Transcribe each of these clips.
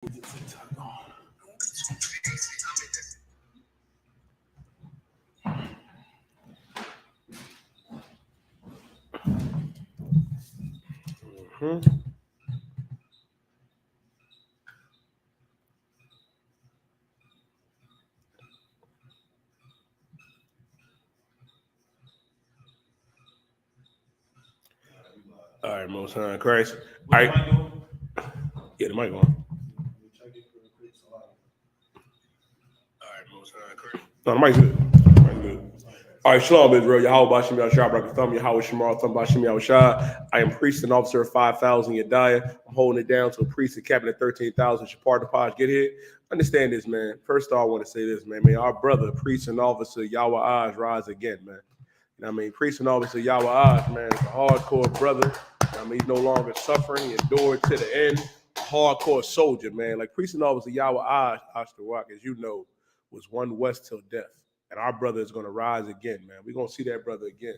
All right, Most High Christ. All right. Yeah, the mic on. All right, Most High Christ. No, the mic's good. All right, Shalom, Israel. Yahweh Bashim Yahshua, Brakatham, Yahweh Shemar, Thumb Bashim Yahshua. I am priest and officer of 5,000 Yadiah. I'm holding it down to a priest and captain of 13,000. Shapar the Paj, get here. Understand this, man. First of all, I want to say this, man. May our brother, priest and officer Yahweh Aj, rise again, man. You know what I mean? Priest and officer Yahweh Aj, man, is a hardcore brother. You know I mean, he's no longer suffering. He endured to the end. A hardcore soldier, man. Like priest and officer Yahweh Aj, Ashtarak, as you know, was one west till death. And our brother is going to rise again, man. We're going to see that brother again.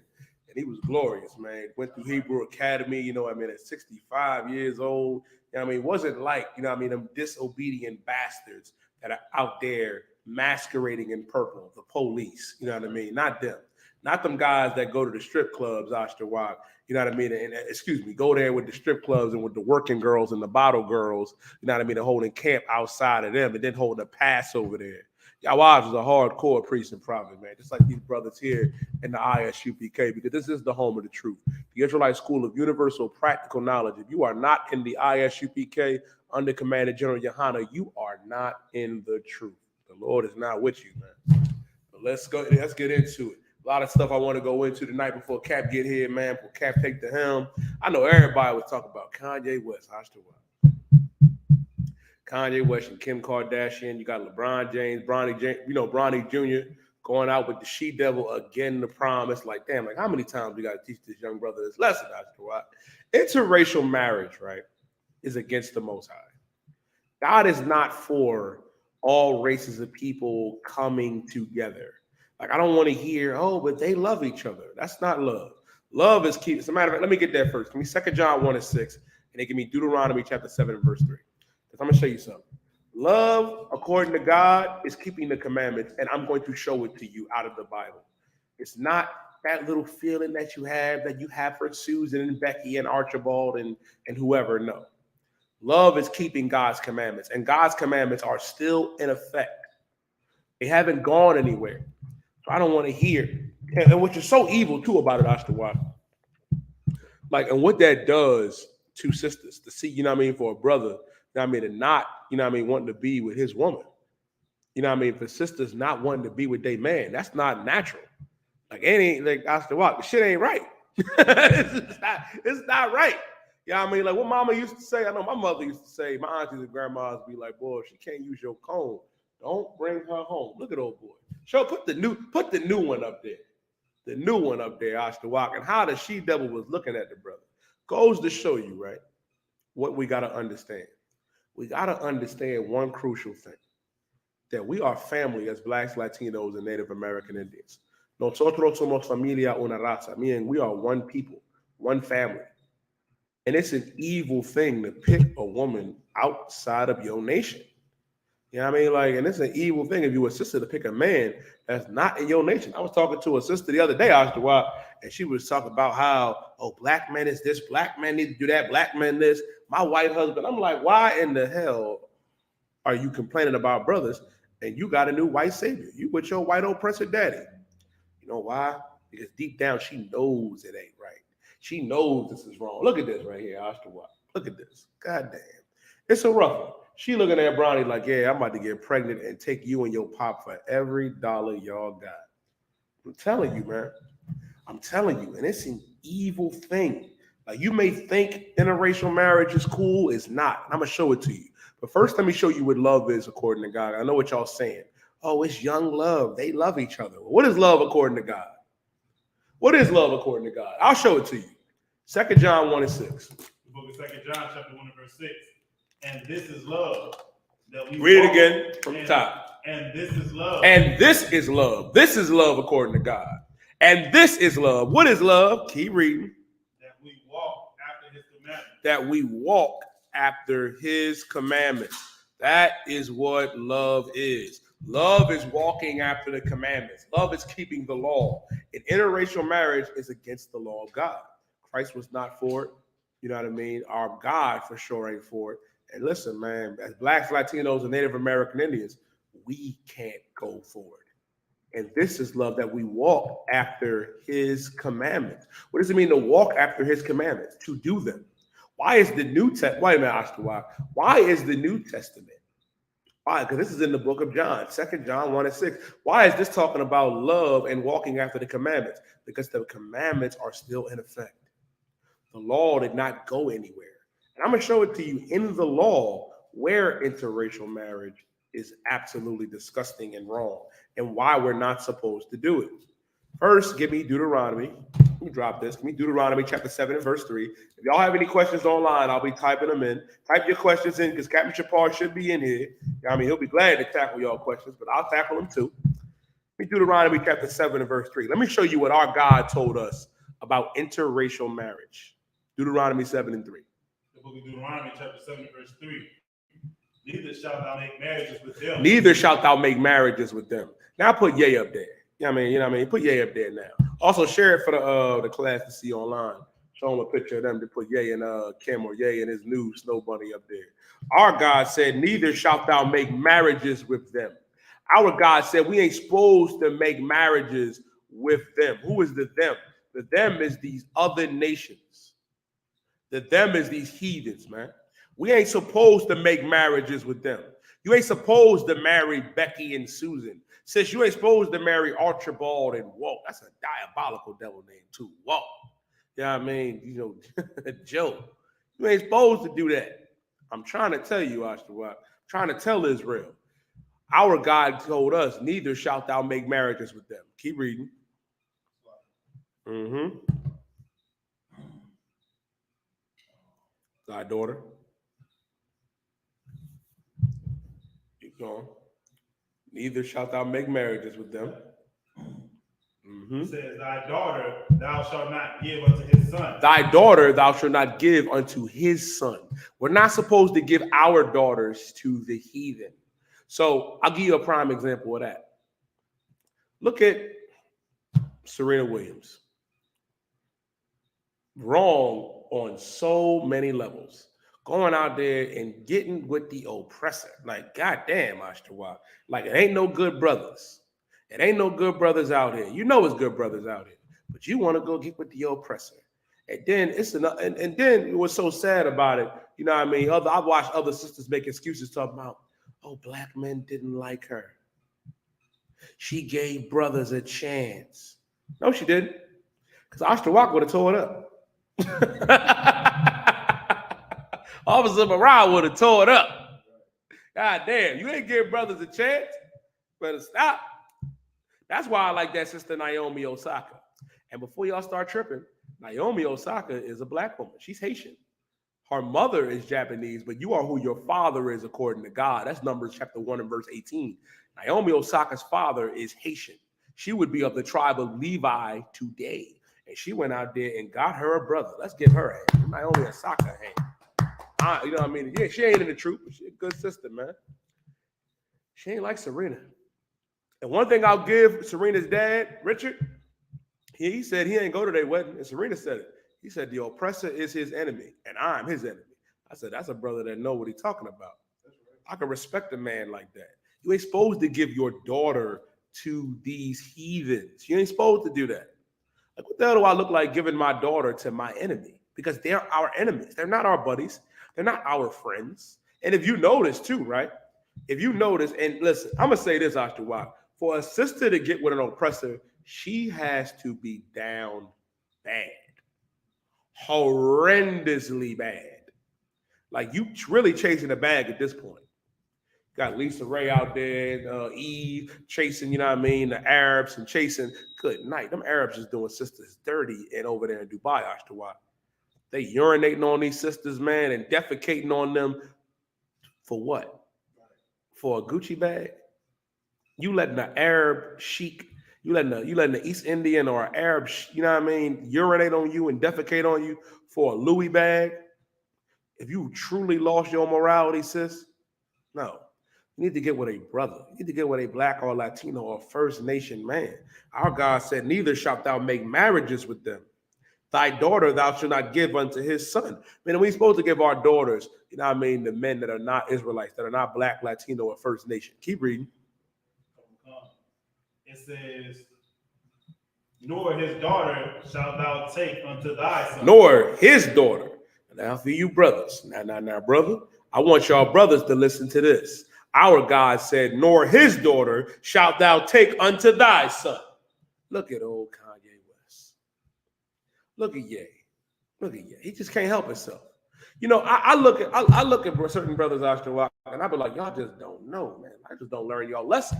And he was glorious, man. Went through Hebrew Academy, you know what I mean, at 65 years old. You know what I mean? It wasn't like, you know what I mean, them disobedient bastards that are out there masquerading in purple, the police, you know what I mean? Not them. Not them guys that go to the strip clubs, Ashtawak, you know what I mean? And excuse me, go there with the strip clubs and with the working girls and the bottle girls, you know what I mean? And holding camp outside of them and then holding a pass over there. Yahweh was a hardcore priest and prophet, man, just like these brothers here in the I.S.U.P.K, because this is the home of the truth. The Israelite School of Universal Practical Knowledge. If you are not in the I.S.U.P.K under command of General Yahanna, you are not in the truth. The Lord is not with you, man. But let's get into it. A lot of stuff I want to go into tonight before Cap get here, man. Before Cap take the helm. I know everybody was talking about Kanye West. Kanye West and Kim Kardashian. You got LeBron James, Bronny Jr. going out with the she-devil again to prom. It's like, damn, like how many times we got to teach this young brother this lesson? Interracial marriage, right, is against the Most High. God is not for all races of people coming together. Like, I don't want to hear, oh, but they love each other. That's not love. Love is key. As a matter of fact, let me get that first. Give me 2 John 1:6, and then give me Deuteronomy chapter 7 and verse 3. I'm going to show you something. Love, according to God, is keeping the commandments, and I'm going to show it to you out of the Bible. It's not that little feeling that you have for Susan and Becky and Archibald and whoever. No. Love is keeping God's commandments, and God's commandments are still in effect. They haven't gone anywhere. So I don't want to hear. And which is so evil, too, about it, Ashtawat. Like, and what that does to sisters, to see, you know what I mean, for a brother, you know what I mean, and not, you know what I mean, wanting to be with his woman. You know what I mean? For sisters not wanting to be with their man, that's not natural. Like, it ain't, like, Ashtawat, the shit ain't right. it's not right. You know what I mean? Like, what mama used to say, I know my mother used to say, my aunties and grandmas be like, boy, if she can't use your comb, don't bring her home. Look at old boy. Show, put the new one up there. The new one up there, Ashtawak, and how the she-devil was looking at the brother. Goes to show you, right, what we got to understand. We got to understand one crucial thing, that we are family as Blacks, Latinos, and Native American Indians. Nosotros somos familia una raza, meaning we are one people, one family. And it's an evil thing to pick a woman outside of your nation. You know what I mean? Like, and it's an evil thing if you're a sister to pick a man that's not in your nation. I was talking to a sister the other day, Ashtawa, and she was talking about how, oh, black men is this, black men need to do that, black men this, my white husband. I'm like, why in the hell are you complaining about brothers and you got a new white savior? You with your white old prince daddy. You know why? Because deep down she knows it ain't right. She knows this is wrong. Look at this right here, Ashtawa. Look at this. God damn. It's a rough one. She looking at Bronny like, yeah, I'm about to get pregnant and take you and your pop for every dollar y'all got. I'm telling you, man. I'm telling you. And it's an evil thing. Like, you may think interracial marriage is cool. It's not. I'm going to show it to you. But first, let me show you what love is according to God. I know what y'all saying. Oh, it's young love. They love each other. What is love according to God? What is love according to God? I'll show it to you. 2 John 1:6. The book of 2 John, chapter 1 and verse 6. And this is love. That we read it again from the top. And this is love. And this is love. This is love according to God. And this is love. What is love? Keep reading. That we walk after his commandments. That we walk after his commandments. That is what love is. Love is walking after the commandments. Love is keeping the law. An interracial marriage is against the law of God. Christ was not for it. You know what I mean? Our God for sure ain't for it. And listen, man, as Blacks, Latinos, and Native American Indians, we can't go for it. And this is love, that we walk after his commandments. What does it mean to walk after his commandments? To do them. Why is the New Testament? Wait a minute, Oscar. Why is the New Testament? Why? Because this is in the book of John, 2 John 1 and 6. Why is this talking about love and walking after the commandments? Because the commandments are still in effect. The law did not go anywhere. And I'm going to show it to you in the law where interracial marriage is absolutely disgusting and wrong, and why we're not supposed to do it. First, give me Deuteronomy. Let me drop this. Give me Deuteronomy chapter 7 and verse 3. If y'all have any questions online, I'll be typing them in. Type your questions in, because Captain Shapar should be in here. I mean, he'll be glad to tackle y'all questions, but I'll tackle them too. Give me Deuteronomy chapter 7 and verse 3. Let me show you what our God told us about interracial marriage. Deuteronomy 7 and 3. The book of Deuteronomy chapter 7 verse 3. Neither shalt thou make marriages with them. Neither shalt thou make marriages with them. Now put yay up there. You know what I mean? Put yay up there now. Also share it for the class to see online. Show them a picture of them to put yay and Kim or yay and his new snow bunny up there. Our God said, neither shalt thou make marriages with them. Our God said we ain't supposed to make marriages with them. Who is the them? The them is these other nations. The them is these heathens, man. We ain't supposed to make marriages with them. You ain't supposed to marry Becky and Susan. Sis, you ain't supposed to marry Archibald and Walt. That's a diabolical devil name too, Walt. You know what I mean? You know, Joe. You ain't supposed to do that. I'm trying to tell you, Ashtawa. I'm trying to tell Israel. Our God told us, neither shalt thou make marriages with them. Keep reading. Thy daughter. Keep going. Neither shalt thou make marriages with them. It says, thy daughter thou shalt not give unto his son. Thy daughter thou shalt not give unto his son. We're not supposed to give our daughters to the heathen. So I'll give you a prime example of that. Look at Serena Williams. Wrong on so many levels. Going out there and getting with the oppressor. Like, goddamn, Ashtawa. Like, it ain't no good brothers. It ain't no good brothers out here. You know it's good brothers out here. But you want to go get with the oppressor. And then it's enough. And then what's so sad about it, you know what I mean? I've watched other sisters make excuses talking about, oh, black men didn't like her. She gave brothers a chance. No, she didn't. Because Ashtawa would have tore it up. Officer Morale would have tore it up. God damn, you ain't give brothers a chance. Better stop. That's why I like that sister Naomi Osaka. And before y'all start tripping, Naomi Osaka is a black woman. She's Haitian. Her mother is Japanese, but you are who your father is according to God. That's Numbers chapter 1 and verse 18. Naomi Osaka's father is Haitian. She would be of the tribe of Levi today. And she went out there and got her a brother. Let's give her a hand. Naomi Osaka a hand. You know what I mean? Yeah, she ain't in the truth, but she's a good sister, man. She ain't like Serena. And one thing I'll give Serena's dad, Richard, he said he ain't go to their wedding. And Serena said it. He said the oppressor is his enemy, and I'm his enemy. I said, that's a brother that know what he's talking about. I can respect a man like that. You ain't supposed to give your daughter to these heathens. You ain't supposed to do that. Like, what the hell do I look like giving my daughter to my enemy? Because they're our enemies. They're not our buddies. They're not our friends. And if you notice too, right? If you notice, and listen, I'm going to say this, Ashtawa. For a sister to get with an oppressor, she has to be down bad. Horrendously bad. Like, you really chasing a bag at this point. Got Lisa Ray out there, Eve chasing, you know what I mean, the Arabs and chasing. Good night. Them Arabs is doing sisters dirty and over there in Dubai, Ashtawa. They urinating on these sisters, man, and defecating on them for what? For a Gucci bag? You letting the Arab sheik, you letting the East Indian or Arab, you know what I mean, urinate on you and defecate on you for a Louis bag? If you truly lost your morality, sis, No. You need to get with a brother. You need to get with a black or Latino or First Nation man. Our God said, neither shalt thou make marriages with them. Thy daughter thou shalt not give unto his son. I mean, we're supposed to give our daughters, you know what I mean, the men that are not Israelites, that are not black, Latino, or First Nation. Keep reading. It says, nor his daughter shalt thou take unto thy son. Nor his daughter. Now for you brothers. Now, brother, I want y'all brothers to listen to this. Our God said, nor his daughter shalt thou take unto thy son. Look at old Kanye West. Look at Ye. Look at Ye. He just can't help himself. You know, I look at certain brothers after a while, and I be like, y'all just don't know, man. I just don't learn y'all lesson.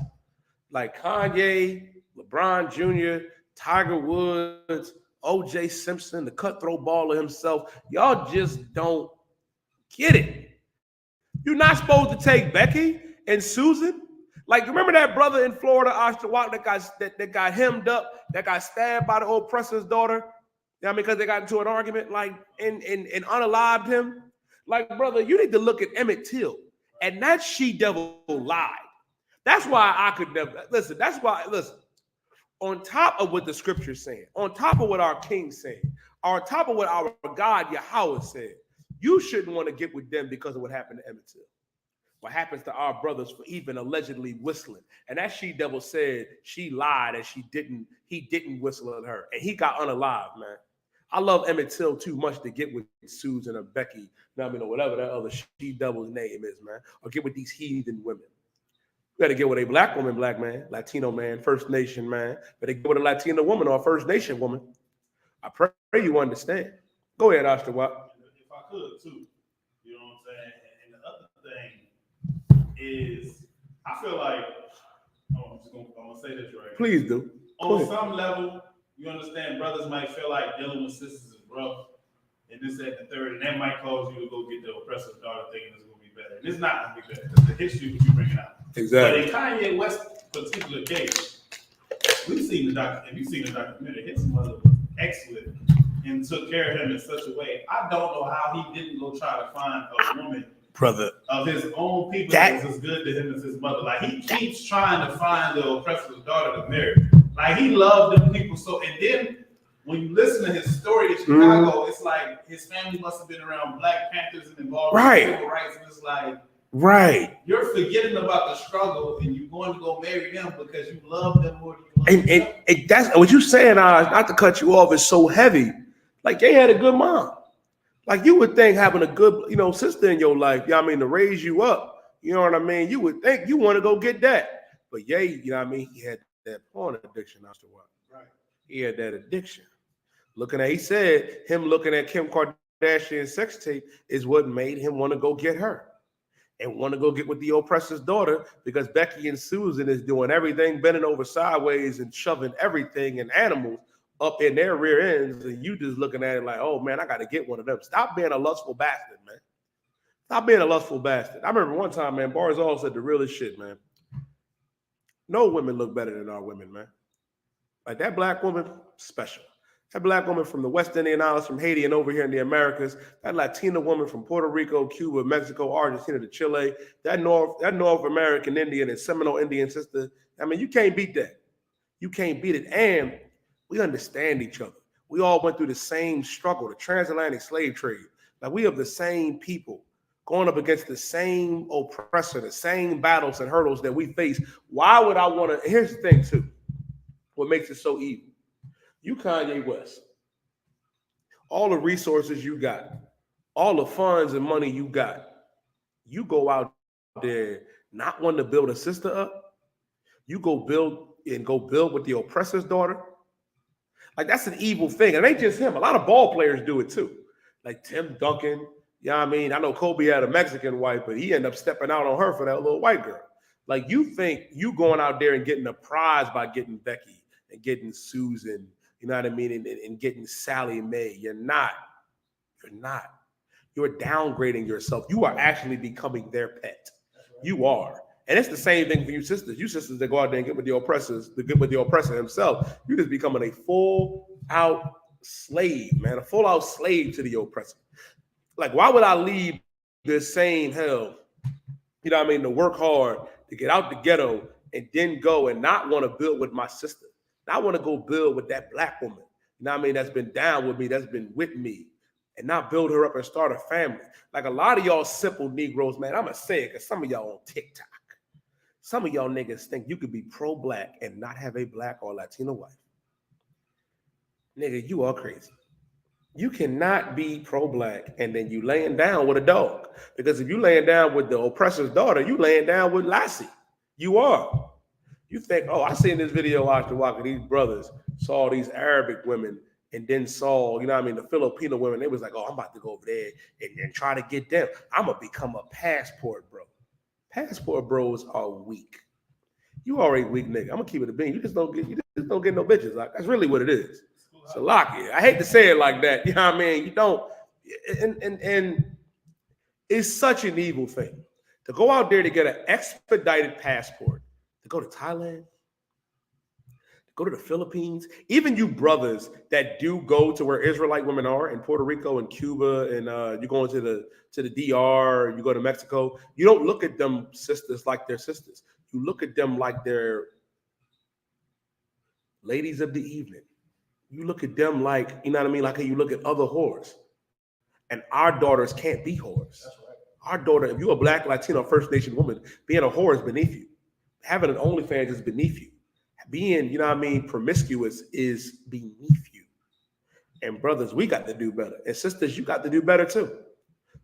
Like Kanye, LeBron Jr., Tiger Woods, O.J. Simpson, the cutthroat baller himself, y'all just don't get it. You're not supposed to take Becky and Susan. Like, remember that brother in Florida, Isupk, that got hemmed up, that got stabbed by the oppressor's daughter? You know, because they got into an argument, like, and unalived him. Like, brother, you need to look at Emmett Till. And that she-devil lied. That's why I could never, listen, on top of what the scripture's saying, on top of what our king's saying, on top of what our God Yahweh said, you shouldn't want to get with them because of what happened to Emmett Till. What happens to our brothers for even allegedly whistling. And that she-devil said she lied and he didn't whistle at her. And he got unalived, man. I love Emmett Till too much to get with Susan or Becky, or whatever that other she-devil's name is, man. Or get with these heathen women. You better get with a black woman, black man, Latino man, First Nation man. Better get with a Latino woman or a First Nation woman. I pray you understand. Go ahead, Isupk. If I could, too. You know what I'm saying? And the other thing is, I feel like, I'm going to say this right. Please do. On some level, you understand, brothers might feel like dealing with sisters is rough, and this, that, and the third, and that might cause you to go get the oppressor's daughter thinking it's going to be better. And it's not going to be better, because the history what you bringing out. Exactly. But in Kanye West's particular case, we've seen the documentary. His mother was excellent and took care of him in such a way. I don't know how he didn't go try to find a woman, brother, of his own people that was as good to him as his mother. Like, he keeps trying to find the oppressor's daughter to marry. Like, he loved them people so. And then when you listen to his story in Chicago, it's like his family must have been around Black Panthers and involved in civil rights, and it's like. Right. You're forgetting about the struggle and you're going to go marry them because you love them more than you love them. And that's what you're saying, not to cut you off, is so heavy. Like, they had a good mom. Like, you would think having a good, sister in your life, to raise you up, you know what I mean? You would think you want to go get that. But he had that porn addiction after a while. Right. He had that addiction. He said him looking at Kim Kardashian's sex tape is what made him want to go get her. And want to go get with the oppressor's daughter because Becky and Susan is doing everything, bending over sideways and shoving everything and animals up in their rear ends. And you just looking at it like, oh, man, I got to get one of them. Stop being a lustful bastard, man. Stop being a lustful bastard. I remember one time, man, Barzal said the realest shit, man. No women look better than our women, man. Like, that black woman, special. That black woman from the West Indian Islands, from Haiti and over here in the Americas, that Latina woman from Puerto Rico, Cuba, Mexico, Argentina to Chile, that North American Indian and Seminole Indian sister, you can't beat that. You can't beat it. And we understand each other. We all went through the same struggle, the transatlantic slave trade. Like, we are the same people going up against the same oppressor, the same battles and hurdles that we face. Why would I want to? Here's the thing, too. What makes it so evil. You Kanye West, all the resources you got, all the funds and money you got, you go out there not wanting to build a sister up, you go build with the oppressor's daughter. Like, that's an evil thing. And it ain't just him. A lot of ball players do it too. Like Tim Duncan, I know Kobe had a Mexican wife, but he ended up stepping out on her for that little white girl. Like, you think you going out there and getting a prize by getting Becky and getting Susan, you know what I mean? And getting Sally Mae. You're not. You're downgrading yourself. You are actually becoming their pet. Right. You are. And it's the same thing for you sisters. You sisters that go out there and get with the oppressor himself. You're just becoming a full-out slave, man. A full-out slave to the oppressor. Like, why would I leave this same hell you know what I mean, to work hard, to get out the ghetto, and then go and not want to build with my sister. Not want to go build with that black woman, you know what I mean, that's been down with me, that's been with me, and not build her up and start a family. Like a lot of y'all simple Negroes, man, I'm going to say it because some of y'all on TikTok, some of y'all niggas think you could be pro-black and not have a black or Latino wife. Nigga, you are crazy. You cannot be pro-black and then you laying down with a dog. Because if you laying down with the oppressor's daughter, you laying down with Lassie. You are. You think, oh, I seen this video out the walk, these brothers saw these Arabic women and then saw, you know what I mean, the Filipino women. They was like, oh, I'm about to go over there and try to get them. I'm going to become a passport bro. Passport bros are weak. You already weak nigga. I'm going to keep it a bean. You just don't get no bitches. Like, that's really what it is. It's a lock. I hate to say it like that. You know what I mean? You don't, and it's such an evil thing to go out there to get an expedited passport, to go to Thailand, to go to the Philippines. Even you brothers that do go to where Israelite women are in Puerto Rico and Cuba, and you go into the DR, you go to Mexico. You don't look at them sisters like they're sisters. You look at them like they're ladies of the evening. You look at them like, you know what I mean, like how you look at other whores. And our daughters can't be whores. That's right. Our daughter, if you're a black, Latino, First Nation woman, being a whore is beneath you. Having an OnlyFans is beneath you. Being, you know what I mean, promiscuous is beneath you. And brothers, we got to do better. And sisters, you got to do better too.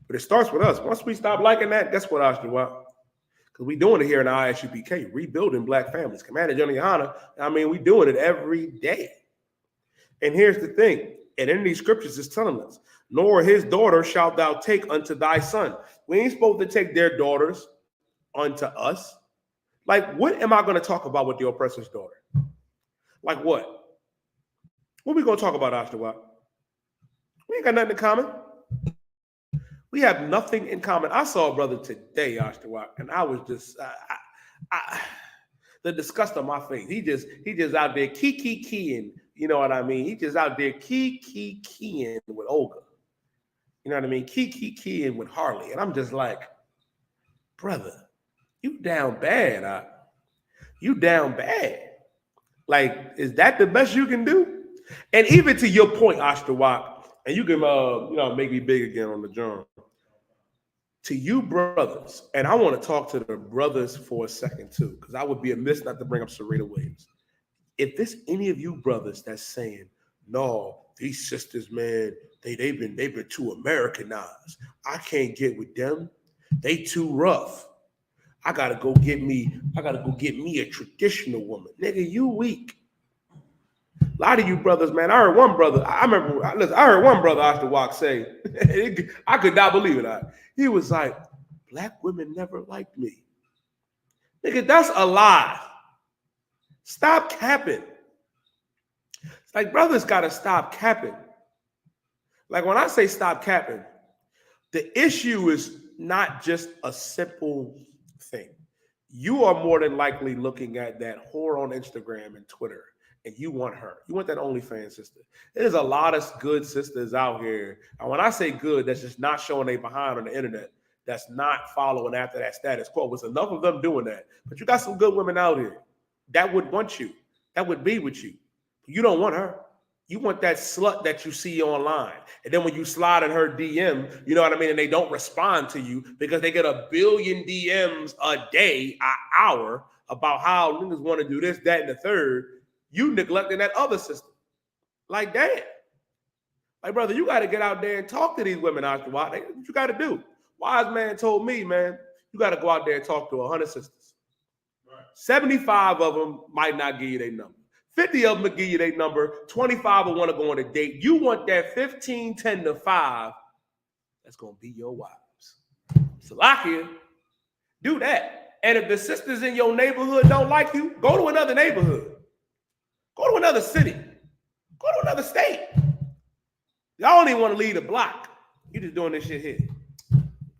But it starts with us. Once we stop liking that, guess what, I.S.U.P.K? Because we doing it here in I.S.U.P.K, rebuilding black families. Commander GEN.YAHANNA, I mean, we doing it every day. And here's the thing, and in these scriptures it's telling us, nor his daughter shalt thou take unto thy son. We ain't supposed to take their daughters unto us. Like, what am I going to talk about with the oppressor's daughter? Like what? What are we going to talk about, I.S.U.P.K? We ain't got nothing in common. We have nothing in common. I saw a brother today, I.S.U.P.K, and I was just, the disgust on my face. He just out there keying. You know what I mean? He just out there keying with Olga. You know what I mean? Keying with Harley. And I'm just like, brother, you down bad. You down bad. Like, is that the best you can do? And even to your point, I.S.U.P.K, and you can make me big again on the journal. To you brothers, and I want to talk to the brothers for a second too, because I would be amiss not to bring up Serena Williams. If there's any of you brothers that's saying, no, these sisters, man, they've been too Americanized. I can't get with them. They too rough. I gotta go get me a traditional woman. Nigga, you weak. A lot of you brothers, man. I heard one brother. I heard one brother I.S.U.P.K say, I could not believe it. He was like, black women never liked me. Nigga, that's a lie. Stop capping. It's like brothers gotta stop capping. Like when I say stop capping, the issue is not just a simple thing. You are more than likely looking at that whore on Instagram and Twitter, and you want her. You want that OnlyFans sister. There's a lot of good sisters out here. And when I say good, that's just not showing they behind on the internet. That's not following after that status quo. There's enough of them doing that. But you got some good women out here that would want you, that would be with you. You don't want her. You want that slut that you see online. And then when you slide in her DM, you know what I mean? And they don't respond to you because they get a billion DMs a day, an hour about how niggas want to do this, that, and the third. You neglecting that other sister. Like, damn. Like, brother, you got to get out there and talk to these women out there. What you got to do? Wise man told me, man, you got to go out there and talk to 100 sisters. Right. 75 of them might not give you their number. 50 of them will give you their number. 25 will want to go on a date. You want that 15, 10 to 5. That's going to be your wives. Salakia, do that. And if the sisters in your neighborhood don't like you, go to another neighborhood. Go to another city. Go to another state. Y'all don't even want to leave the block. You just doing this shit here.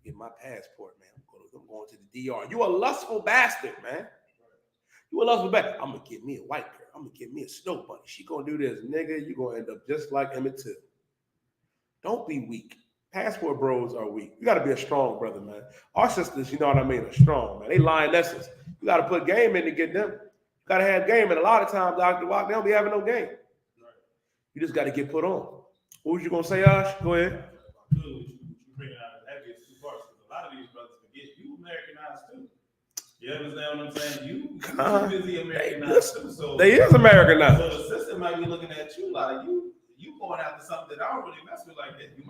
Get my passport, man. I'm going to the DR. You a lustful bastard, man. You a lustful bastard. I'm going to get me a white girl. I'm going to get me a snow bunny. She going to do this. Nigga, you going to end up just like Emmett Till. Don't be weak. Passport bros are weak. You got to be a strong brother, man. Our sisters, you know what I mean, are strong, man. They lionesses. You got to put game in to get them. You got to have game, and a lot of times, Dr. Walk, they don't be having no game. You just got to get put on. What was you gonna say, Ash? Go ahead. You bring out the heaviest two parts because a lot of these brothers forget you Americanized too. You understand what I'm saying? You too busy Americanized too. So they is Americanized. So the sister might be looking at you like you going after something that I don't really mess with like that. You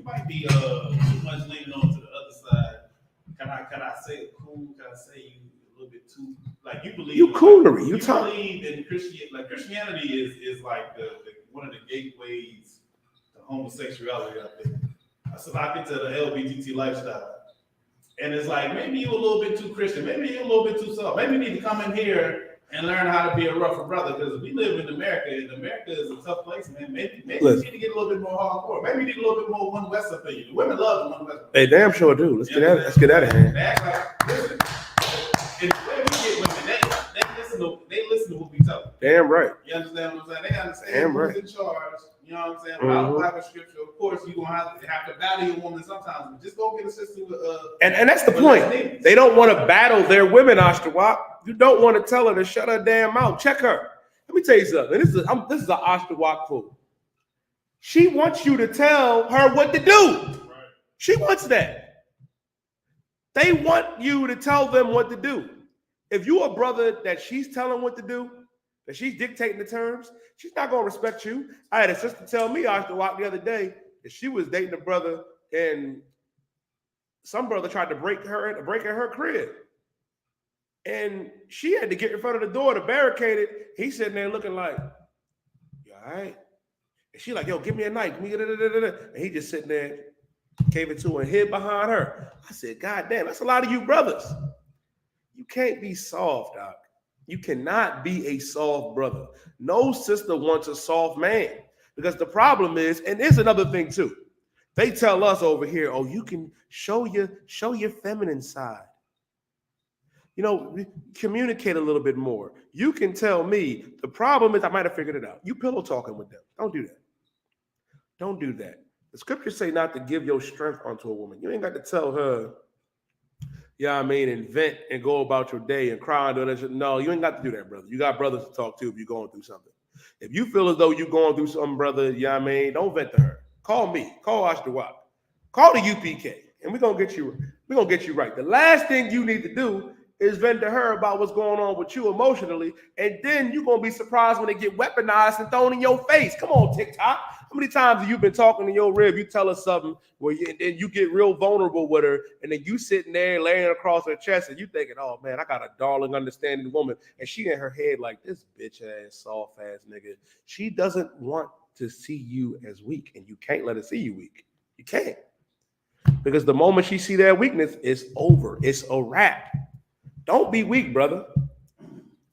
might be too much leaning on to the other side. Can I say it cool? Can I say you a little bit too like you believe? You coolery. You believe in Christianity. Like Christianity is like the one of the gateways to homosexuality out there. So I get to the LGBT lifestyle. And it's like, maybe you're a little bit too Christian. Maybe you're a little bit too soft. Maybe you need to come in here and learn how to be a rougher brother because we live in America, and America is a tough place, man. Maybe you need to get a little bit more hardcore. Maybe you need a little bit more One West opinion. The women love the One West opinion. Hey, damn sure do. Let's get out of hand. Listen, and the way we get women, they listen to what we tell them. Damn right. You understand what I'm saying? They understand who's in charge. You know what I'm saying? Without Bible scripture, of course, you're gonna have to value a woman sometimes. But just go get a sister with and that's the point. They don't want to battle their women, Ashtawak. You don't want to tell her to shut her damn mouth. Check her. Let me tell you something. This is an Ashtawak quote. She wants you to tell her what to do. Right. She wants that. They want you to tell them what to do. If you're a brother that she's telling what to do, that she's dictating the terms, she's not gonna respect you. I had a sister tell me after walk the other day that she was dating a brother and some brother tried to break in her crib. And she had to get in front of the door to barricade it. He's sitting there looking like, you all right? And she like, yo, give me a knife. And he just sitting there, gave it to her and hid behind her. I said, God damn, that's a lot of you brothers. You can't be soft, Doc. You cannot be a soft brother. No sister wants a soft man. Because the problem is, and there's another thing too. They tell us over here, oh, you can show your feminine side. You know, communicate a little bit more. You can tell me, the problem is I might have figured it out. You pillow talking with them. Don't do that. Don't do that. The scriptures say not to give your strength onto a woman. You ain't got to tell her, invent and go about your day and cry and do that shit. No, you ain't got to do that, brother. You got brothers to talk to if you're going through something. If you feel as though you're going through something, brother, don't vent to her. Call me. Call I.S.U.P.K. Call the UPK, and we're gonna get you right. The last thing you need to do is vent to her about what's going on with you emotionally, and then you're gonna be surprised when they get weaponized and thrown in your face. Come on, TikTok. How many times have you been talking in your rib? You tell her something and then you get real vulnerable with her, and then you sitting there laying across her chest, and you thinking, "Oh man, I got a darling, understanding woman," and she in her head like this bitch ass, soft ass nigga. She doesn't want to see you as weak, and you can't let her see you weak. You can't, because the moment she see that weakness, it's over. It's a wrap. Don't be weak, brother.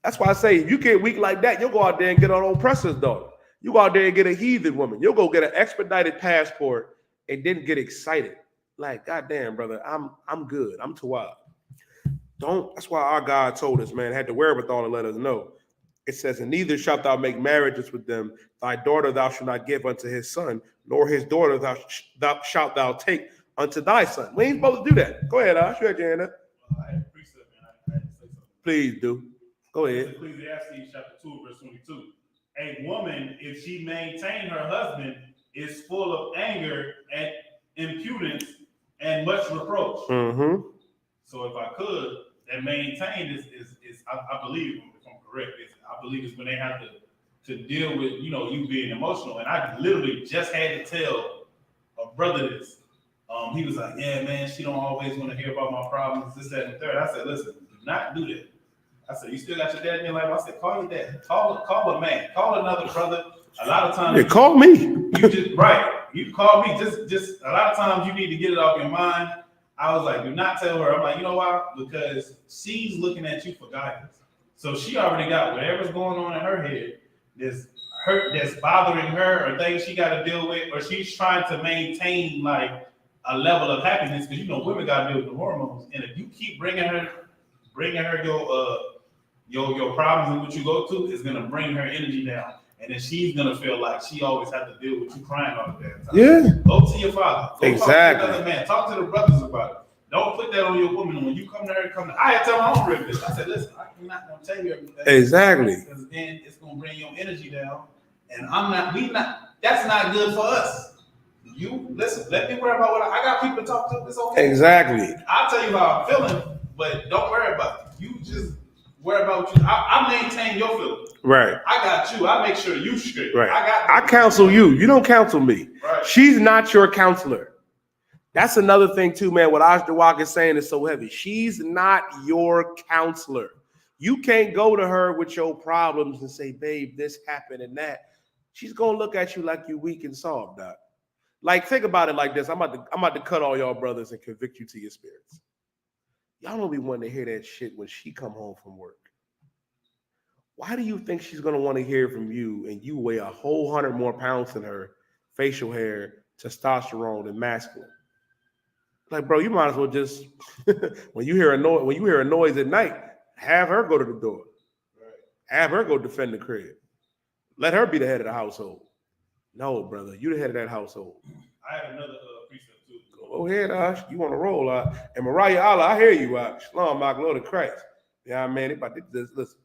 That's why I say if you get weak like that, you'll go out there and get an oppressor's daughter. You go out there and get a heathen woman. You'll go get an expedited passport and then get excited. Like, goddamn, brother, I'm good. I'm too wild. That's why our God told us, man, had the wherewithal to let us know. It says, and neither shalt thou make marriages with them. Thy daughter thou shalt not give unto his son, nor his daughter thou shalt thou take unto thy son. We ain't supposed to do that. Go ahead, Ash. You had your hand up. I had a precept, man. I had to say something. Please do. Go ahead. Ecclesiastes chapter 2, verse 22. A woman, if she maintain her husband, is full of anger and impudence and much reproach. Mm-hmm. So if I could, that maintain is I believe, if I'm correct, I believe it's when they have to deal with, you being emotional. And I literally just had to tell a brother this. He was like, yeah, man, she don't always want to hear about my problems, this, that, and the third. I said, listen, do not do that. I said, you still got your dad in your life? I said, call your dad. Call a man. Call another brother. A lot of times. Yeah, call me. You call me. Just a lot of times you need to get it off your mind. I was like, do not tell her. I'm like, you know why? Because she's looking at you for guidance. So she already got whatever's going on in her head that's bothering her, or things she got to deal with, or she's trying to maintain like a level of happiness, because women got to deal with the hormones. And if you keep bringing her your problems and what you go to, is gonna bring her energy down. and then she's gonna feel like she always has to deal with you crying all the damn time. Yeah. Go to your father. Go Exactly. talk to another man. Talk to the brothers about it. Don't put that on your woman. When you come to her, I had to tell my own rapist. I said, listen, I'm not gonna tell you everything. Exactly. Because then it's gonna bring your energy down. And that's not good for us. You listen, let me worry about what I got people to talk to. It's okay. Exactly. I'll tell you how I'm feeling, but don't worry about it. You just worry about what you. I maintain your feelings. Right. I got you. I make sure you straight. Right. I counsel you. You don't counsel me. Right. She's not your counselor. That's another thing too, man. What I.S.U.P.K is saying is so heavy. She's not your counselor. You can't go to her with your problems and say, babe, this happened and that. She's gonna look at you like you weak and soft, doc. Like, think about it like this. I'm about to cut all y'all brothers and convict you to your spirits. Y'all don't be wanting to hear that shit when she come home from work. Why do you think she's gonna want to hear from you and you weigh a whole 100 more pounds than her, facial hair, testosterone, and masculine? Like, bro, you might as well just when you hear a noise at night, have her go to the door. Right. Have her go defend the crib. Let her be the head of the household. No, brother, you the head of that household. I had another precept too. Go ahead, Ash. You want to roll, and Mariah Allah, I hear you, Ash. Shalom, my Lord of Christ. Yeah, man, listen.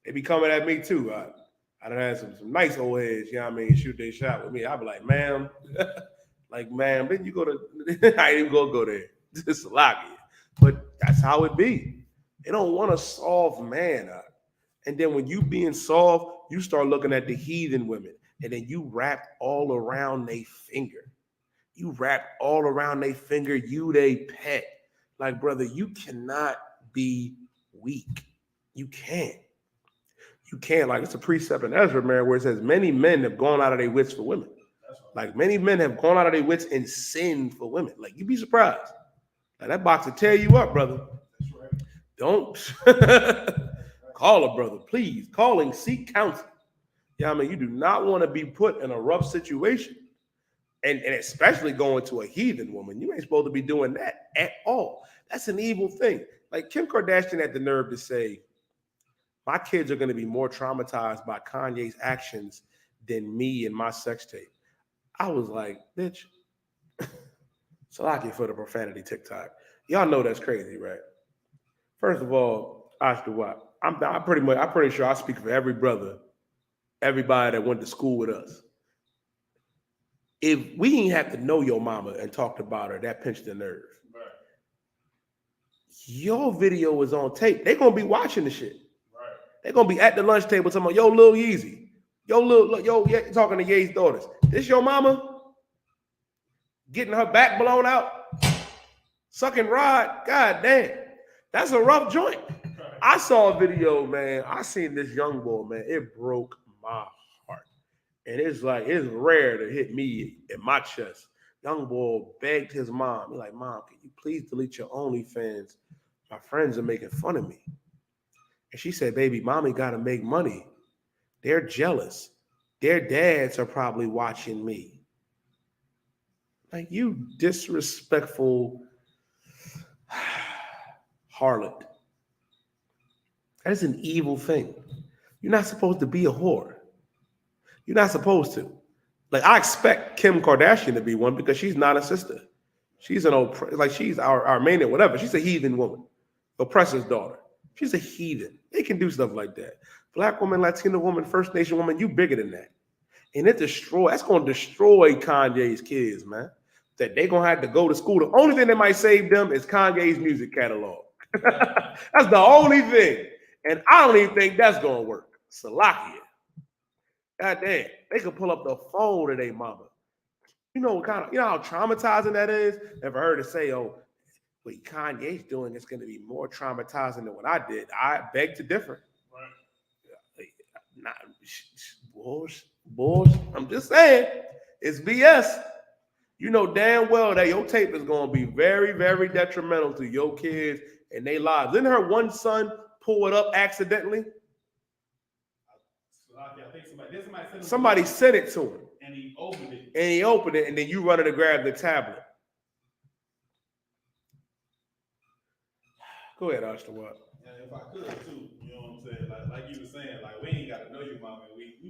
They be coming at me too. I done had some nice old heads, you know what I mean, shoot their shot with me. I be like, ma'am, then you go to, I ain't even go there. Just lock it. But that's how it be. They don't want a soft man. And then when you being soft, you start looking at the heathen women. And then you wrap all around their finger. You wrap all around their finger. You they pet. Like, brother, you cannot be weak. You can't. You can't. Like, it's a precept in Ezra, man, where it says many men have gone out of their wits for women. Like, many men have gone out of their wits and sinned for women. Like, you'd be surprised. Like, that box will tear you up, brother. That's right. Don't call a brother, please. Calling, seek counsel. Yeah, I mean, you do not want to be put in a rough situation, and especially going to a heathen woman. You ain't supposed to be doing that at all. That's an evil thing. Like, Kim Kardashian had the nerve to say, my kids are going to be more traumatized by Kanye's actions than me and my sex tape. I was like, bitch, Salaki for the profanity TikTok. Y'all know that's crazy, right? First of all, I.S.U.P.K, I'm pretty sure I speak for every brother, everybody that went to school with us. If we didn't have to know your mama and talked about her, that pinched the nerve. Right. Your video is on tape. They're gonna be watching the shit. Right. They're gonna be at the lunch table talking about, yo, Lil Yeezy, talking to Ye's daughters. This your mama? Getting her back blown out, sucking rod. God damn, that's a rough joint. I saw a video, man. I seen this young boy, man. It broke my heart. And it's rare to hit me in my chest. Young boy begged his mom. He's like, Mom, can you please delete your OnlyFans? My friends are making fun of me. And she said, baby, mommy got to make money. They're jealous. Their dads are probably watching me. Like, you disrespectful harlot. That is an evil thing. You're not supposed to be a whore. You're not supposed to. Like, I expect Kim Kardashian to be one because she's not a sister. She's she's our Armenian, whatever. She's a heathen woman, oppressor's daughter. She's a heathen. They can do stuff like that. Black woman, Latina woman, First Nation woman, you bigger than that. And that's going to destroy Kanye's kids, man. That they're going to have to go to school. The only thing that might save them is Kanye's music catalog. That's the only thing. And I don't even think that's going to work. Salakia. God damn. They could pull up the phone to their mama. You know how traumatizing that is? And for her to say, oh, what Kanye's doing is going to be more traumatizing than what I did. I beg to differ. Right. Bullshit. I'm just saying, it's BS. You know damn well that your tape is going to be very, very detrimental to your kids and their lives. Didn't her one son pull it up accidentally? I think somebody sent it to him. And he opened it. And then you run to grab the tablet. Go ahead, Ashton. What? And if I could too, you know what I'm saying? Like you were saying, like we ain't got to know your mama. We do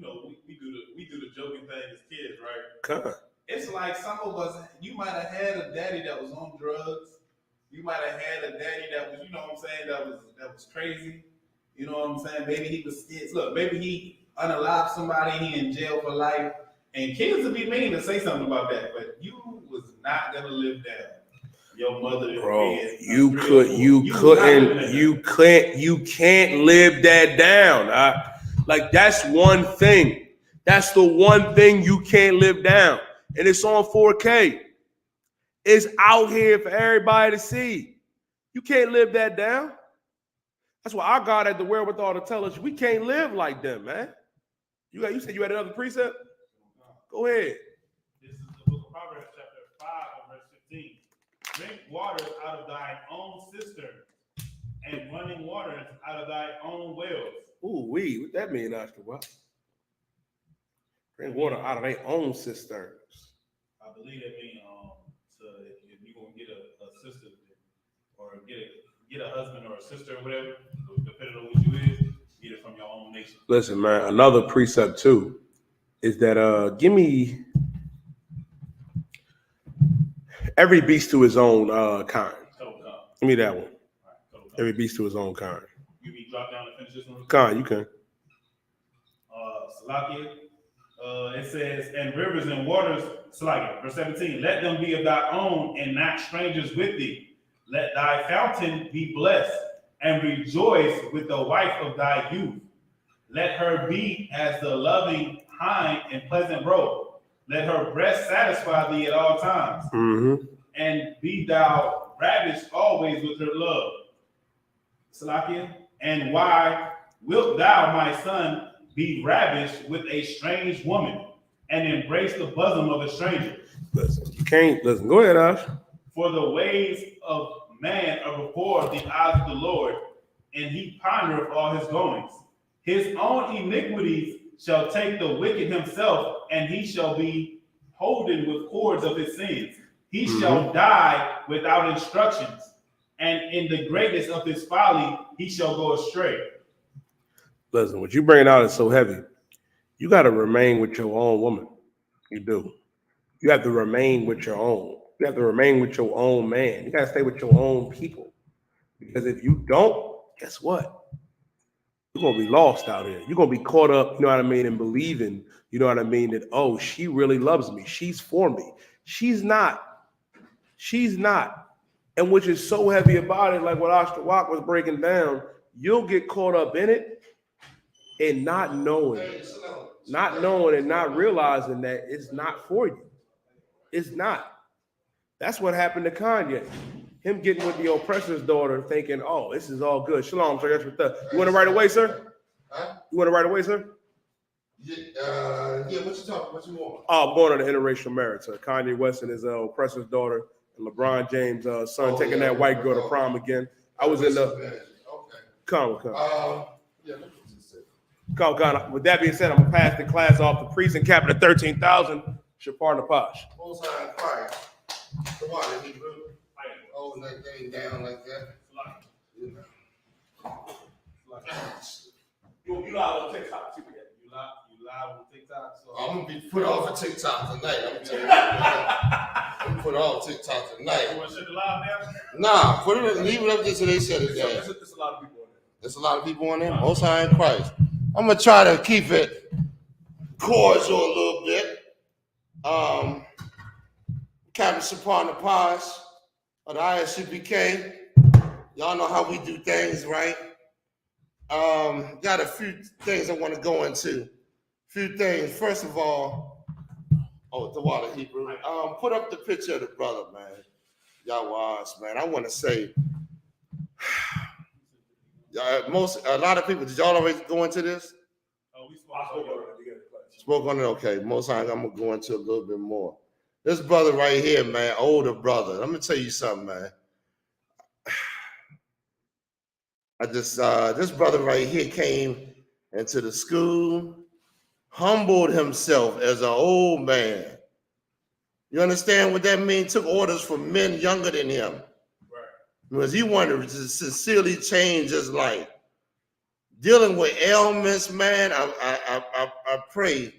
the joking thing as kids, right? Come. It's like some of us, you might have had a daddy that was on drugs. You might have had a daddy that was, you know what I'm saying, that was crazy. You know what I'm saying? Maybe he was scared. Look, maybe he unalived somebody, he in jail for life. And kids would be mean to say something about that, but you was not gonna live down your mother. Bro, you can't live that down. Like that's one thing. That's the one thing you can't live down. And it's on 4K. It's out here for everybody to see. You can't live that down. That's why our God had the wherewithal to tell us we can't live like them, man. You said you had another precept? Go ahead. This is the book of Proverbs, chapter 5, verse 15. Drink waters out of thine own cistern, and running waters out of thy own wells. Ooh, what that mean, Oscar? What? Drink water out of their own cisterns. I believe that means if you're gonna get a sister or get a husband or a sister or whatever, depending on what you is, get it from your own nation. Listen, man, another precept too is that give me every beast to his own kind. Give me that one. Right, every beast to his own kind. You be drop down and finish this one? Kind, you can. Salakia. It says, and rivers and waters, Salakia, verse 17, let them be of thy own and not strangers with thee. Let thy fountain be blessed and rejoice with the wife of thy youth. Let her be as the loving hind and pleasant roe. Let her breast satisfy thee at all times. Mm-hmm. And be thou ravished always with her love. Salakia. And why wilt thou, my son, be ravished with a strange woman and embrace the bosom of a stranger? Listen, you can't. Listen, go ahead, Ash. For the ways of man are before the eyes of the Lord, and he pondereth all his goings. His own iniquities shall take the wicked himself, and he shall be holden with cords of his sins. He shall die without instructions, and in the greatness of his folly he shall go astray. Listen, what you bringing out is so heavy. You got to remain with your own woman. You do. You have to remain with your own. You have to remain with your own man. You got to stay with your own people. Because if you don't, guess what? You're going to be lost out here. You're going to be caught up, you know what I mean, and believing, you know what I mean, that, oh, she really loves me. She's for me. She's not. She's not. And which is so heavy about it, like what I.S.U.P.K was breaking down, you'll get caught up in it and not knowing and not realizing that it's not for you. It's not. That's what happened to Kanye. Him getting with the oppressor's daughter, thinking, "Oh, this is all good." Shalom, sir. That's what you want to right away, sir? Huh? You want to right away, sir? Yeah. What you talking? What you want? Oh, I'm going on the interracial marriage, sir. Kanye West and his oppressor's daughter, and LeBron James' son, taking that white girl to prom again. I was in the. Okay. Come. Yeah. Come. With that being said, I'm gonna pass the class off to priest and captain of 13,000, Shapar Napash. Most high fire. Come on, Hebrew. Holding that thing down like that. You live on TikTok too, yeah? You live on TikTok. So I'm gonna be put off of TikTok tonight. I'm telling you. I'm gonna put off TikTok tonight. You want to shut the live down? Nah, leave it up until they shut it down. There's a lot of people on there. There's a lot of people on there. Most High in Christ. I'm gonna try to keep it cordial a little bit. Captain Shapar Napash of the I.S.U.P.K. Y'all know how we do things, right? Got a few things I want to go into. Few things. First of all, the water Hebrew. Put up the picture of the brother, man. Yahweh, man. I want to say, a lot of people. Did y'all already go into this? Oh, we spoke on it. Spoke on it. Okay. Most times I'm gonna go into a little bit more. This brother right here, man, older brother. Let me tell you something, man. This brother right here came into the school, humbled himself as an old man. You understand what that means? Took orders from men younger than him. Right. Because he wanted to sincerely change his life. Dealing with ailments, man, I pray.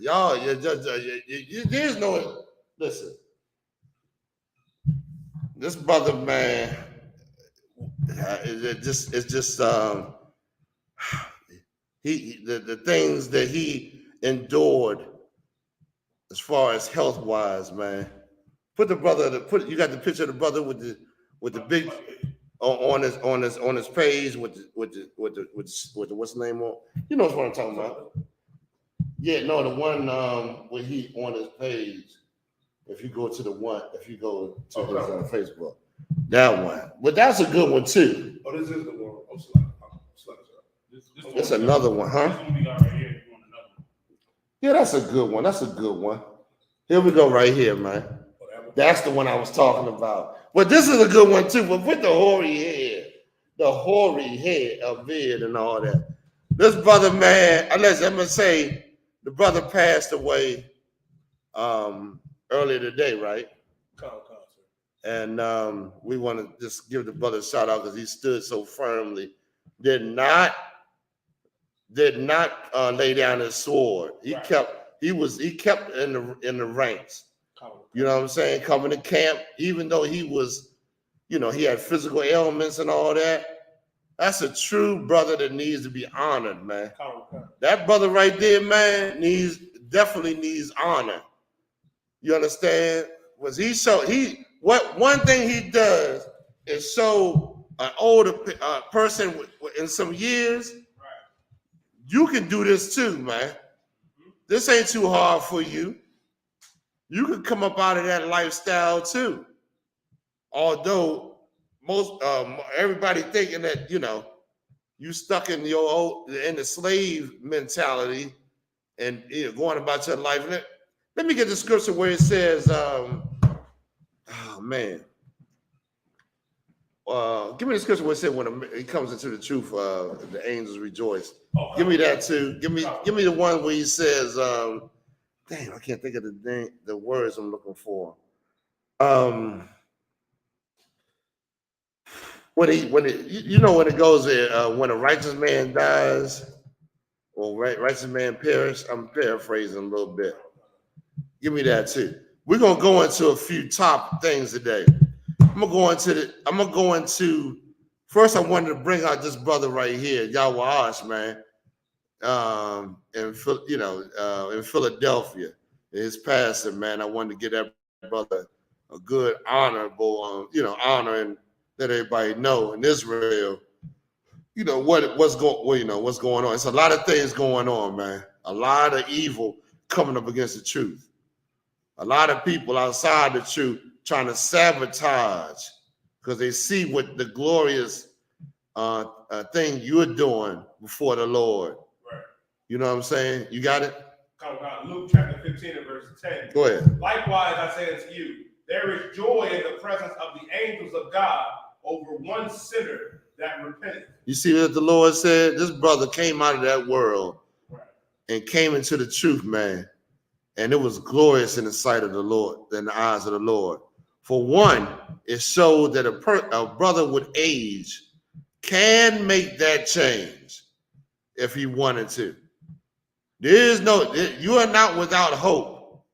Y'all, there's no, listen, this brother, man, it's just the things that he endured as far as health wise, man. Put the brother, you got the picture of the brother with the big on his page with the what's the name on? You know what I'm talking about? Yeah, no, the one where he on his page. If you go to his Facebook, that one. But that's a good one too. Oh, this is the one. It's another one, huh? Yeah, that's a good one. That's a good one. Here we go, right here, man. That's the one I was talking about. But this is a good one too. But with the hoary head of beard and all that. This brother, man, I'm gonna say the brother passed away earlier today, right? And we want to just give the brother a shout out because he stood so firmly, did not lay down his sword. He kept in the ranks. You know what I'm saying? Coming to camp, even though he was, he had physical ailments and all that. That's a true brother that needs to be honored, man. That brother right there, man, definitely needs honor. You understand? One thing he does is show an older person in some years, you can do this too, man. This ain't too hard for you. You can come up out of that lifestyle too. Although everybody thinking that you stuck in the slave mentality and going about your life. Let me get the scripture where it says, oh man. Give me the scripture where it said when he comes into the truth, the angels rejoice. Give me that too. Give me the one where he says, dang, I can't think of the words I'm looking for. When it goes when a righteous man dies or righteous man perish. I'm paraphrasing a little bit. Give me that too. We're gonna go into a few top things today. I'm gonna go into first. I wanted to bring out this brother right here, GEN.YAHANNA, man. In Philadelphia, his passing, man. I wanted to get that brother a good honorable, honor and let everybody know in Israel, what's going on. It's a lot of things going on, man. A lot of evil coming up against the truth. A lot of people outside the truth trying to sabotage because they see what the glorious thing you're doing before the Lord. Right. You know what I'm saying? You got it? Luke chapter 15 and verse 10. Go ahead. Likewise, I say unto you, there is joy in the presence of the angels of God over one sinner that repenteth. You see what the Lord said? This brother came out of that world and came into the truth, man. And it was glorious in the sight of the Lord, in the eyes of the Lord. For one, it showed that a brother with age can make that change if he wanted to. You are not without hope,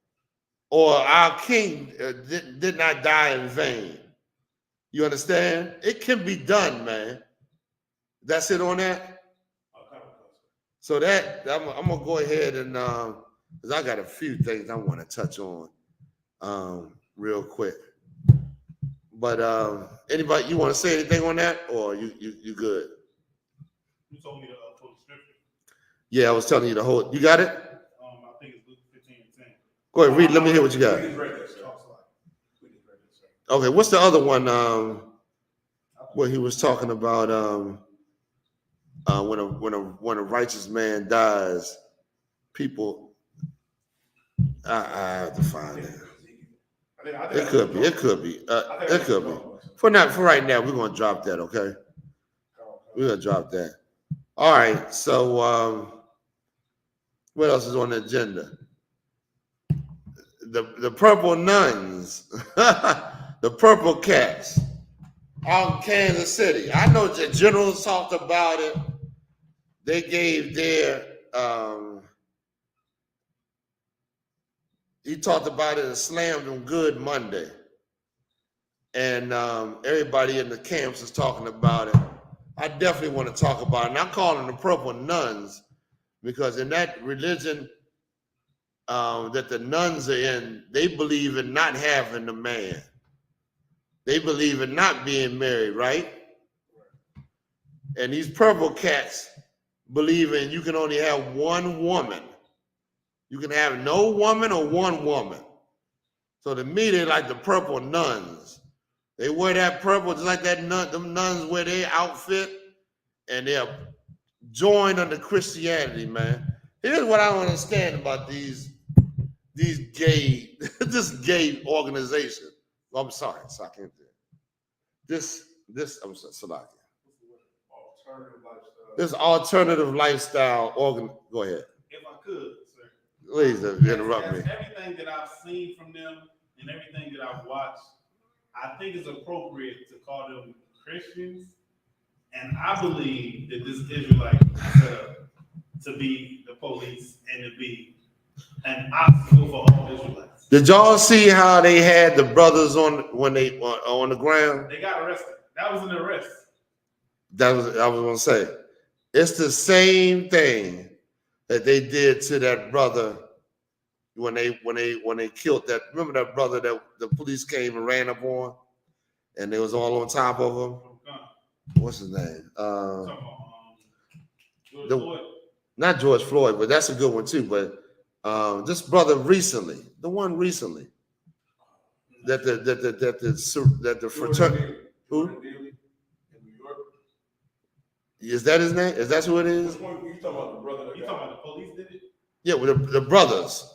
or our king did not die in vain. You understand? It can be done, man. That's it on that. So that I'm gonna go ahead and because I got a few things I want to touch on real quick. But anybody, you want to say anything on that, or you good? You told me to quote the scripture. Yeah, I was telling you to hold. You got it? I think it's Luke 15 and 10. Go ahead, read. Let me hear what you got. Okay, what's the other one? Where he was talking about when a righteous man dies, people. I have to find it. It could be. For right now, we're gonna drop that. Okay, we're gonna drop that. All right. So, what else is on the agenda? The purple nuns, the purple cats. out in Kansas City. I know the generals talked about it. They gave their he talked about it and slammed them good Monday. And everybody in the camps is talking about it. I definitely want to talk about it. And I call them the purple nuns because in that religion that the nuns are in, they believe in not having a man. They believe in not being married, right? And these purple cats believe in you can only have one woman. You can have no woman or one woman. So to me, they like the purple nuns. They wear that purple just like that nun. Them nuns wear their outfit, and they're joined under Christianity, man. Here's what I don't understand about these gay, this gay organization. Oh, I'm sorry, I can't do it. I'm sorry, Alternative lifestyle. this alternative lifestyle organ. Go ahead. If I could, sir. Please interrupt me. Everything that I've seen from them and everything that I've watched, I think it's appropriate to call them Christians. And I believe that this Israelite is set up to be the police and to be an obstacle for all Israelites. Did y'all see how they had the brothers on when they on the ground? They got arrested. That was an arrest. I was gonna say. It's the same thing that they did to that brother when they killed that. Remember that brother that the police came and ran up on, and they was all on top of him. What's his name? Not George Floyd, but that's a good one too. But this brother recently, the one recently, that the fraternity. Who? Is that his name? Is that who it is? You talking about the brother? You talking about the police did it? Yeah, with the brothers.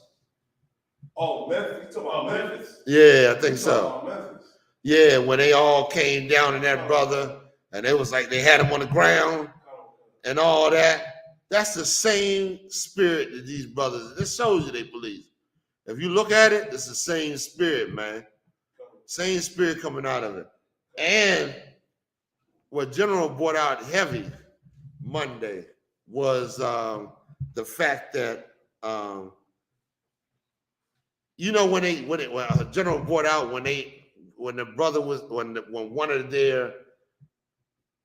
Oh, Memphis. You talking about Memphis? Yeah, I think so. Memphis. Yeah, when they all came down on that brother, and it was like they had him on the ground and all that. That's the same spirit that these brothers. This shows you they believe. If you look at it, it's the same spirit, man. Same spirit coming out of it. And what General brought out heavy Monday was the fact that when General brought out when the brother was when one of their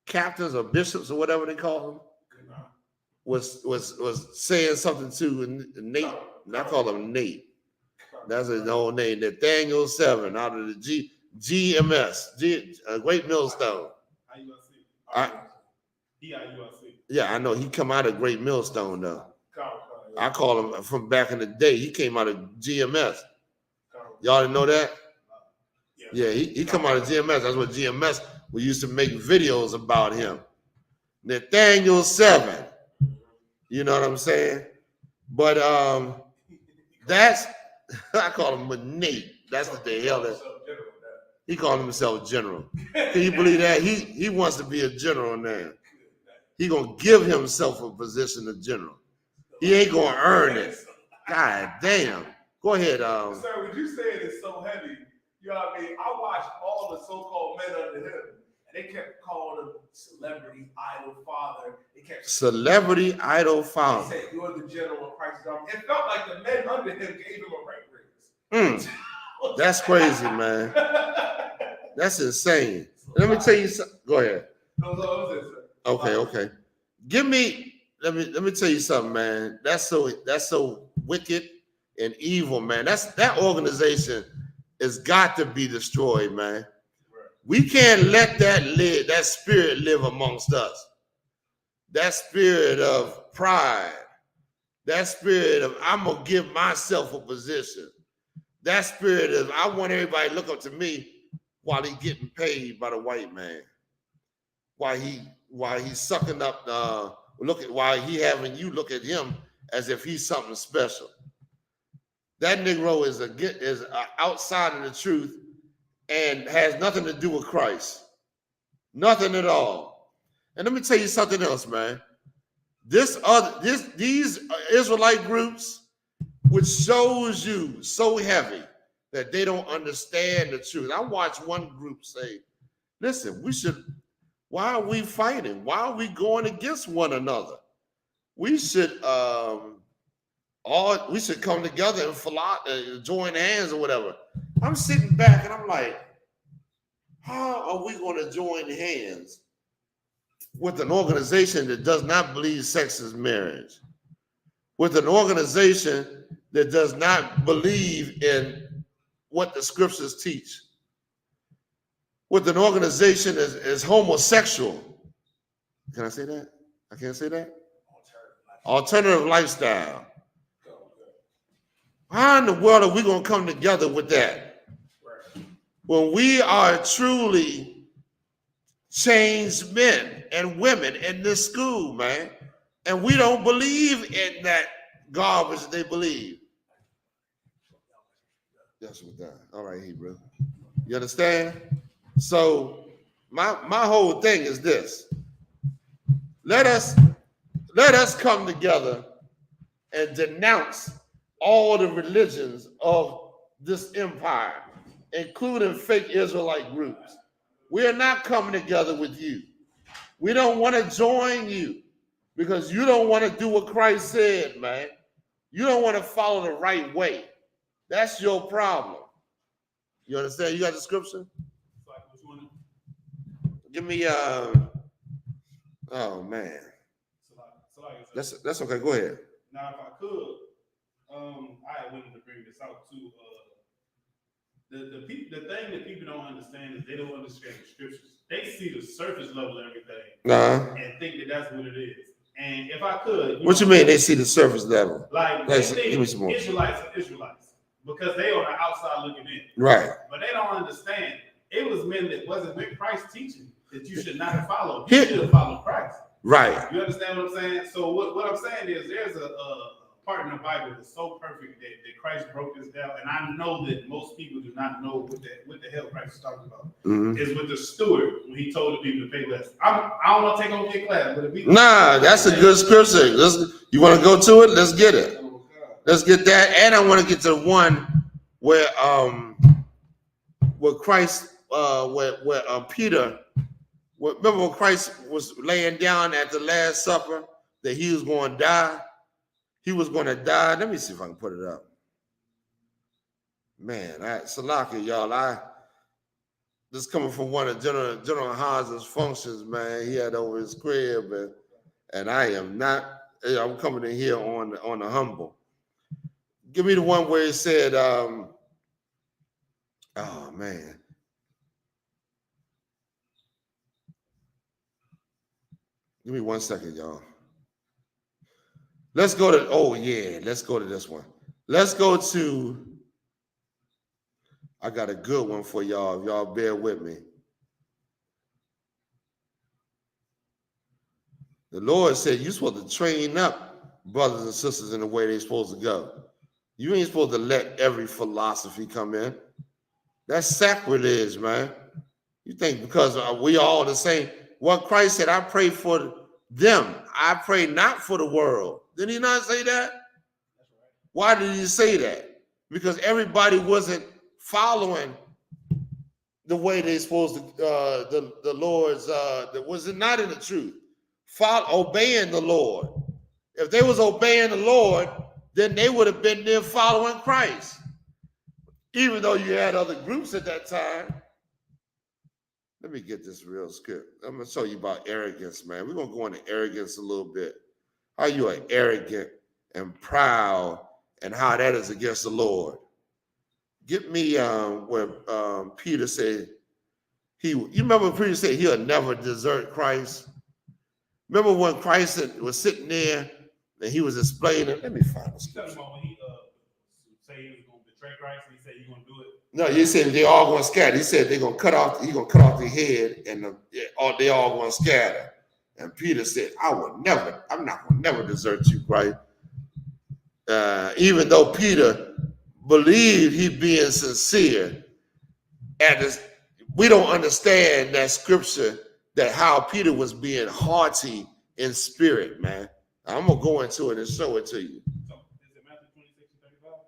captains or bishops or whatever they call them was saying something to Nate. And I call him Nate. That's his old name. Nathaniel 7 out of the GMS, Great Millstone. Yeah, I know he come out of Great Millstone though. I call him from back in the day. He came out of GMS. Y'all didn't know that? Yeah, he come out of GMS. That's what GMS. We used to make videos about him. Nathaniel 7. You know what I'm saying? But that's I call him Nate. That's what the hell that he called himself general. Can you believe that? He wants to be a general now. He gonna give himself a position of general. He ain't gonna earn it. God damn. Go ahead. Sir, would you say it is so heavy? You know what I mean? I watched all the so-called men under him, and they kept calling him celebrity idol father. They kept celebrity idol father. They said you're the general of Christ's army. It felt like the men under him gave him a rank raise. That's crazy, man. That's insane. Let me tell you something. Go ahead. Okay. Let me tell you something, man. That's so wicked and evil, man. That organization has got to be destroyed, man. We can't let that spirit live amongst us. That spirit of pride. That spirit of I'm gonna give myself a position. That spirit of I want everybody to look up to me while he's getting paid by the white man. While he's sucking up while he having you look at him as if he's something special. That Negro is outside of the truth and has nothing to do with Christ. Nothing at all. And let me tell you something else, man. These Israelite groups, which shows you so heavy that they don't understand the truth. I watched one group say Listen, why are we fighting? Why are we going against one another? We should we should come together and join hands or whatever. I'm sitting back and I'm like, how are we going to join hands with an organization that does not believe sex is marriage? With an organization that does not believe in what the scriptures teach? With an organization that is homosexual? Can I say that? I can't say that? Alternative lifestyle. How in the world are we going to come together with that? When we are truly changed men and women in this school, man, and we don't believe in that garbage they believe. Yes, we're done. All right, Hebrew. You understand? So my whole thing is this. Let us come together and denounce all the religions of this empire, including fake Israelite groups. We are not coming together with you. We don't want to join you because you don't want to do what Christ said, man. You don't want to follow the right way. That's your problem. You understand? You got the scripture? Give me oh man. That's okay. Go ahead. Now, if I could, I wanted to bring this out too. The thing that people don't understand is they don't understand the scriptures. They see the surface level of everything and think that that's what it is. And if I could, what you mean they see the surface level? Like they think Israelites are Israelites because they on the outside looking in. Right. But they don't understand. It was men that wasn't with Christ teaching that you should not have followed. You should have followed Christ. Right. You understand what I'm saying? So what I'm saying is there's a part in the Bible that's so perfect that Christ broke this down, and I know that most people do not know what the hell Christ is talking about. Is with the steward when he told the people to pay less. I don't want to take over your class, but if we that's a good scripture. You want to go to it? Let's get it. Let's get that, and I want to get to the one where Christ where Peter. Remember when Christ was laying down at the Last Supper that he was going to die? He was going to die. Let me see if I can put it up. Man, Salaki, y'all. This coming from one of General Haas's functions, man. He had over his crib, and I am not. I'm coming in here on the humble. Give me the one where it said, oh man. Give me 1 second, y'all. Let's go to, let's go to this one. Let's go to, I got a good one for y'all, if y'all bear with me. The Lord said you're supposed to train up brothers and sisters in the way they're supposed to go. You ain't supposed to let every philosophy come in. That's sacrilege, man. You think because we all the same. What Christ said, I pray for them. I pray not for the world. Did he not say that? Why did he say that? Because everybody wasn't following the way they're supposed to, the Lord's, that was it not in the truth. Obeying the Lord. If they was obeying the Lord, then they would have been there following Christ. Even though you had other groups at that time. Let me get this real script. I'm going to show you about arrogance, man. We're going to go into arrogance a little bit. How you are arrogant and proud and how that is against the Lord. Get me where Peter said, you remember when Peter said he'll never desert Christ? Remember when Christ was sitting there and he was explaining, let me find this. When he say he was going to betray Christ and he said he's going to do it. No, he said they all going to scatter. He said they're going to cut off their head and they all going to scatter. And Peter said, I'm not going to never desert you, Christ. Even though Peter believed he being sincere, we don't understand that scripture, that how Peter was being haughty in spirit, man. I'm going to go into it and show it to you. So, is it Matthew 26 and 35?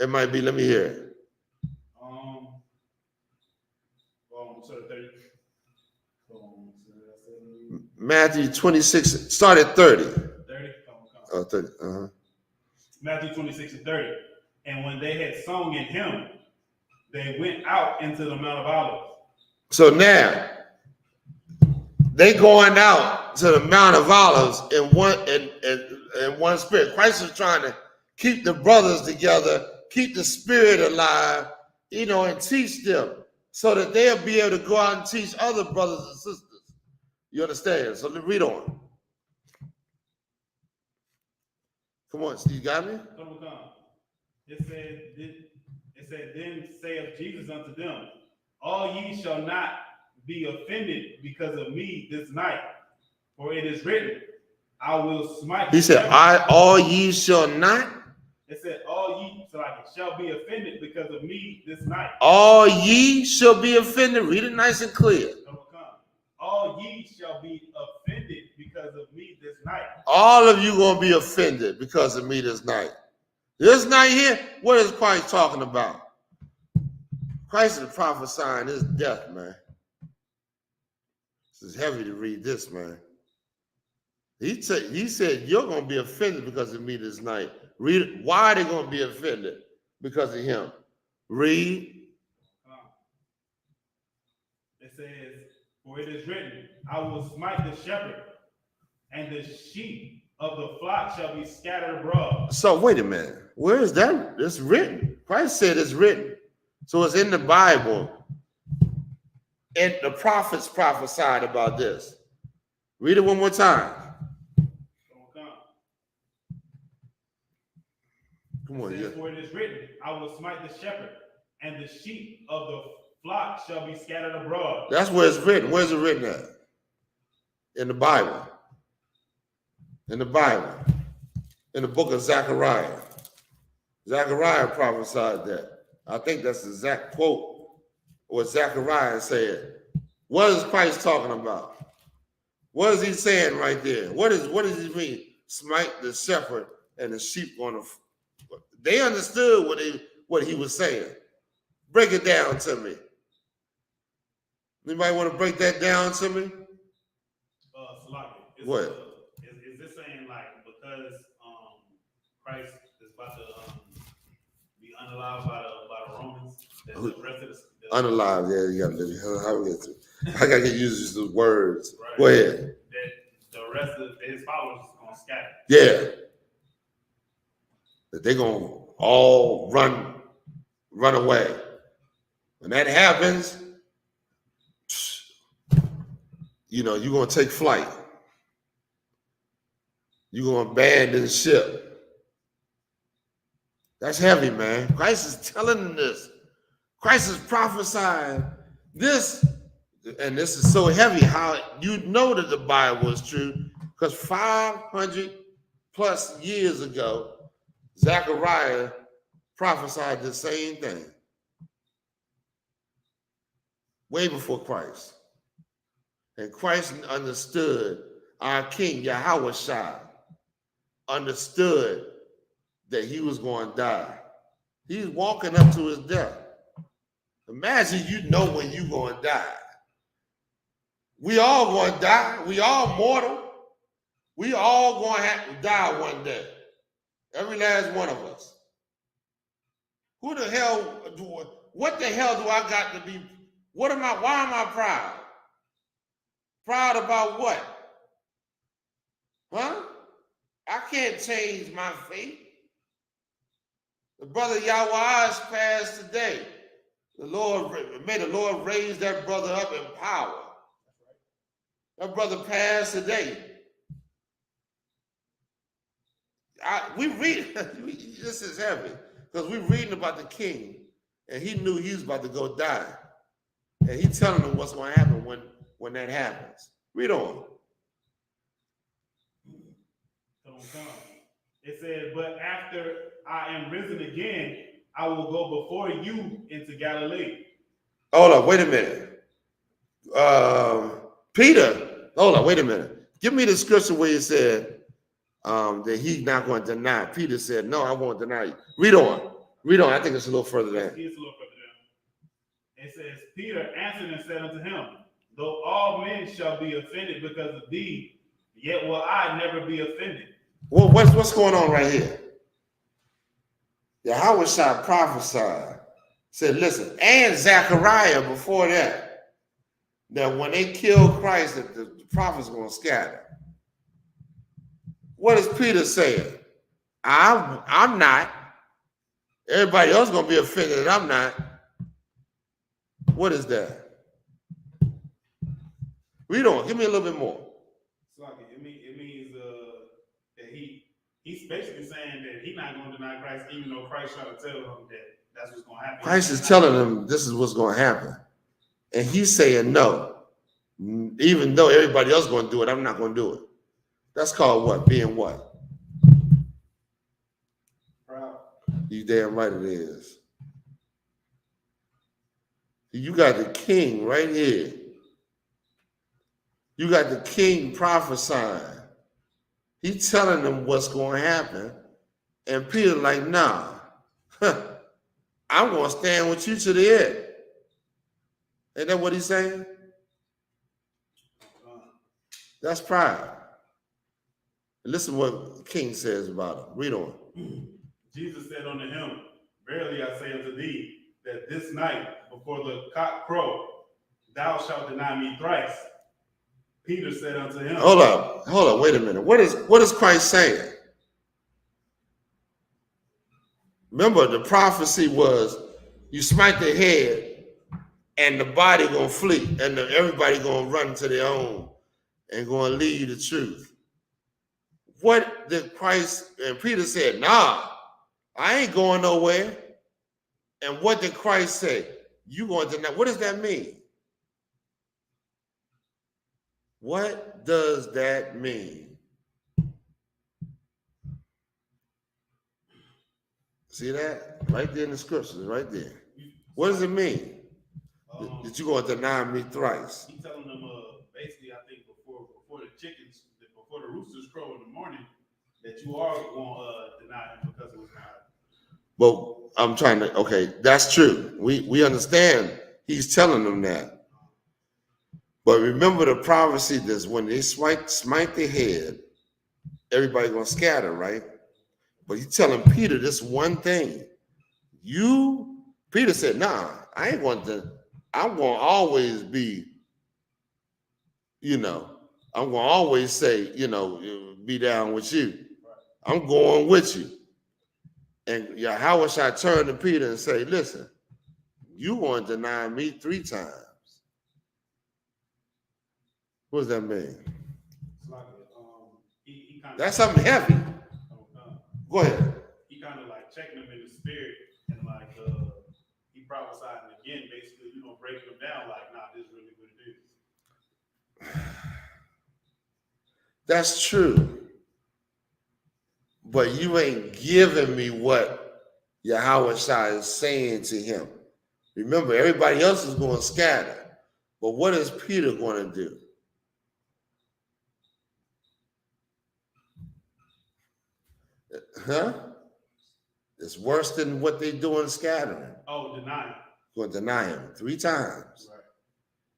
It might be, let me hear it. So 30. Matthew 26, start at 30. 30? Oh, 30. Uh-huh. Matthew 26:30. And when they had sung in hymn, they went out into the Mount of Olives. So now, they going out to the Mount of Olives in one spirit. Christ is trying to keep the brothers together, keep the spirit alive, and teach them so that they'll be able to go out and teach other brothers and sisters. You understand? So let's read on. Come on, Steve, you got me? Come. It said, then saith Jesus unto them, all ye shall not be offended because of me this night, for it is written, I will smite. He said, all ye shall not? It said, all ye shall be offended because of me this night. All ye shall be offended. Read it nice and clear. All ye shall be offended because of me this night. All of you going to be offended because of me this night. This night here, what is Christ talking about? Christ is prophesying his death, man. This is heavy to read this, man. He said, you're going to be offended because of me this night. Read it. Why are they going to be offended? Because of him. Read. It says, for it is written, I will smite the shepherd, and the sheep of the flock shall be scattered abroad. So wait a minute. Where is that? It's written. Christ said it's written. So it's in the Bible. And the prophets prophesied about this. Read it one more time. Come on. Says, for it is written, I will smite the shepherd, and the sheep of the flock shall be scattered abroad. That's where it's written. Where's it written at? In the Bible. In the Bible. In the book of Zechariah. Zechariah prophesied that. I think that's the exact quote what Zechariah said. What is Christ talking about? What is he saying right there? What does he mean? Smite the shepherd and the sheep on the. They understood what he was saying. Break it down to me. Anybody want to break that down to me? What? Is this saying like because Christ is about to be unalive by the Romans? That the rest of the unalive, yeah, you got to. I got to get used to the words. Right. Go ahead. That the rest of his followers is going to scatter. Yeah. That they're going to all run away. When that happens, you're going to take flight. You're going to abandon ship. That's heavy, man. Christ is telling them this. Christ is prophesying this. And this is so heavy how you know that the Bible is true. Because 500 plus years ago, Zechariah prophesied the same thing. Way before Christ. And Christ understood, our King Yahweh understood that he was going to die. He's walking up to his death. Imagine you know when you're going to die. We all going to die. We all mortal. We all going to have to die one day. Every last one of us. What the hell do I got to be? Why am I proud? Proud about what? Huh? I can't change my fate. The brother Yahweh passed today. May the Lord raise that brother up in power. That brother passed today. We read, this is heavy, because we're reading about the king, and he knew he was about to go die. And he's telling them what's going to happen when that happens. Read on. It says, but after I am risen again, I will go before you into Galilee. Hold on, wait a minute. Peter, hold on, wait a minute. Give me the scripture where he said that he's not going to deny. Peter said, no, I won't deny you. Read on. Read on. I think it's a little further down. It's a little further down. It says, Peter answered and said unto him, though all men shall be offended because of thee, yet will I never be offended. Well, what's going on right here? Yahweh shall prophesy. Said, listen, and Zechariah before that when they kill Christ, that the prophets going to scatter. What is Peter saying? I'm not. Everybody else going to be offended and I'm not. What is that? Read on. Give me a little bit more. So it means that he's basically saying that he's not going to deny Christ, even though Christ trying to tell him that that's what's going to happen. Christ is telling him this is what's going to happen. And he's saying no. Even though everybody else is going to do it, I'm not going to do it. That's called what? Being what? Proud. You damn right it is. You got the king right here. You got the king prophesying. He's telling them what's going to happen. And Peter like, nah, I'm going to stand with you to the end. Ain't that what he's saying? That's pride. And listen what the king says about him. Read on. Jesus said unto him, verily I say unto thee, that this night before the cock crow, thou shalt deny me thrice. Peter said unto him. Hold up, wait a minute. What is Christ saying? Remember, the prophecy was you smite the head and the body gonna flee, and everybody gonna run to their own and gonna leave you the truth. What did Christ, and Peter said, nah, I ain't going nowhere. And what did Christ say? You going to deny? What does that mean? What does that mean? See that? Right there in the scriptures, right there. What does it mean? That you going to deny me thrice? He's telling them, basically, I think before the roosters crow in the morning, that you are going to deny him because it was not. But I'm trying to, okay, that's true. We understand he's telling them that. But remember the prophecy that's when they smite their head, everybody gonna scatter, right? But he's telling Peter this one thing. Peter said, nah, I ain't going to, I'm going to always be, I'm going to always say, be down with you. I'm going with you. And Yahweh shall turn to Peter and say, listen, you want to deny me 3 times. What does that mean? It's like, That's something heavy. Go ahead. He kind of like checking him in the spirit and like he prophesying again, basically, breaking him down like, nah, this is really what it is. That's true. But you ain't giving me what Yahweh Shai is saying to him. Remember, everybody else is going to scatter. But what is Peter going to do? Huh? It's worse than what they doing scattering. Oh, deny him. Going to deny him 3 times. Right.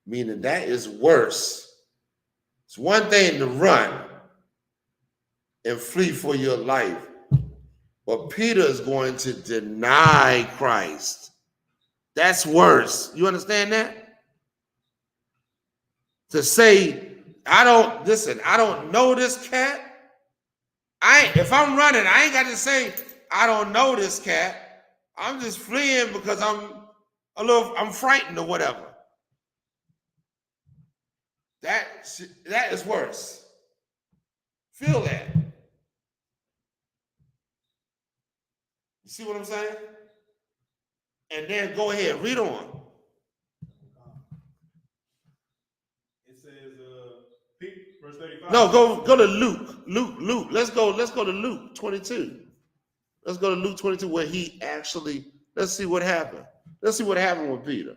Meaning that is worse. It's one thing to run and flee for your life. But Peter is going to deny Christ. That's worse. You understand that? To say, I don't know this cat. If I'm running, I ain't got to say, I don't know this cat. I'm just fleeing because I'm frightened or whatever. That is worse. Feel that. You see what I'm saying? And then go ahead, read on. It says, verse 35. No, go to Luke. Luke. Let's go to Luke 22. Let's go to Luke 22 where he actually, let's see what happened. Let's see what happened with Peter.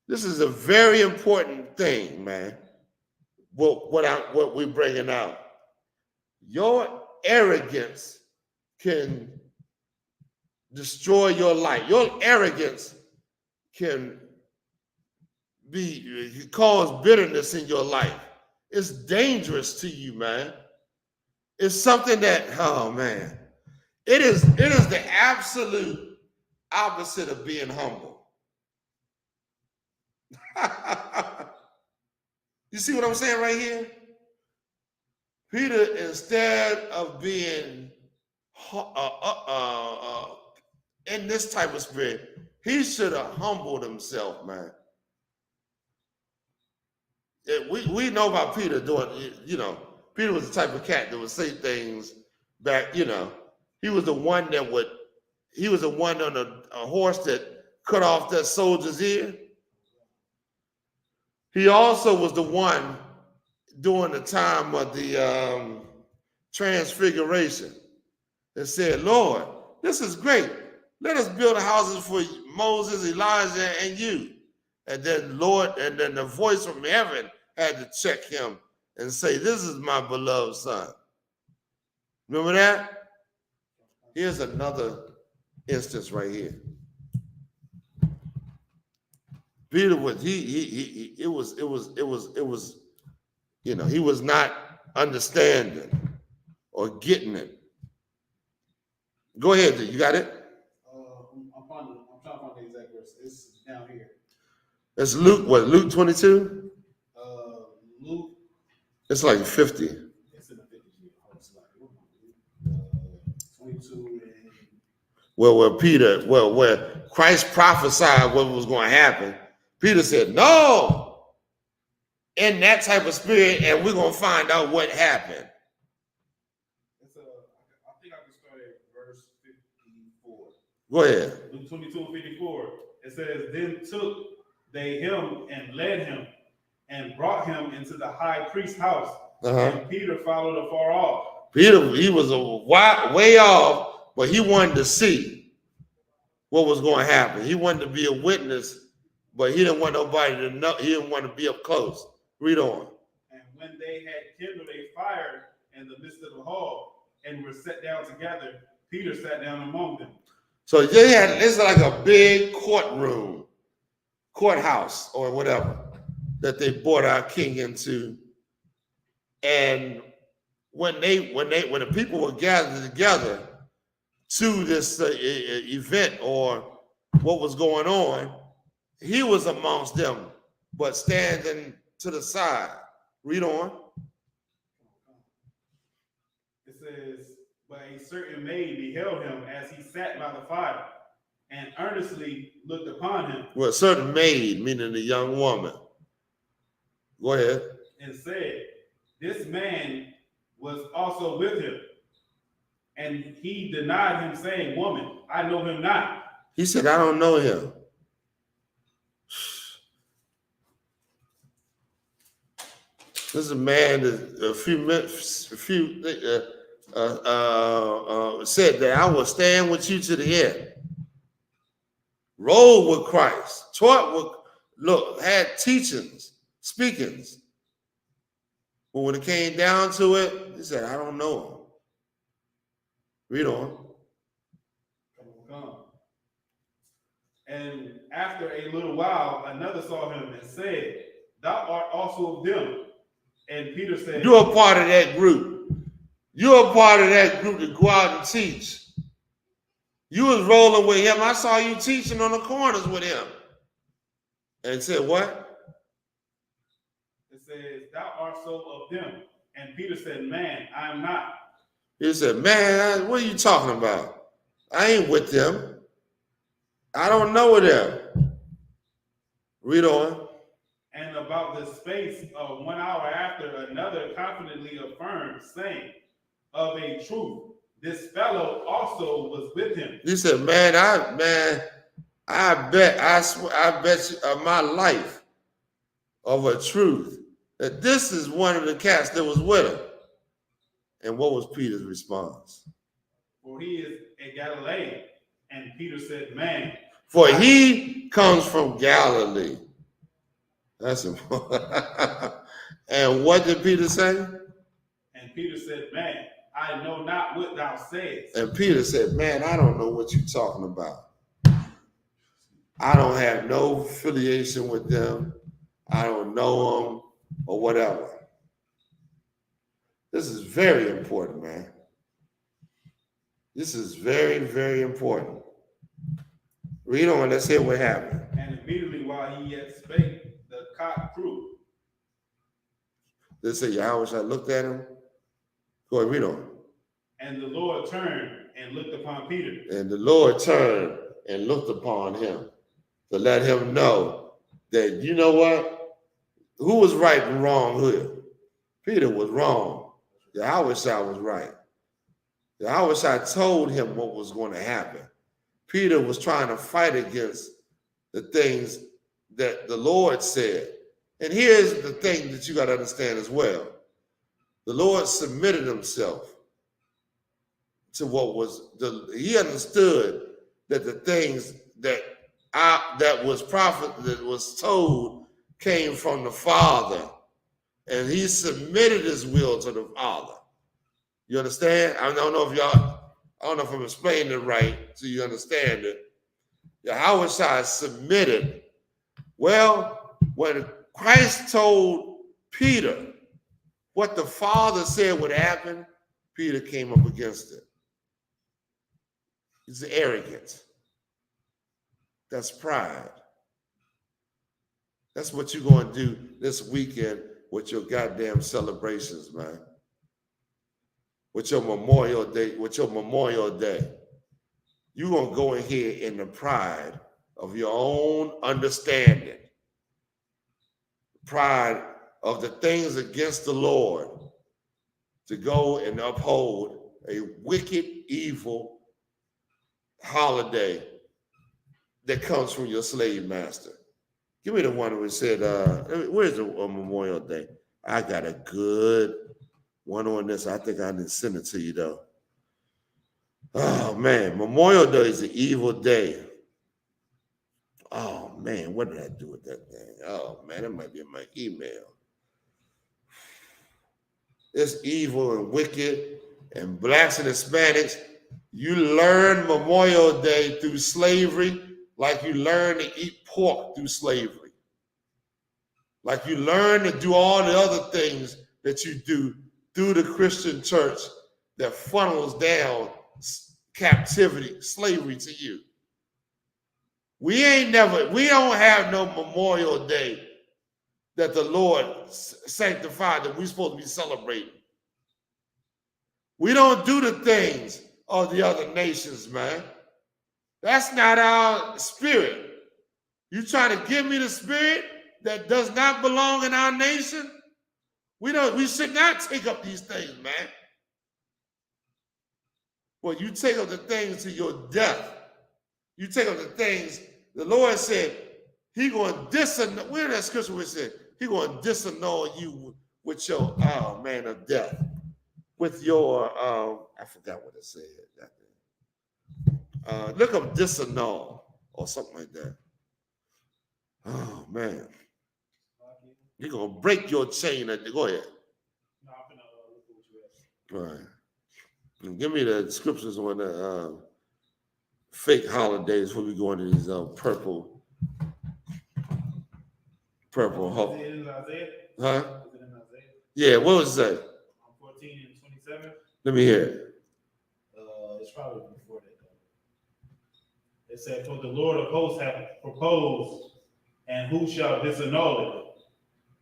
This is a very important thing, man. What we're bringing out. Your arrogance can destroy your life. Your arrogance can cause bitterness in your life. It's dangerous to you, man. It's something that, oh man, it is the absolute opposite of being humble. You see what I'm saying right here? Peter, instead of being in this type of spirit, he should have humbled himself, man. We know about Peter doing, Peter was the type of cat that would say things back, he was the one on a horse that cut off that soldier's ear. He also was the one during the time of the transfiguration that said, Lord, this is great. Let us build houses for Moses, Elijah, and you. And then the voice from heaven had to check him and say, this is my beloved son. Remember that? Here's another instance right here. Peter was he was not understanding or getting it. Go ahead, you got it? I'm trying to find the exact verse. It's down here. It's Luke, what, Luke 22? Luke. It's like 50. It's in the 50s. It's like 22 and... Where Christ prophesied what was going to happen, Peter said, no, in that type of spirit, and we're going to find out what happened. I think I can start at verse 54. Go ahead. Luke 22 and 54. It says, then took they him and led him and brought him into the high priest's house. And Peter followed afar off. Peter, he was way off, but he wanted to see what was going to happen. He wanted to be a witness, but he didn't want nobody to know. He didn't want to be up close. Read on. And when they had kindled a fire in the midst of the hall and were set down together, Peter sat down among them. So it's like a big courthouse or whatever that they brought our king into. And when the people were gathered together to this event or what was going on, he was amongst them, but standing to the side. Read on. It says, but a certain maid beheld him as he sat by the fire and earnestly looked upon him. Well, a certain maid, meaning a young woman. Go ahead. And said, this man was also with him. And he denied him, saying, woman, I know him not. He said, I don't know him. This is a man that said that I will stand with you to the end. Rode with Christ, had teachings, speakings. But when it came down to it, he said, I don't know him. Read on. And after a little while, another saw him and said, thou art also of them. And Peter said, you're a part of that group. You're a part of that group to go out and teach. You was rolling with him. I saw you teaching on the corners with him. And said, what? It says, thou art so of them. And Peter said, man, I am not. He said, man, what are you talking about? I ain't with them. I don't know them. Read on. And about the space of 1 hour after, another confidently affirmed, saying, of a truth, this fellow also was with him. He said, I bet you of my life of a truth that this is one of the cats that was with him. And what was Peter's response? For he is a Galilean. And Peter said, man. For he comes from Galilee. That's important. And what did Peter say? And Peter said, man, I know not what thou sayest. And Peter said, man, I don't know what you're talking about. I don't have no affiliation with them. I don't know them, or whatever. This is very important, man. This is very, very important. Read on, let's hear what happened. And immediately while he yet spake, the cock crew. They say Yahweh looked at him. Go ahead, read on. And the Lord turned and looked upon Peter. And the Lord turned and looked upon him to let him know that, you know what? Who was right and wrong here? Peter was wrong. Yahweh was right. Yahweh told him what was going to happen. Peter was trying to fight against the things that the Lord said. And here's the thing that you got to understand as well. The Lord submitted himself to what was he understood that the things that was told came from the Father, and he submitted his will to the Father. You understand? I don't know if I'm explaining it right so you understand it. Yahweh submitted. Well, when Christ told Peter what the Father said would happen, Peter came up against it. It's arrogance. That's pride. That's what you're going to do this weekend with your goddamn celebrations, man. With your Memorial Day, you're going to go in here in the pride of your own understanding, pride of the things against the Lord, to go and uphold a wicked, evil holiday that comes from your slave master. Give me the one where it said, where's the Memorial Day? I got a good one on this. I think I didn't send it to you, though. Oh, man. Memorial Day is an evil day. Oh, man. What did I do with that thing? Oh, man. It might be in my email. It's evil and wicked, and blacks and Hispanics. You learn Memorial Day through slavery like you learn to eat pork through slavery. Like you learn to do all the other things that you do through the Christian church that funnels down captivity, slavery to you. We don't have no Memorial Day that the Lord sanctified that we're supposed to be celebrating. We don't do the things of the other nations, man. That's not our spirit. You trying to give me the spirit that does not belong in our nation? We should not take up these things, man. Well, you take up the things to your death. You take up the things, the Lord said, he going to disannul, where that scripture was said, he going to disannul you with your, of death. With your, I forgot what it said. Look up disannul or something like that. Oh, man. You're going to break your chain. Go ahead. No, I'm going to look at what you asked. All right. And give me the scriptures on the fake holidays before we go into these purple hope. Is it in Isaiah? Huh? Is it in Isaiah? Yeah, what was that? 14 and 27. Let me hear it. It's probably before that, though. It said, for the Lord of hosts hath proposed, and who shall disannul it?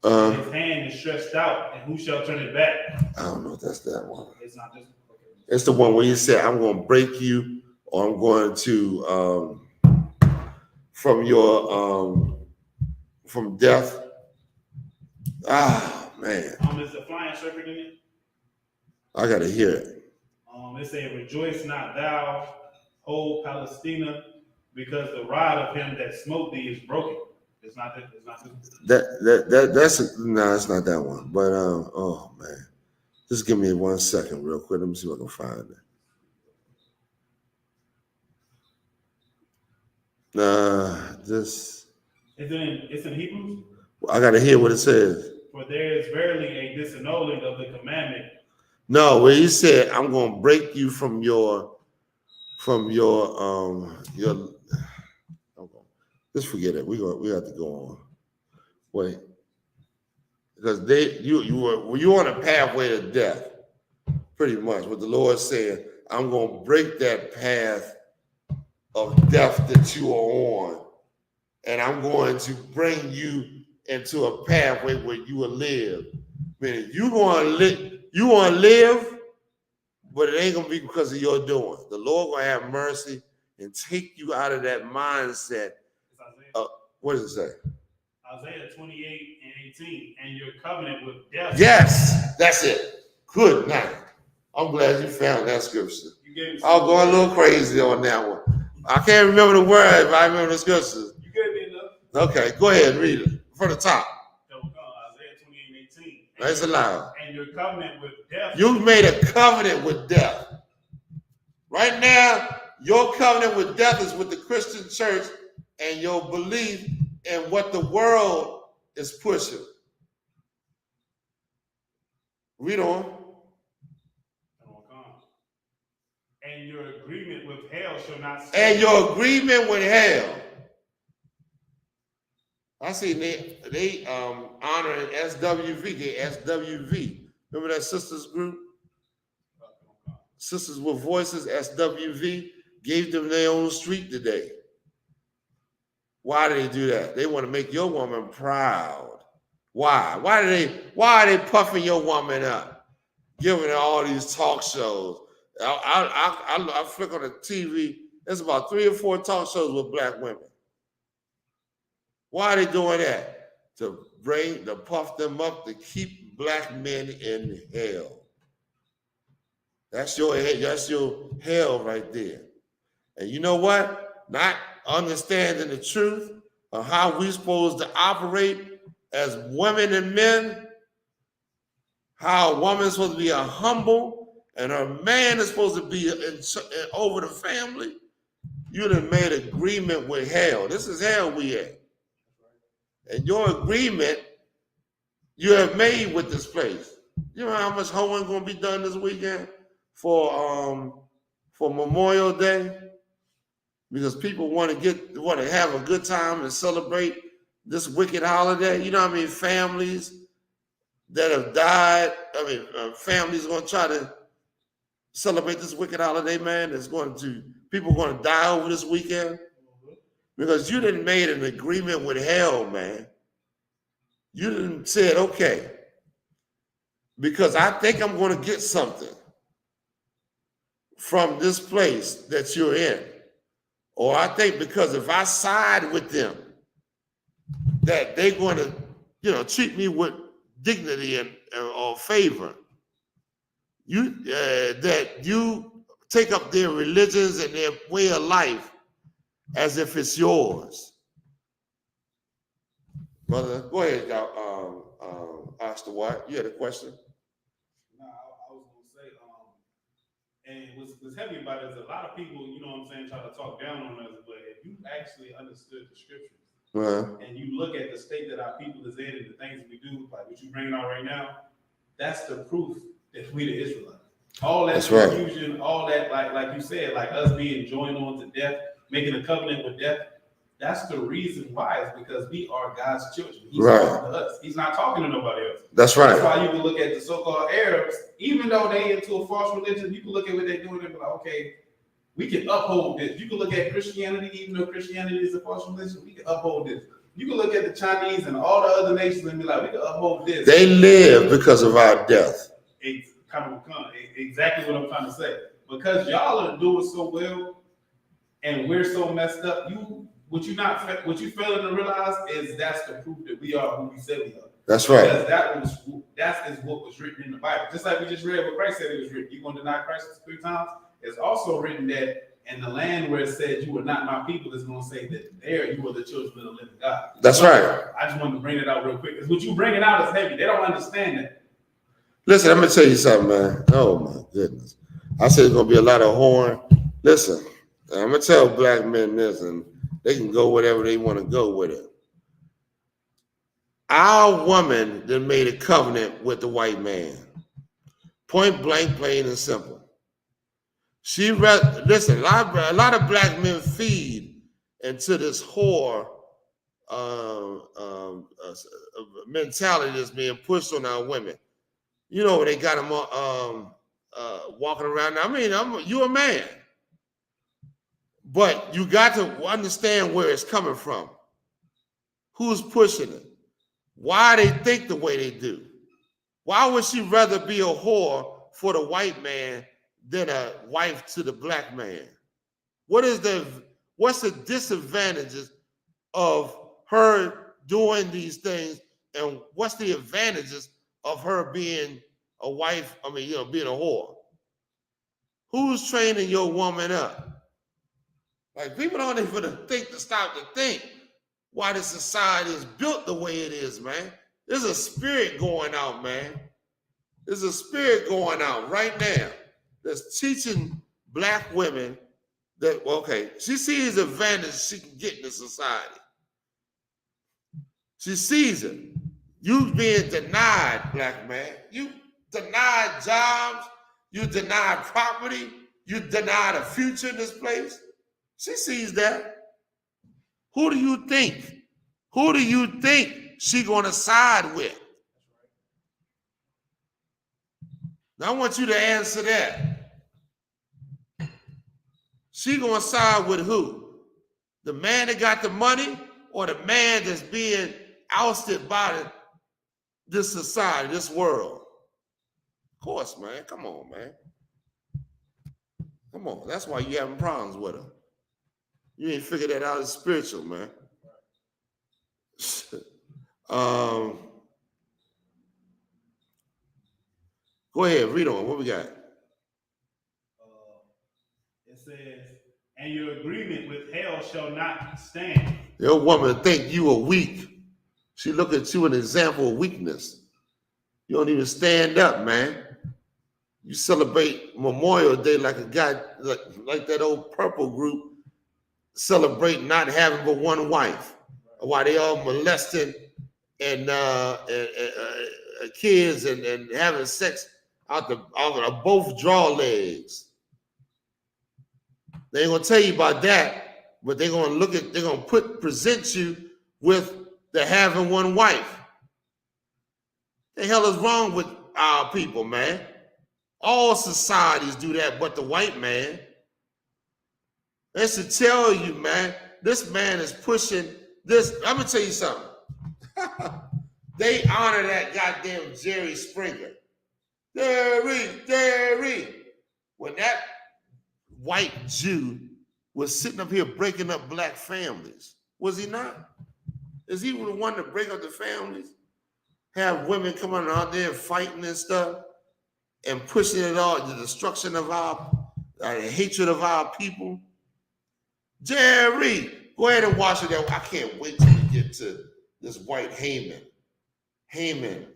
His hand is stretched out, and who shall turn it back? I don't know if that's that one. It's not this one. Okay. It's the one where you said, I'm going to break you, or I'm going to, from death. Ah, man. Is the flying serpent in it? I got to hear it. It say, rejoice not thou, whole Palestina, because the rod of him that smote thee is broken. It's not this. It's not this. It's not that one. But oh man, just give me 1 second, real quick. Let me see if I can find it. It's in Hebrews. I gotta hear what it says. For there is verily a disannulling of the commandment. No, where he said, I'm gonna break you from your just forget it. We have to go on. Wait, because you on a pathway to death, pretty much. What the Lord said, I'm gonna break that path of death that you are on, and I'm going to bring you into a pathway where you will live. Meaning you gonna live, but it ain't gonna be because of your doing. The Lord gonna have mercy and take you out of that mindset. What does it say? Isaiah 28:18, and your covenant with death. Yes, that's it. Good night. I'm glad you found that scripture. I'll go a little crazy on that one. I can't remember the word, but I remember the scriptures. You gave me enough. Okay, go ahead, read it from the top. Isaiah 28:18. That's allowed. And your covenant with death. You made a covenant with death. Right now, your covenant with death is with the Christian church and your belief in what the world is pushing. Read on. And your agreement with hell shall not stand. And your agreement with hell. I see they honoring SWV, the SWV. Remember that sisters group? Sisters with Voices, SWV, gave them their own street today. Why do they do that? They want to make your woman proud. Why? Why are they puffing your woman up? Giving her all these talk shows. I flick on the TV, there's about 3 or 4 talk shows with black women. Why are they doing that? To puff them up, to keep black men in hell. That's your hell right there. And you know what? Not understanding the truth of how we're supposed to operate as women and men, how a woman is supposed to be a humble and a man is supposed to be over the family. You done made agreement with hell. This is hell we at. And your agreement you have made with this place. You know how much hoeing gonna be done this weekend for Memorial Day? Because people want to have a good time and celebrate this wicked holiday. You know how many families that have died? Families are gonna try to celebrate this wicked holiday, man. People are going to die over this weekend because you didn't made an agreement with hell, man. You didn't said, okay, because I think I'm going to get something from this place that you're in. Or I think because if I side with them, that they're going to, treat me with dignity or favor. That you take up their religions and their way of life as if it's yours. Brother, go ahead, Pastor Watt. You had a question? No, I was going to say, and what's heavy about it is a lot of people, try to talk down on us, but if you actually understood the scriptures and you look at the state that our people is in and the things we do, like what you bringing out right now, that's the proof that we the Israelites. All that confusion, right. All that, like you said, like us being joined on to death, making a covenant with death, that's the reason why, is because we are God's children. He's talking to us. He's not talking to nobody else. That's right. That's why you can look at the so-called Arabs, even though they into a false religion, you can look at what they're doing and be like, okay, we can uphold this. You can look at Christianity, even though Christianity is a false religion, we can uphold this. You can look at the Chinese and all the other nations and be like, we can uphold this. They live because of our death. Exactly what I'm trying to say. Because y'all are doing so well and we're so messed up, what you failing to realize is that's the proof that we are who we say we are. That's right. Because that is what was written in the Bible. Just like we just read what Christ said it was written. You're going to deny Christ 3 times. It's also written that in the land where it said you were not my people, it's going to say that there you were the children of the living God. That's right. I just wanted to bring it out real quick. Because what you bringing out is heavy. They don't understand that. Listen, I'm going to tell you something, man. Oh, my goodness. I said there's going to be a lot of horn. Listen, I'm going to tell black men this, and they can go whatever they want to go with it. Our woman that made a covenant with the white man. Point blank, plain and simple. Listen, a lot of black men feed into this whore mentality that's being pushed on our women. You know, they got them walking around. I mean, you a man, but you got to understand where it's coming from. Who's pushing it? Why they think the way they do? Why would she rather be a whore for the white man than a wife to the black man? What's the disadvantages of her doing these things, and what's the advantages of her being a wife? I mean, being a whore. Who's training your woman up? Like, people don't even stop to think why the society is built the way it is, man. There's a spirit going out, man. There's a spirit going out right now that's teaching black women that, okay, she sees the advantage she can get in the society. She sees it. You being denied, black man. You denied jobs. You denied property. You denied a future in this place. She sees that. Who do you think? Who do you think she gonna side with? Now I want you to answer that. She gonna side with who? The man that got the money, or the man that's being ousted by this society, this world? Of course, man. Come on, man. Come on. That's why you having problems with her. You ain't figured that out. It's spiritual, man. Go ahead, read on. What we got? It says, and your agreement with hell shall not stand. Your woman think you are weak. She look at you an example of weakness. You don't even stand up, man. You celebrate Memorial Day like a guy, like that old Purple group celebrate not having but one wife, while they all molesting and kids and having sex out of both draw legs. They ain't gonna tell you about that, but they're gonna present you with the having one wife. The hell is wrong with our people, man? All societies do that, but the white man. They should tell you, man, this man is pushing this. I'm gonna tell you something. They honor that goddamn Jerry Springer. Jerry. When that white Jew was sitting up here breaking up black families, was he not? Is he the one to break up the families? Have women coming out there fighting and stuff and pushing it all, the destruction of our hatred of our people? Jerry, go ahead and watch it. I can't wait till we get to this white Haman.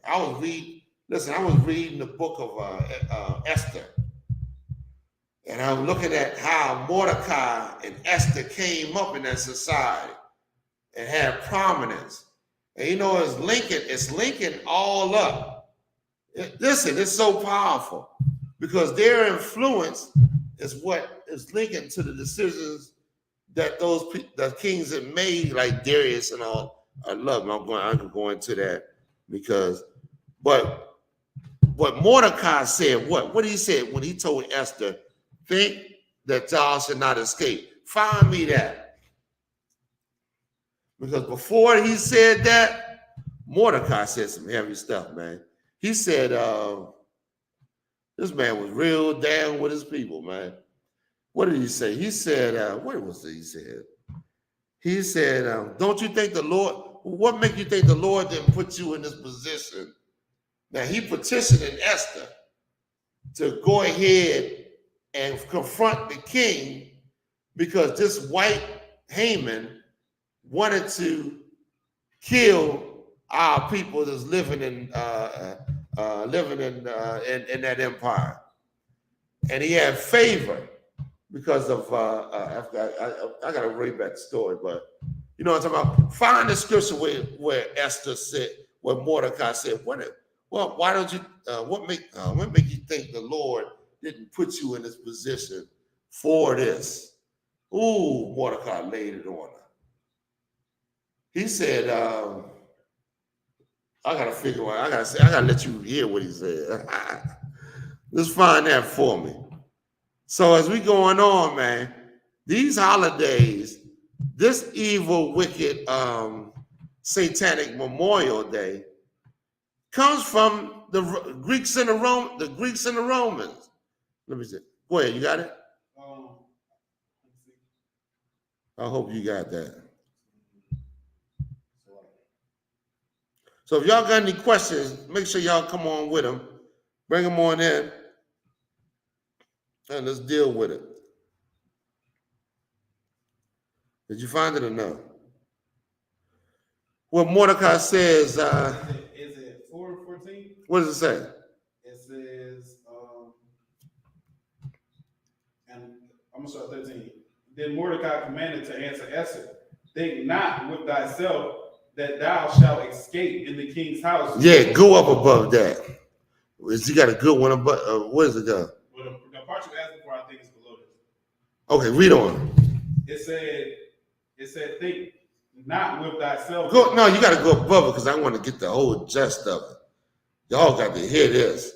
I was reading the book of Esther. And I'm looking at how Mordecai and Esther came up in that society and had prominence. And it's linking all up. Listen, it's so powerful because their influence is what is linking to the decisions that the kings have made, like Darius and all. I love them. I can go into that but what Mordecai said, what he said when he told Esther, think that thou shalt not escape. Find me that. Because before he said that, Mordecai said some heavy stuff, man. He said, this man was real down with his people, man. What did he say? He said, what was it he said? He said, don't you think the Lord, what make you think the Lord didn't put you in this position? Now, he petitioned Esther to go ahead and confront the king because this white Haman wanted to kill our people that's living in that empire, and he had favor because of I gotta read back the story, but you know what I'm talking about. Find the scripture where Esther said, where Mordecai said, well, why don't you? What make you think the Lord didn't put you in this position for this? Ooh, Mordecai laid it on her. He said, I gotta figure out, I gotta let you hear what he said. Let's find that for me. So as we going on, man, these holidays, this evil, wicked, satanic Memorial Day comes from the Greeks and the Romans. Let me see. Go ahead, you got it? I hope you got that. So if y'all got any questions, make sure y'all come on with them. Bring them on in. And let's deal with it. Did you find it or no? What Mordecai says, is it 4:14? what does it say? It says, and I'm gonna start 13. Then Mordecai commanded to answer Esther, think not with thyself that thou shalt escape in the king's house. Yeah, go up above that. You got a good one above, what is it go? Well, the part you asked for, I think, is below this. Okay, read on. It said, think not with thyself. No, you got to go above it because I want to get the whole gist of it. Y'all got to hear this.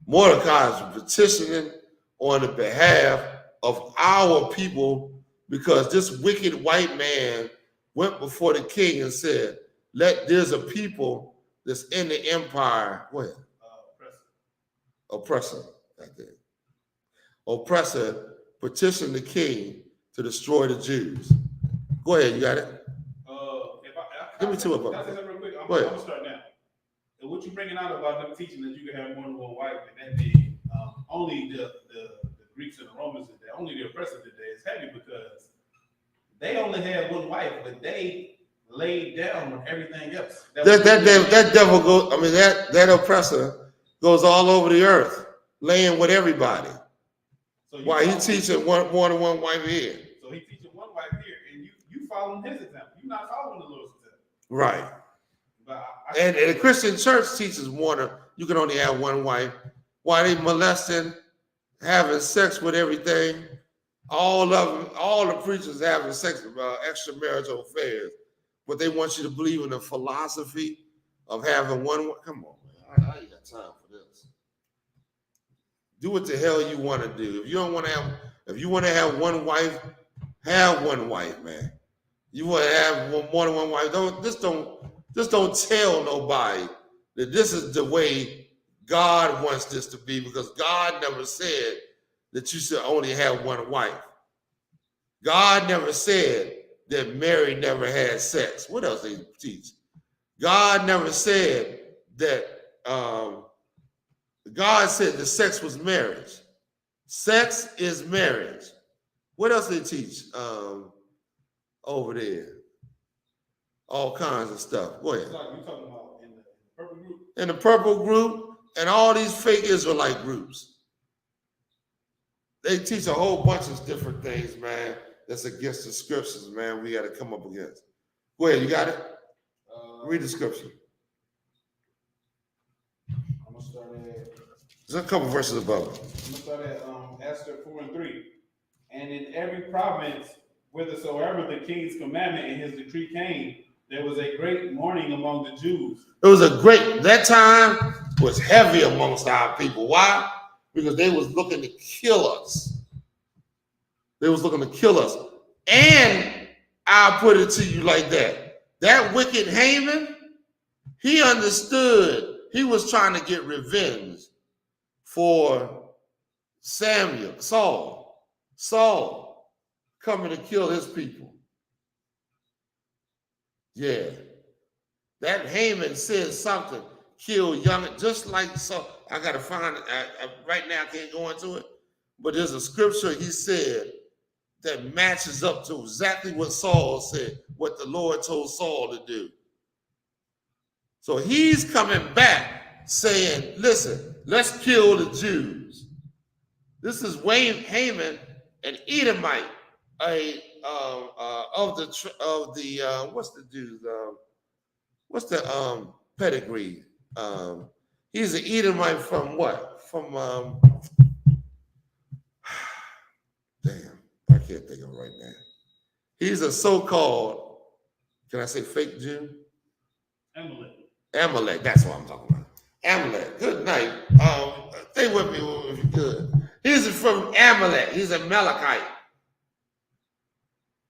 Mordecai is petitioning on the behalf of our people because this wicked white man went before the king and said, there's a people that's in the empire. Go ahead. Oppressor. Right there. Oppressor petitioned the king to destroy the Jews. Go ahead, you got it? Give me two of them. Can I say something real quick? I'm Go ahead. gonna start now. And what you're bringing out about them teaching that you can have more than one wife, and that being only the Greeks and the Romans did that, only the oppressors did that, is heavy because they only had one wife, but they laid down with everything else. That devil goes, I mean, that oppressor goes all over the earth, laying with everybody. So why he teaching more than one wife here? So he teaching one wife here, and you following his example. You're not following the Lord's example. Right. But and the Christian church teaches you can only have one wife. Why they molesting, having sex with everything? All the preachers having sex with extramarital affairs, but they want you to believe in the philosophy of having one. Come on, man, I ain't got time for this. Do what the hell you want to do. If you want to have one wife, have one wife, man. You want to have more than one wife. Don't tell nobody that this is the way God wants this to be, because God never said that you should only have one wife. God never said that Mary never had sex. What else they teach? God never said that. God said that sex was marriage. Sex is marriage. What else they teach over there? All kinds of stuff. Go ahead. you talking about in the purple group? In the purple group and all these fake Israelite groups. They teach a whole bunch of different things, man, that's against the scriptures, man, we got to come up against. Go ahead, you got it? Read the scripture. I'm going to start at... There's a couple verses above it. I'm going to start at Esther 4:3. And in every province, whithersoever the king's commandment and his decree came, there was a great mourning among the Jews. That time was heavy amongst our people. Why? Because they was looking to kill us. They was looking to kill us. And I'll put it to you like that. That wicked Haman, he understood he was trying to get revenge for Saul coming to kill his people. Yeah. That Haman said something, kill young, just like Saul. I got to find it. Right now, I can't go into it. But there's a scripture he said that matches up to exactly what Saul said, what the Lord told Saul to do. So he's coming back saying, listen, let's kill the Jews. This is Haman, an Edomite, what's the Jews? What's the pedigree? He's an Edomite from what? From damn, I can't think of it right now. He's a so-called Can I say fake Jew? Amalek. Amalek, that's what I'm talking about. Amalek, good night. Stay with me if you could. He's from Amalek. He's a Amalekite.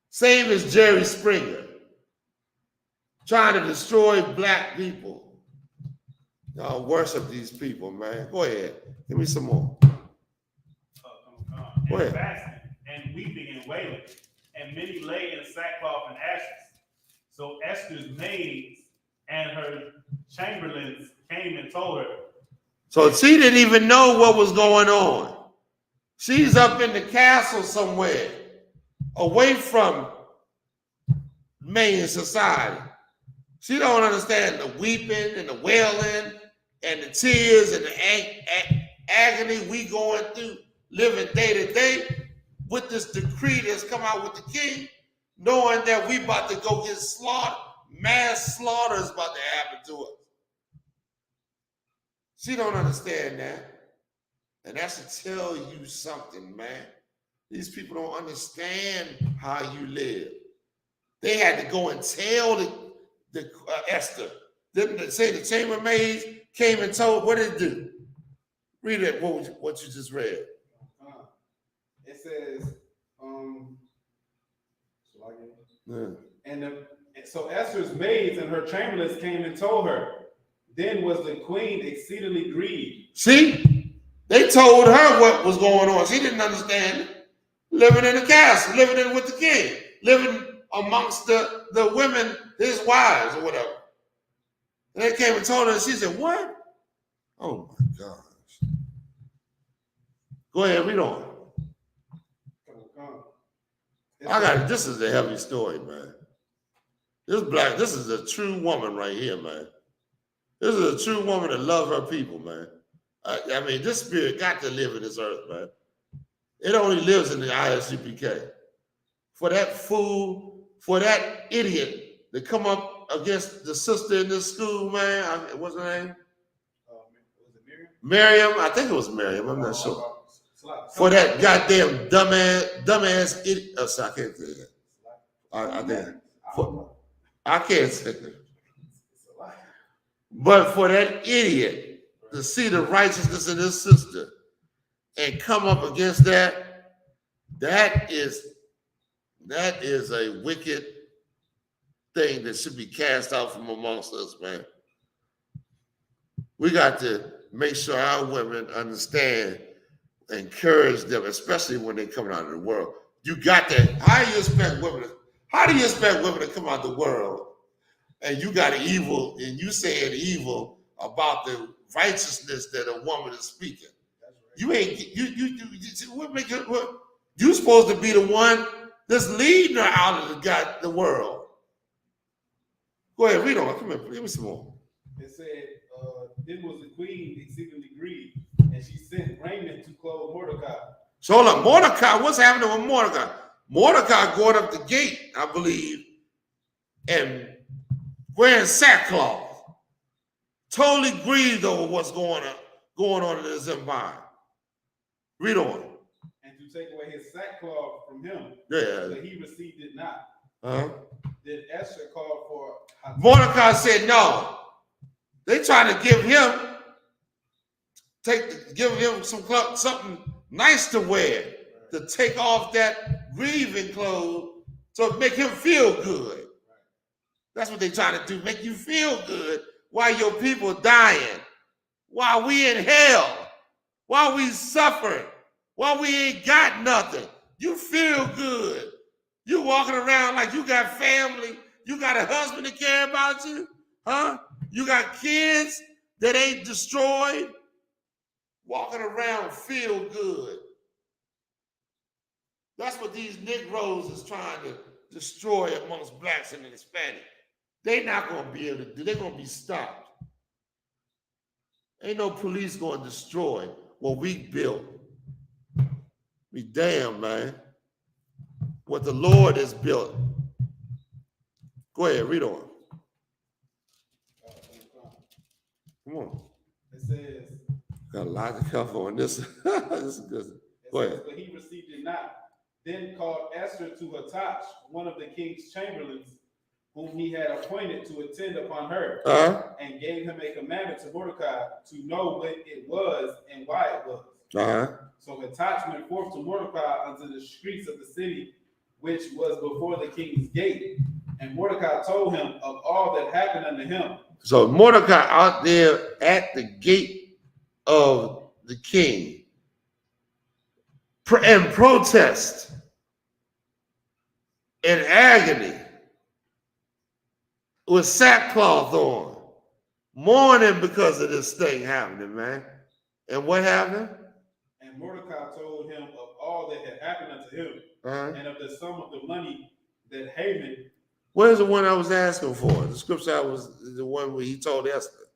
Same as Jerry Springer. Trying to destroy black people. Y'all worship these people, man. Go ahead. Give me some more. Go ahead. Fasting and weeping and wailing, and many lay in sackcloth and ashes. So Esther's maids and her chamberlains came and told her. So she didn't even know what was going on. She's up in the castle somewhere, away from main society. She don't understand the weeping and the wailing and the tears and the agony we going through, living day to day with this decree that's come out with the king, knowing that we about to go get slaughtered, mass slaughter is about to happen to us. She don't understand that. And that should tell you something, man. These people don't understand how you live. They had to go and tell the Esther. Didn't they say the chambermaids came and told? What did it do? Read it. What you just read. It says, so Esther's maids and her chamberlains came and told her. Then was the queen exceedingly grieved. See, they told her what was going on. She didn't understand it. Living in a castle, living in with the king, living amongst the women, his wives or whatever. And they came and told her, and she said, what? Oh my gosh. Go ahead, read on. This is a heavy story, man. This is a true woman right here, man. This is a true woman that loves her people, man. I mean, this spirit got to live in this earth, man. It only lives in the I.S.U.P.K. For that fool, for that idiot to come up against the sister in this school, man, what's her name? Was it Miriam? I think it was Miriam. I'm not sure. For that goddamn dumbass idiot. Oh, sorry, I can't say that. I can't say that. But for that idiot to see the righteousness in his sister and come up against that, that is a wicked thing that should be cast out from amongst us, man. We got to make sure our women understand, encourage them, especially when they come out of the world. You got to. How do you expect women to come out of the world and you got evil and you saying evil about the righteousness that a woman is speaking? You ain't you supposed to be the one that's leading her out of the world. Go ahead, read on. Come here, give me some more. It said, then was the queen exceedingly grieved, and she sent raiment to clothe Mordecai. So hold up, Mordecai, what's happening with Mordecai? Mordecai going up the gate, I believe, and wearing sackcloth. Totally grieved over what's going on in this empire. Read on. And to take away his sackcloth from him, yeah, that he received it not. Then Esther called for. Mordecai said no. They trying to give him something nice to wear, to take off that grieving clothes, so make him feel good. That's what they trying to do, make you feel good while your people dying, while we in hell, while we suffering, while we ain't got nothing. You feel good. You walking around like you got family, you got a husband to care about you, huh? You got kids that ain't destroyed. Walking around feel good. That's what these Negroes is trying to destroy amongst blacks and Hispanics. They're not going to be able to do. They're going to be stopped. Ain't no police going to destroy what we built. Be damn, man. What the Lord has built. Go ahead, read on. Come on. It says, got a lot to cover on this. This is good. Go ahead. But he received it not. Then called Esther to Hatach, one of the king's chamberlains, whom he had appointed to attend upon her, and gave him a commandment to Mordecai to know what it was and why it was. So Hathach went forth to Mordecai unto the streets of the city, which was before the king's gate. And Mordecai told him of all that happened unto him. So Mordecai out there at the gate of the king and protest in agony with sackcloth on, mourning because of this thing happening, man. And what happened? And Mordecai told him of all that had happened unto him, and of the sum of the money that Haman. Where's the one I was asking for? The scripture was the one where he told Esther.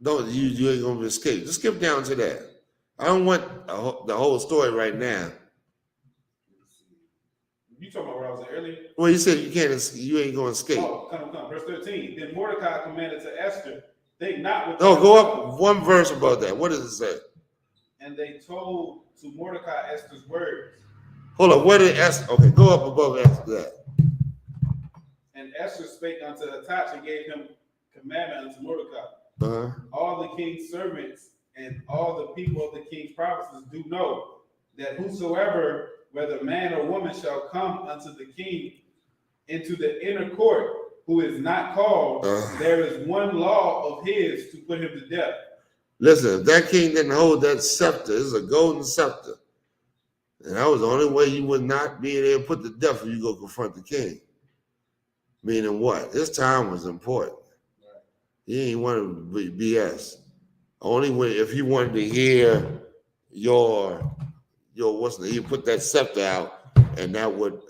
No, you ain't gonna escape. Just skip down to that. I don't want the whole story right now. You talking about where I was at earlier? Well, you said you ain't gonna escape. Oh, come. Verse 13. Then Mordecai commanded to Esther, think not with. No, go up one verse above that. What does it say? And they told to Mordecai Esther's words. Hold on, where did Esther? Okay, go up above Esther that. And Esther spake unto Hathach and gave him commandment unto Mordecai. All the king's servants and all the people of the king's provinces do know that whosoever, whether man or woman, shall come unto the king into the inner court, who is not called, there is one law of his to put him to death. Listen, if that king didn't hold that scepter, it's a golden scepter. And that was the only way you would not be able to put to death if you go confront the king. Meaning what? His time was important. He ain't want to be BS. Only way if he wanted to hear your what's the, he put that scepter out, and that would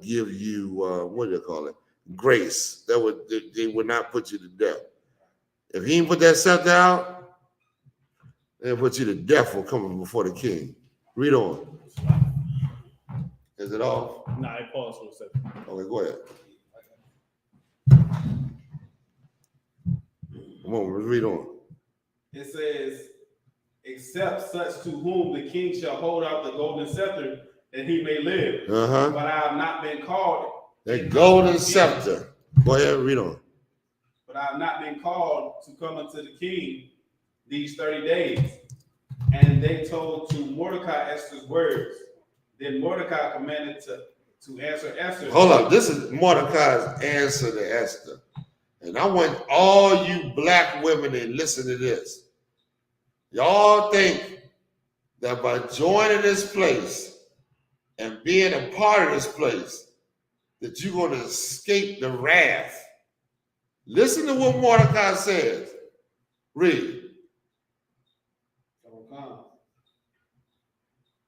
give you what do you call it? Grace. They would not put you to death. If he didn't put that scepter out, they'll put you to death for coming before the king. Read on. Is it off? No, I paused for a second. Okay, go ahead. Come on, let's read on. It says, except such to whom the king shall hold out the golden scepter, that he may live. But I have not been called. That golden scepter. Go ahead and read on. But I have not been called to come unto the king these 30 days. And they told to Mordecai Esther's words. Then Mordecai commanded to answer Esther. Hold up, this is Mordecai's answer to Esther. And I want all you black women to listen to this. Y'all think that by joining this place and being a part of this place, that you're going to escape the wrath. Listen to what Mordecai says. Read.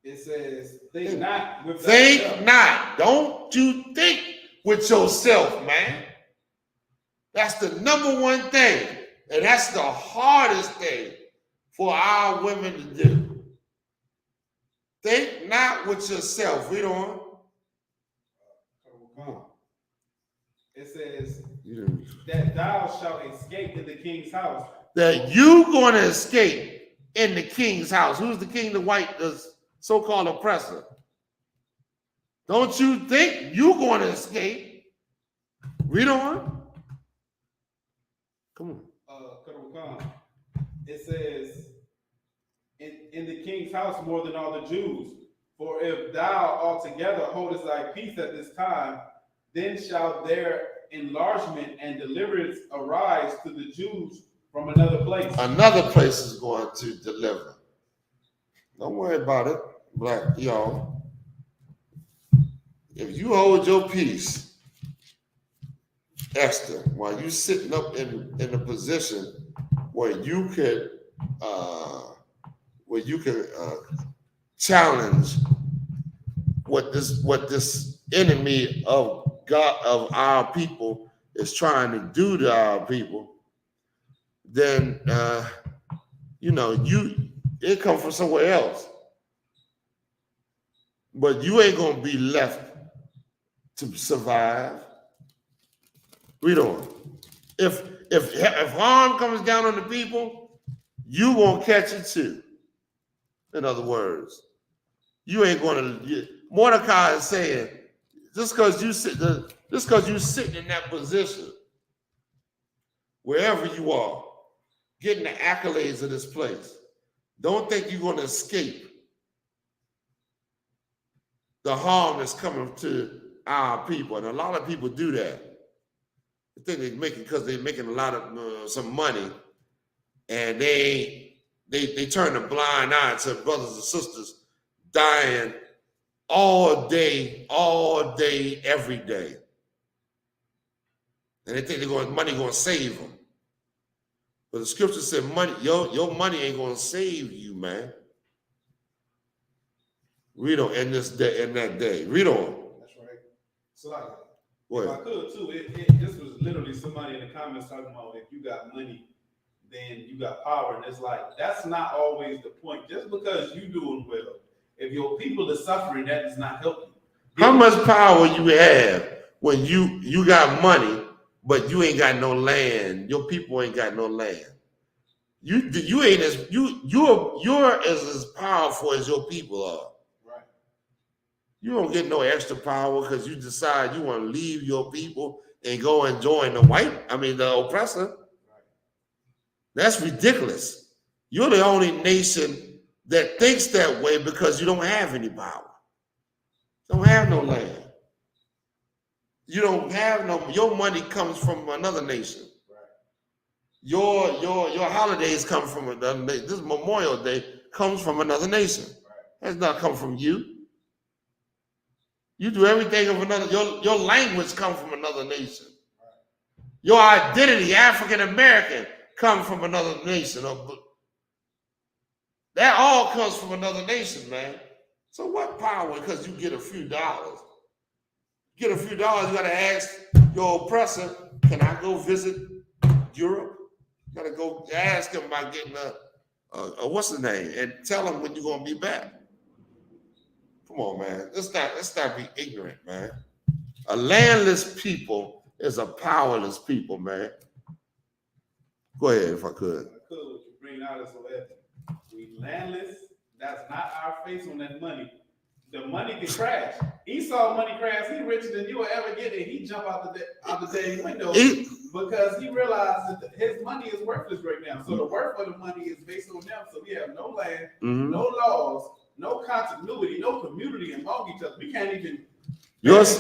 It says, think not with Think thyself. not. Don't you think with yourself, man. That's the number one thing. And that's the hardest thing for our women to do. Think not with yourself. Read on. It says that thou shalt escape in the king's house. That you going to escape in the king's house. Who's the king? The white, the so-called oppressor. Don't you think you going to escape? Read on. Come on. It says, in the king's house more than all the Jews. For if thou altogether holdest thy peace at this time, then shall their enlargement and deliverance arise to the Jews from another place. Another place is going to deliver. Don't worry about it, black y'all. If you hold your peace, Esther, while you sitting up in a position where you could challenge what this enemy of God, of our people, is trying to do to our people, then it comes from somewhere else. But you ain't gonna be left to survive. Read on. If harm comes down on the people, you won't catch it too. In other words, you ain't gonna. Mordecai is saying, just because you sitting in that position, wherever you are, getting the accolades of this place, don't think you're going to escape the harm that's coming to our people. And a lot of people do that. They think they're making, because they're making a lot of some money, and they turn a blind eye to brothers and sisters dying all day, every day. And they think money going to save them. But the scripture said money, your money ain't going to save you, man. Read on in that day. Read on. That's right. So like, What? if I could too, this was literally somebody in the comments talking about if you got money, then you got power. And it's like, that's not always the point. Just because you doing well, if your people are suffering, that does not help you. How much power you have when you got money, but you ain't got no land? Your people ain't got no land. You ain't you're as powerful as your people are. Right. You don't get no extra power because you decide you want to leave your people and go and join the oppressor. Right. That's ridiculous. You're the only nation that thinks that way because you don't have any power. You don't have no land. You don't have your money comes from another nation. Your holidays come from another nation. This Memorial Day comes from another nation. It has not come from you. You do everything of another. Your language comes from another nation. Your identity, African American, comes from another nation. That all comes from another nation, man. So what power? Because you get a few dollars. You get a few dollars, you gotta ask your oppressor, can I go visit Europe? You gotta go ask him about getting a what's the name, and tell him when you're gonna be back. Come on, man. Let's not be ignorant, man. A landless people is a powerless people, man. Go ahead, if I could. What you bring out is so epic. We landless. That's not our face on that money. The money can crash. Esau money crash. He richer than you will ever get, and he jump out the day window because he realized that his money is worthless right now. So the worth of the money is based on them. So we have no land, no laws, no continuity, no community among each other. We can't even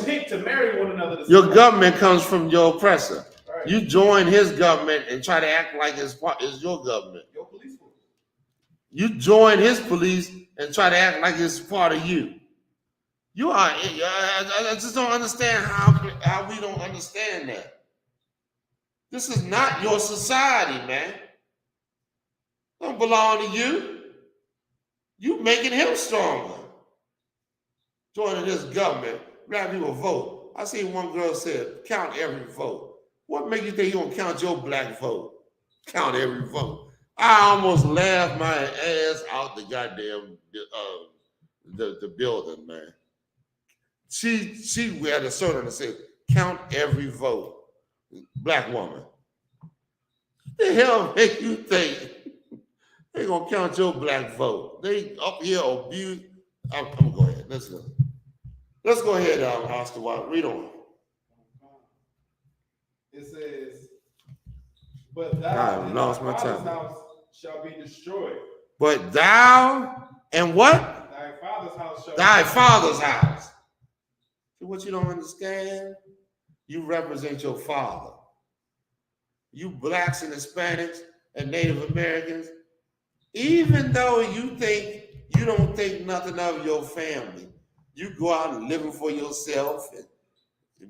pick to marry one another. Your government comes from your oppressor. Right. You join his government and try to act like it's your government. Your police force. You join his police and try to act like it's part of you. You are. I just don't understand how we don't understand that. This is not your society, man. It don't belong to you. You making him stronger. Joining this government, black people vote. I seen one girl said, count every vote. What makes you think you gonna count your black vote? Count every vote. I almost laughed my ass out the goddamn the building, man. She had a sermon that said, count every vote. Black woman. The hell make you think they gonna count your black vote? They up here abuse. I'm gonna go ahead. Let's go ahead, Pastor White. Read on. It says, but thou and thy father's house shall be destroyed. But thou and what? Thy father's house shall Thy father's house. See what you don't understand? You represent your father. You blacks and Hispanics and Native Americans, even though you don't think nothing of your family, you go out and living for yourself and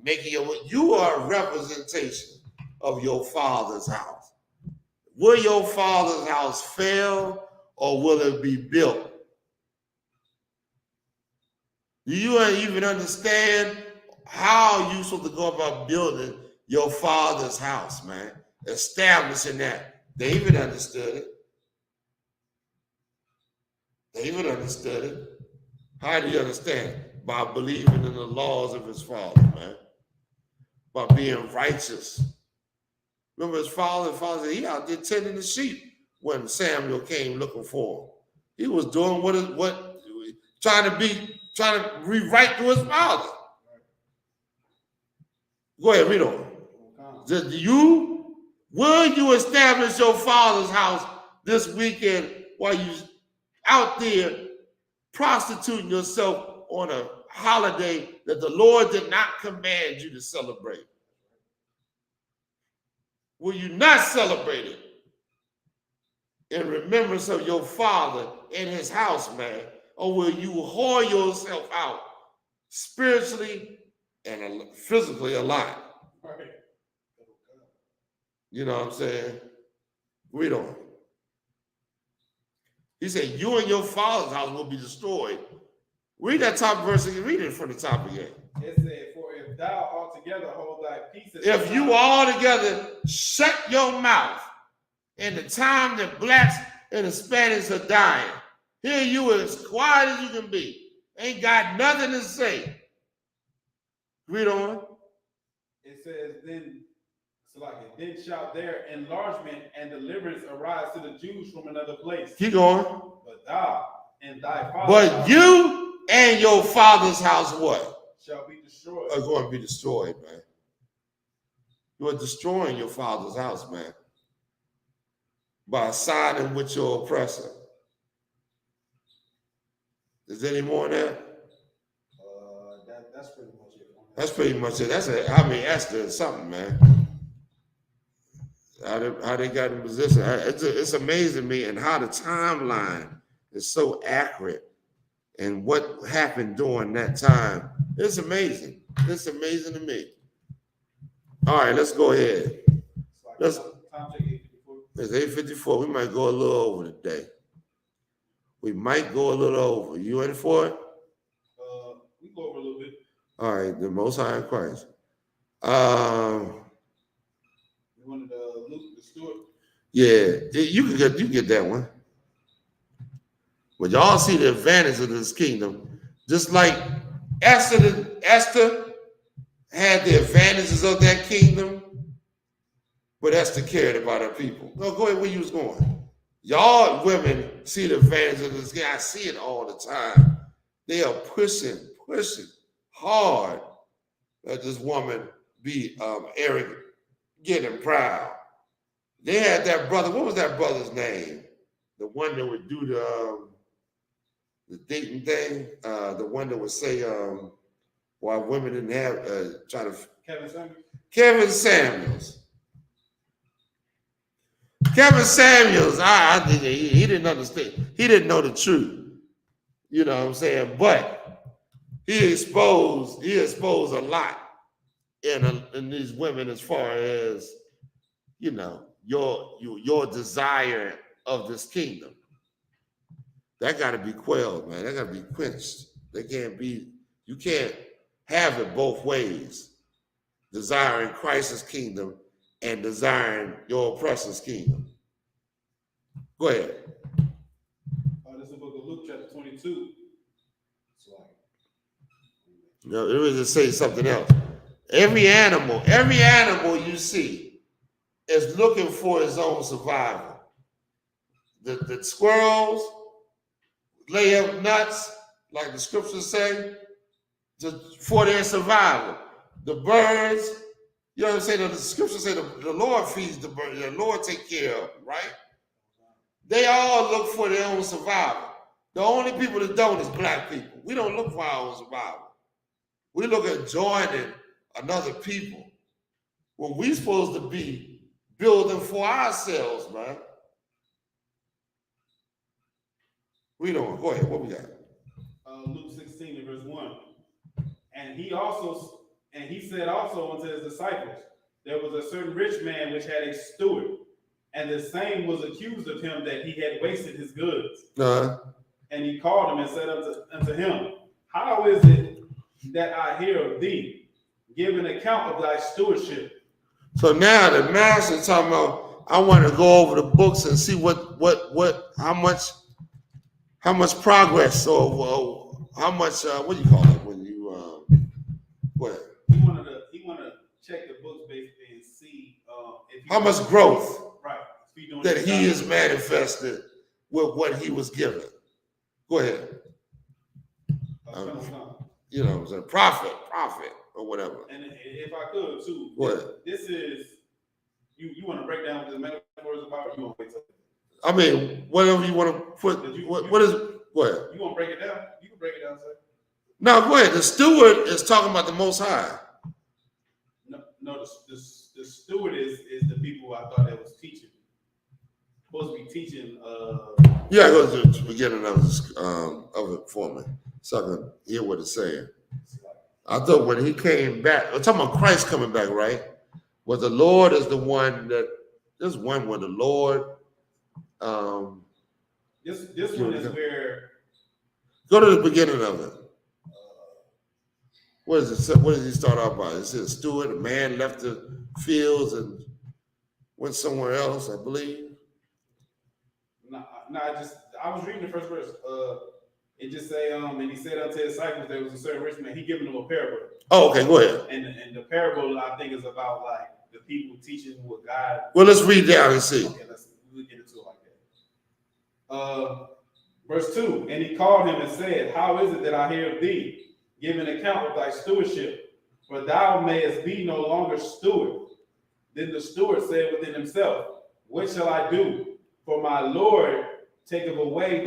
making you are a representation of your father's house. Will your father's house fail or will it be built? Do you even understand how you supposed to go about building your father's house, man? Establishing that. David understood it. David understood it. How do you understand? By believing in the laws of his father, man. By being righteous. Remember his father said he out there tending the sheep when Samuel came looking for him. He was doing trying to rewrite to his father. Go ahead, read on. Will you establish your father's house this weekend while you out there prostituting yourself on a holiday that the Lord did not command you to celebrate? Will you not celebrate it in remembrance of your father in his house, man? Or will you whore yourself out spiritually and physically a lot? Right. You know what I'm saying? Read on. He said, you and your father's house will be destroyed. Read that top verse again. Read it from the top again. It said, for if thou altogether hold thy peace. If you all together shut your mouth in the time that blacks and Hispanics are dying, here you as quiet as you can be. Ain't got nothing to say. Read on. It says, then shall their enlargement and deliverance arise to the Jews from another place. Keep going. But thou and thy father. But you and your father's house what? Shall be destroyed. Are going to be destroyed, man. You are destroying your father's house, man, by siding with your oppressor. Is there any more on that? That's pretty much it. That's pretty much it. Esther something, man. How they got in position. It's amazing to me, and how the timeline is so accurate and what happened during that time. It's amazing. It's amazing to me. All right, let's go ahead. It's 8:54. We might go a little over today. We might go a little over. You ready for it? We go over a little bit. All right, the Most High in Christ. You wanted Luke the Steward? Yeah, you can get that one. But y'all see the advantage of this kingdom. Just like Esther had the advantages of that kingdom, but Esther cared about her people. No, go ahead where you was going. Y'all women see the advantage of this kingdom. I see it all the time. They are pushing hard that this woman be arrogant, getting proud. They had that brother. What was that brother's name? The one that would do the dating thing. The one that would say why women didn't have try to. Kevin Samuels. Kevin Samuels. I think he didn't understand. He didn't know the truth. You know what I'm saying? But he exposed a lot in these women as far as, you know, your desire of this kingdom. That got to be quelled, man. That got to be quenched. You can't have it both ways. Desiring Christ's kingdom and desiring your oppressor's kingdom. Go ahead. This is the book of Luke, chapter 22. No, let me just say something else. Every animal you see is looking for its own survival. The squirrels lay up nuts, like the scriptures say, for their survival. The birds, you know what I'm saying? The scriptures say the Lord feeds the birds, the Lord take care of them, right? They all look for their own survival. The only people that don't is black people. We don't look for our own survival. We look at joining another people when we're supposed to be building for ourselves, man. We don't. Go ahead. What we got? Luke 16 and verse 1. And he said also unto his disciples, there was a certain rich man which had a steward, and the same was accused of him that he had wasted his goods. And he called him and said unto him, how is it that I hear of thee? Give an account of thy stewardship. So now the master talking about, I want to go over the books and see how much progress or how much what do you call it when you what? He wanted to check the books basically and see how much growth that he is manifested with what he was given. Go ahead. You know what I'm saying? Prophet. or whatever. And if I could too, What? This is you want to break down what this metaphor is about? Or you want to wait till? I mean, whatever you want to put. What is what? You want to break it down? You can break it down, sir. No, go ahead. The steward is talking about the Most High. No, the steward is the people I thought that was teaching. Supposed to be teaching. Yeah, go to the beginning of it for me, so I can hear what it's saying. I thought when he came back, I'm talking about Christ coming back, right? Well, the Lord is the one that. There's one where the Lord. This one is where. Go to the beginning of it. What is it? What does he start off by? It says, "Steward, a man left the fields and went somewhere else, I believe." No, I was reading the first verse. It just say, and he said unto his disciples, there was a certain rich man. He given them a parable. Oh, okay, go ahead. And the parable, I think, is about like the people teaching what God. Well, let's read down and see. Okay, we'll get into it like that. Verse 2, and he called him and said, how is it that I hear of thee? Give an account of thy stewardship, for thou mayest be no longer steward. Then the steward said within himself, what shall I do? For my Lord taketh away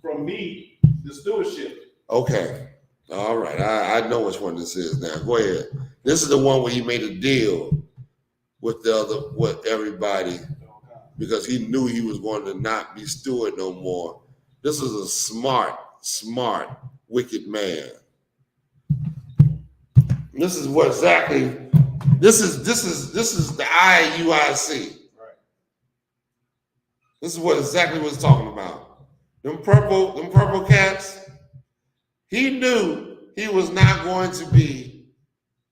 from me the stewardship. Okay. All right. I know which one this is now. Go ahead. This is the one where he made a deal with everybody because he knew he was going to not be steward no more. This is a smart, wicked man. This is what exactly. This is the I.S.U.P.K. This is what exactly what it's talking about. Them purple cats. He knew he was not going to be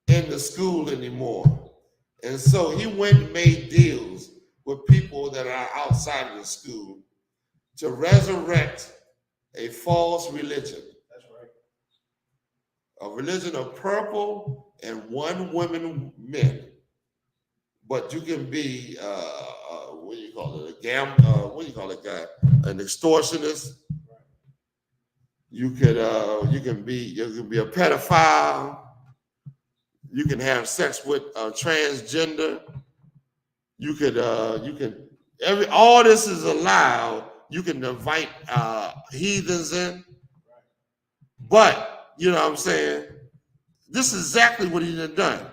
in the school anymore. And so he went and made deals with people that are outside of the school to resurrect a false religion. That's right. A religion of purple and one woman men. But you can be what do you call it? An extortionist. You can be a pedophile. You can have sex with transgender. All this is allowed. You can invite heathens in. But you know what I'm saying? This is exactly what he done.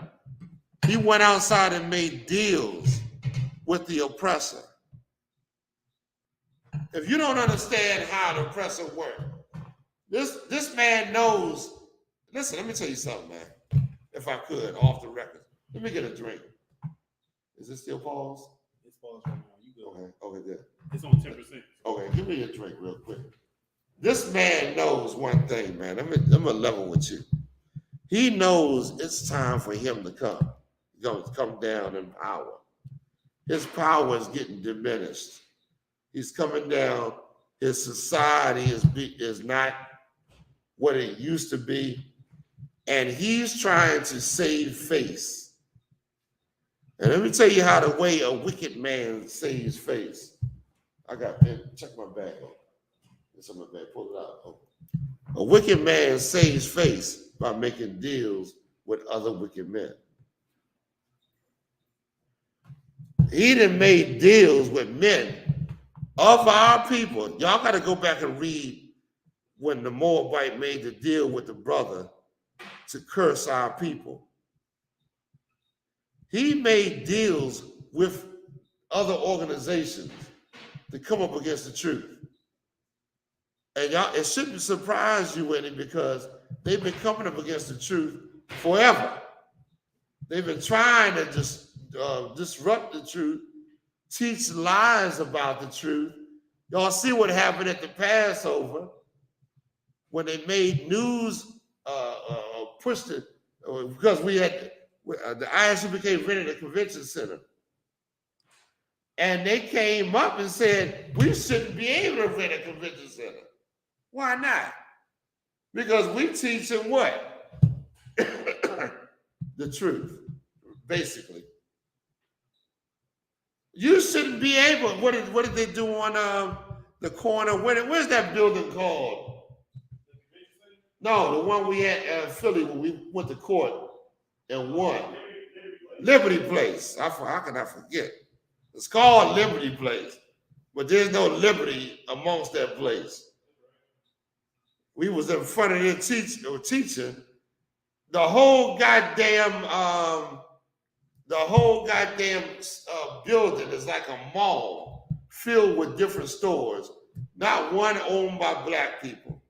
He went outside and made deals with the oppressor. If you don't understand how the oppressor works, this man knows. Listen, let me tell you something, man. If I could, off the record. Let me get a drink. Is it still paused? It's paused right now. You good. Okay, good. It's on 10%. Okay, give me a drink real quick. This man knows one thing, man. I'm gonna level with you. He knows it's time for him to come. He's going to come down in power. His power is getting diminished. He's coming down. His society is not what it used to be. And he's trying to save face. And let me tell you how the way a wicked man saves face. Check my bag. It's in my bag. Pull it out. Oh. A wicked man saves face by making deals with other wicked men. He done made deals with men of our people. Y'all got to go back and read when the Moabite made the deal with the brother to curse our people. He made deals with other organizations to come up against the truth. And y'all, it shouldn't surprise you any because they've been coming up against the truth forever. They've been trying to disrupt the truth, teach lies about the truth. Y'all see what happened at the Passover when they made news pushed it because we had the I.S.U.P.K. rented a convention center. And they came up and said, we shouldn't be able to rent a convention center. Why not? Because we teach them what? The truth, basically. You shouldn't be able. What did they do on the corner? Where's that building called? No, the one we had Philly when we went to court and won. Liberty Place. How can I forget? It's called Liberty Place, but there's no liberty amongst that place. We was in front of their teacher. The whole goddamn building is like a mall filled with different stores. Not one owned by black people.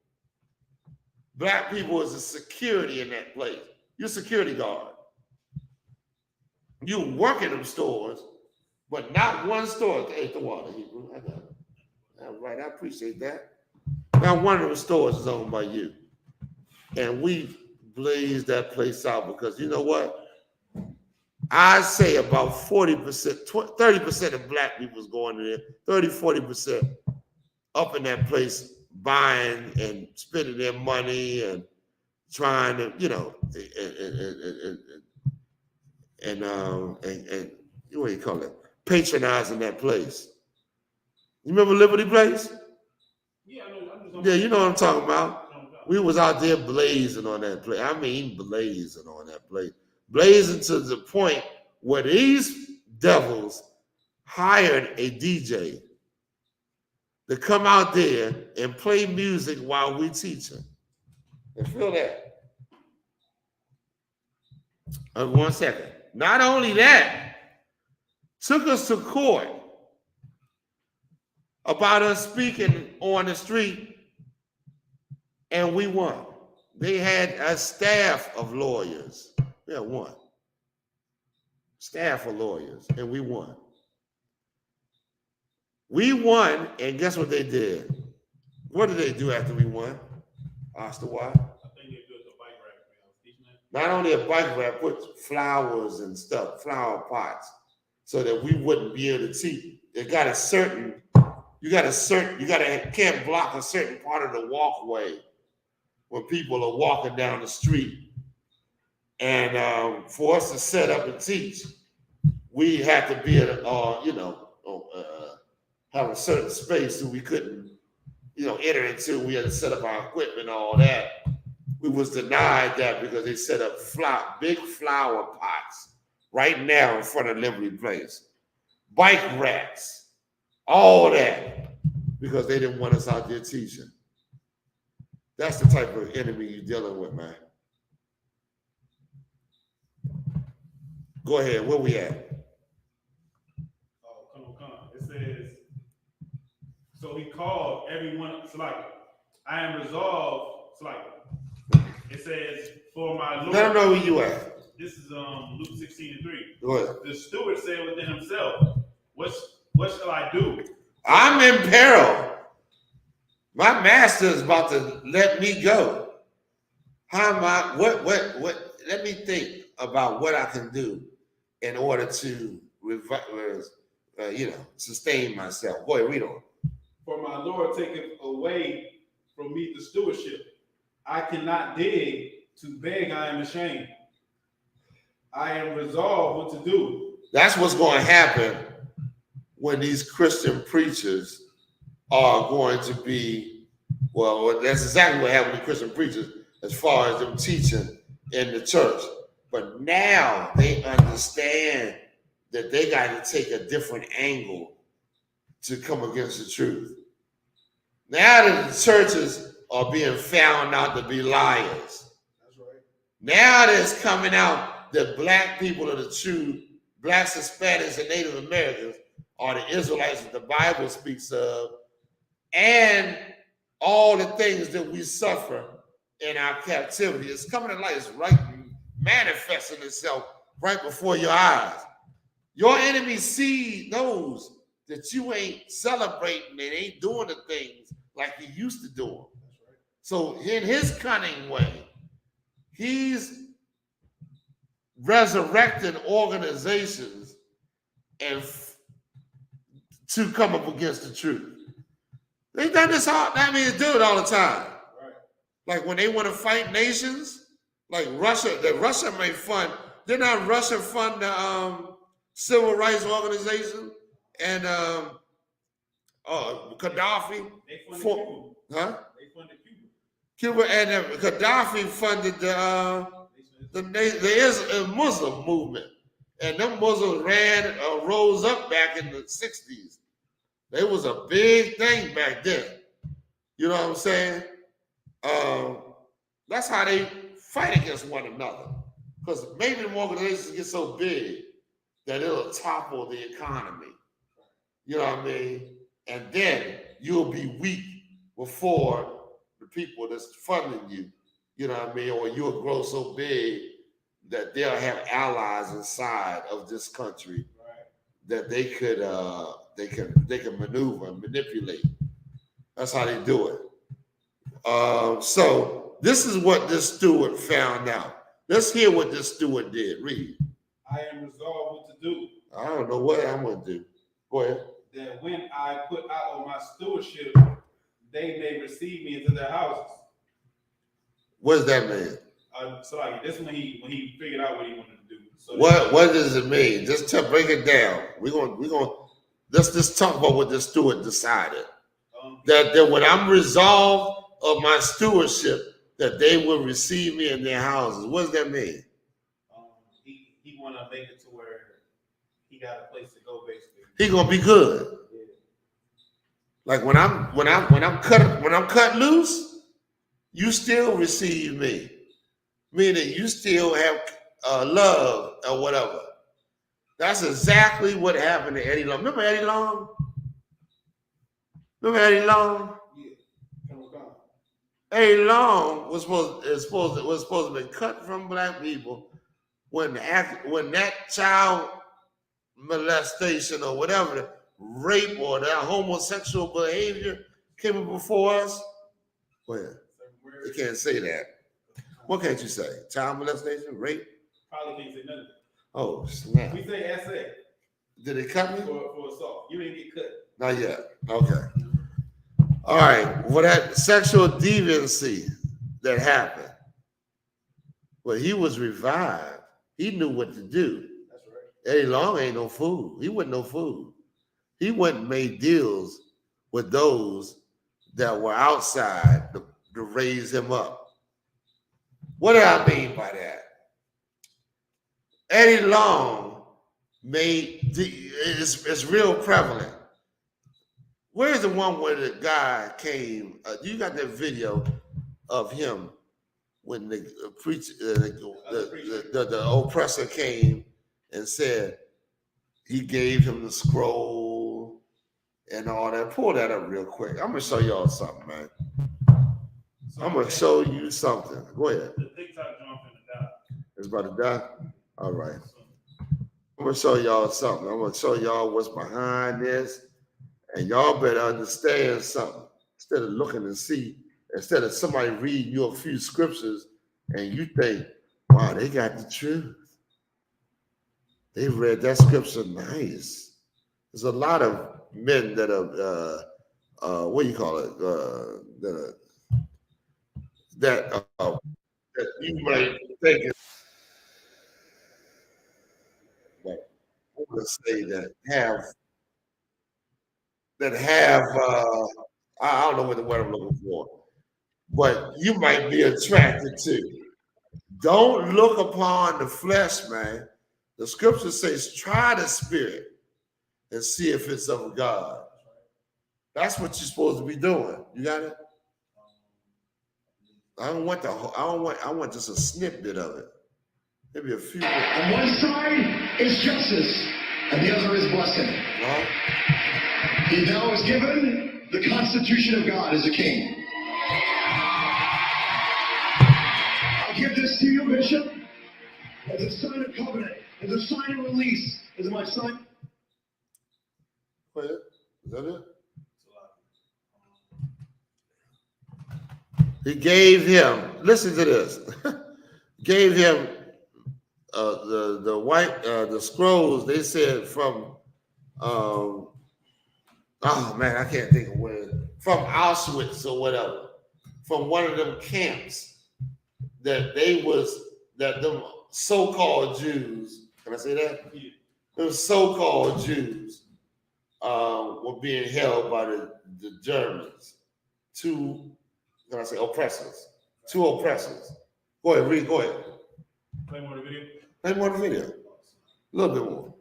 Black people is a security in that place. You're a security guard. You work in them stores, but not one store. Hey, the water, Hebrew. I got it. All right, I appreciate that. Not one of the stores is owned by you. And we blazed that place out because you know what? I say about 40%, 30% of black people's going in there, 30, 40% up in that place buying and spending their money and trying to, you know, and what do you call it? Patronizing that place. You remember Liberty Place? Yeah, I know. Yeah, you know what I'm talking about. We was out there blazing on that place. I mean, blazing on that place. Blazing to the point where these devils hired a DJ to come out there and play music while we teaching. And feel that. 1 second. Not only that, took us to court about us speaking on the street, and we won. They had a staff of lawyers. Yeah, one. Staff of lawyers, and we won. We won, and guess what they did? What did they do after we won? Asked the why? I think they built a bike rack. I was teaching that. Not only a bike rack, put flowers and stuff, flower pots, so that we wouldn't be able to teach. It got a certain, can't block a certain part of the walkway when people are walking down the street. And for us to set up and teach, we had to be at, have a certain space that we couldn't, enter into. We had to set up our equipment and all that. We was denied that because they set up big flower pots right now in front of Liberty Place. Bike racks, all that, because they didn't want us out there teaching. That's the type of enemy you're dealing with, man. Go ahead, where we at? Oh, come on. It says, so he called everyone, it's like, I am resolved, it's like, it says, for my Lord. Let them know who you at. This is Luke 16:3. Go ahead. The steward said within himself, what shall I do? I'm in peril. My master is about to let me go. How am I, let me think about what I can do in order to, sustain myself. Go ahead, read on. For my Lord taketh away from me the stewardship. I cannot dig, to beg I am ashamed. I am resolved what to do. That's what's going to happen when these Christian preachers are going to be, well, that's exactly what happened to Christian preachers as far as them teaching in the church. But now they understand that they got to take a different angle to come against the truth. Now that the churches are being found out to be liars. That's right. Now that it's coming out that black people are the true, blacks, Hispanics, and Native Americans are the Israelites that the Bible speaks of, and all the things that we suffer in our captivity. It's coming to light. It's right manifesting itself right before your eyes. Your enemy knows that you ain't celebrating and ain't doing the things like you used to do them. Right. So in his cunning way, he's resurrecting organizations and to come up against the truth. They've done this all, I mean, they do it all the time. Right. Like when they want to fight nations, like Russia, that Russia may fund, did not Russia fund the civil rights organization and Gaddafi? They funded Cuba. Huh? They funded Cuba. Cuba and Gaddafi funded the Muslim movement, and them Muslims rose up back in the 60s. They was a big thing back then. You know what I'm saying? That's how they fight against one another. Because maybe the organizations get so big that it'll topple the economy. You know what I mean? And then you'll be weak before the people that's funding you. You know what I mean? Or you'll grow so big that they'll have allies inside of this country that they can maneuver and manipulate. That's how they do it. So this is what this steward found out. Let's hear what this steward did. Read. I am resolved what to do. I don't know what I'm going to do. Go ahead. That when I put out on my stewardship, they may receive me into their houses. What does that mean? So like this when he figured out what he wanted to do. So what does it mean? Just break it down. We're gonna let's just talk about what the steward decided. That when I'm resolved of my stewardship, that they will receive me in their houses. What does that mean? He want to make it to where he got a place to go. Basically, he gonna be good. Yeah. Like when I'm cut loose, you still receive me, meaning you still have love or whatever. That's exactly what happened to Eddie Long. Remember Eddie Long? Remember Eddie Long? Yeah. Eddie Long was supposed to be cut from black people when that child molestation or whatever, rape or that homosexual behavior came before us. Go ahead. You can't say that. What can't you say? Child molestation, rape? Probably can't say nothing. Oh, snap. We say essay. Did it cut me? For assault. You didn't get cut. Not yet. Okay. All right. Well, that sexual deviancy that happened, well, he was revived. He knew what to do. That's right. Eddie Long ain't no fool. He wasn't no fool. He went and made deals with those that were outside to raise him up. What do I mean by that? Eddie Long it's real prevalent. Where's the one where the guy came? You got that video of him when the oppressor came and said he gave him the scroll and all that. Pull that up real quick. I'm gonna show y'all something, man. I'm gonna show you something. Go ahead. The TikTok jump in the die. It's about to die? All right. I'm gonna show y'all something. I'm gonna show y'all what's behind this. And y'all better understand something. Instead of looking and see, instead of somebody reading you a few scriptures and you think, wow, they got the truth. They read that scripture nice. There's a lot of men that are, what do you call it? That you might think but I want to say that I don't know what the word I'm looking for, but you might be attracted to. Don't look upon the flesh, man. The scripture says, try the spirit and see if it's of God. That's what you're supposed to be doing. You got it? I want just a snippet of it. Maybe a few. On one side is justice, and the other is blessing. He now is given the Constitution of God as a king. I give this to you, Bishop, as a sign of covenant, as a sign of release, as my sign. Wait, is that it? He gave him, listen to this, gave him the scrolls, they said from, oh man, I can't think of where, from Auschwitz or whatever, from one of them camps that them so-called Jews, can I say that? Yeah. Those so-called Jews were being held by the Germans to Can I say oppressors? Two oppressors. Go ahead, read. Go ahead. Play more of the video. Play more of the video. A little bit more.